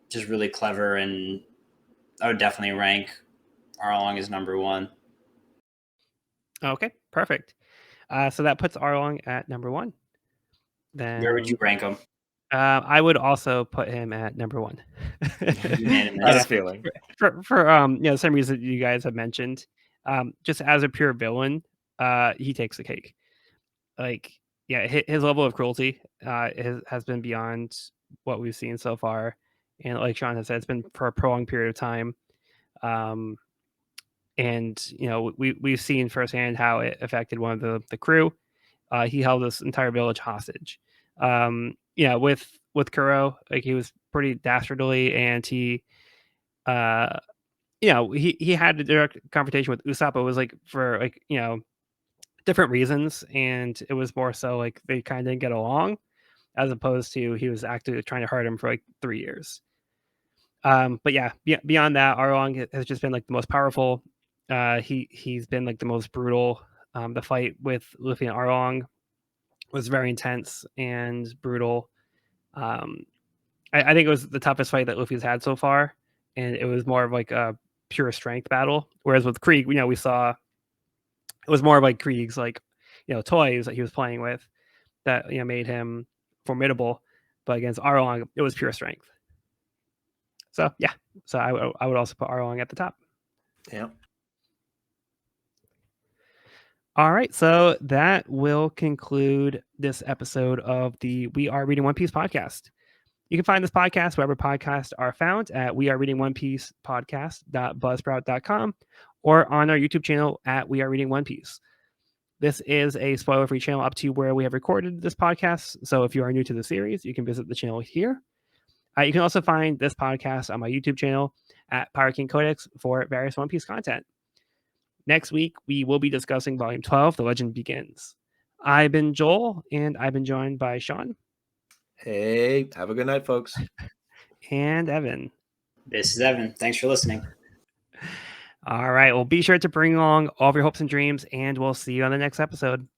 just really clever. And I would definitely rank Arlong as number one. Okay, perfect. So that puts Arlong at number one. Then where would you rank him? I would also put him at number one. I had a feeling for the same reason you guys have mentioned. Just as a pure villain, he takes the cake. Like, yeah, his level of cruelty has been beyond what we've seen so far, and like Sean has said, it's been for a prolonged period of time. And we've seen firsthand how it affected one of the crew. He held this entire village hostage. With Kuro, like he was pretty dastardly, and he had a direct confrontation with Usopp. It was like for like different reasons, and it was more so like they kind of didn't get along, as opposed to he was actively trying to hurt him for like 3 years. But yeah, beyond that, Arlong has just been like the most powerful. He's been like the most brutal. The fight with Luffy and Arlong was very intense and brutal. I think it was the toughest fight that Luffy's had so far, and it was more of like a pure strength battle. Whereas with Krieg, we saw it was more of like Krieg's like toys that he was playing with that made him formidable. But against Arlong, it was pure strength. So yeah, so I would also put Arlong at the top. Yeah. All right, so that will conclude this episode of the We Are Reading One Piece podcast. You can find this podcast wherever podcasts are found at wearereadingonepiecepodcast.buzzsprout.com or on our YouTube channel at We Are Reading One Piece. This is a spoiler-free channel up to where we have recorded this podcast, so if you are new to the series, you can visit the channel here. You can also find this podcast on my YouTube channel at Pirate King Codex for various One Piece content. Next week, we will be discussing Volume 12, The Legend Begins. I've been Joel, and I've been joined by Sean. Hey, have a good night, folks. And Evan. This is Evan. Thanks for listening. All right. Well, be sure to bring along all of your hopes and dreams, and we'll see you on the next episode.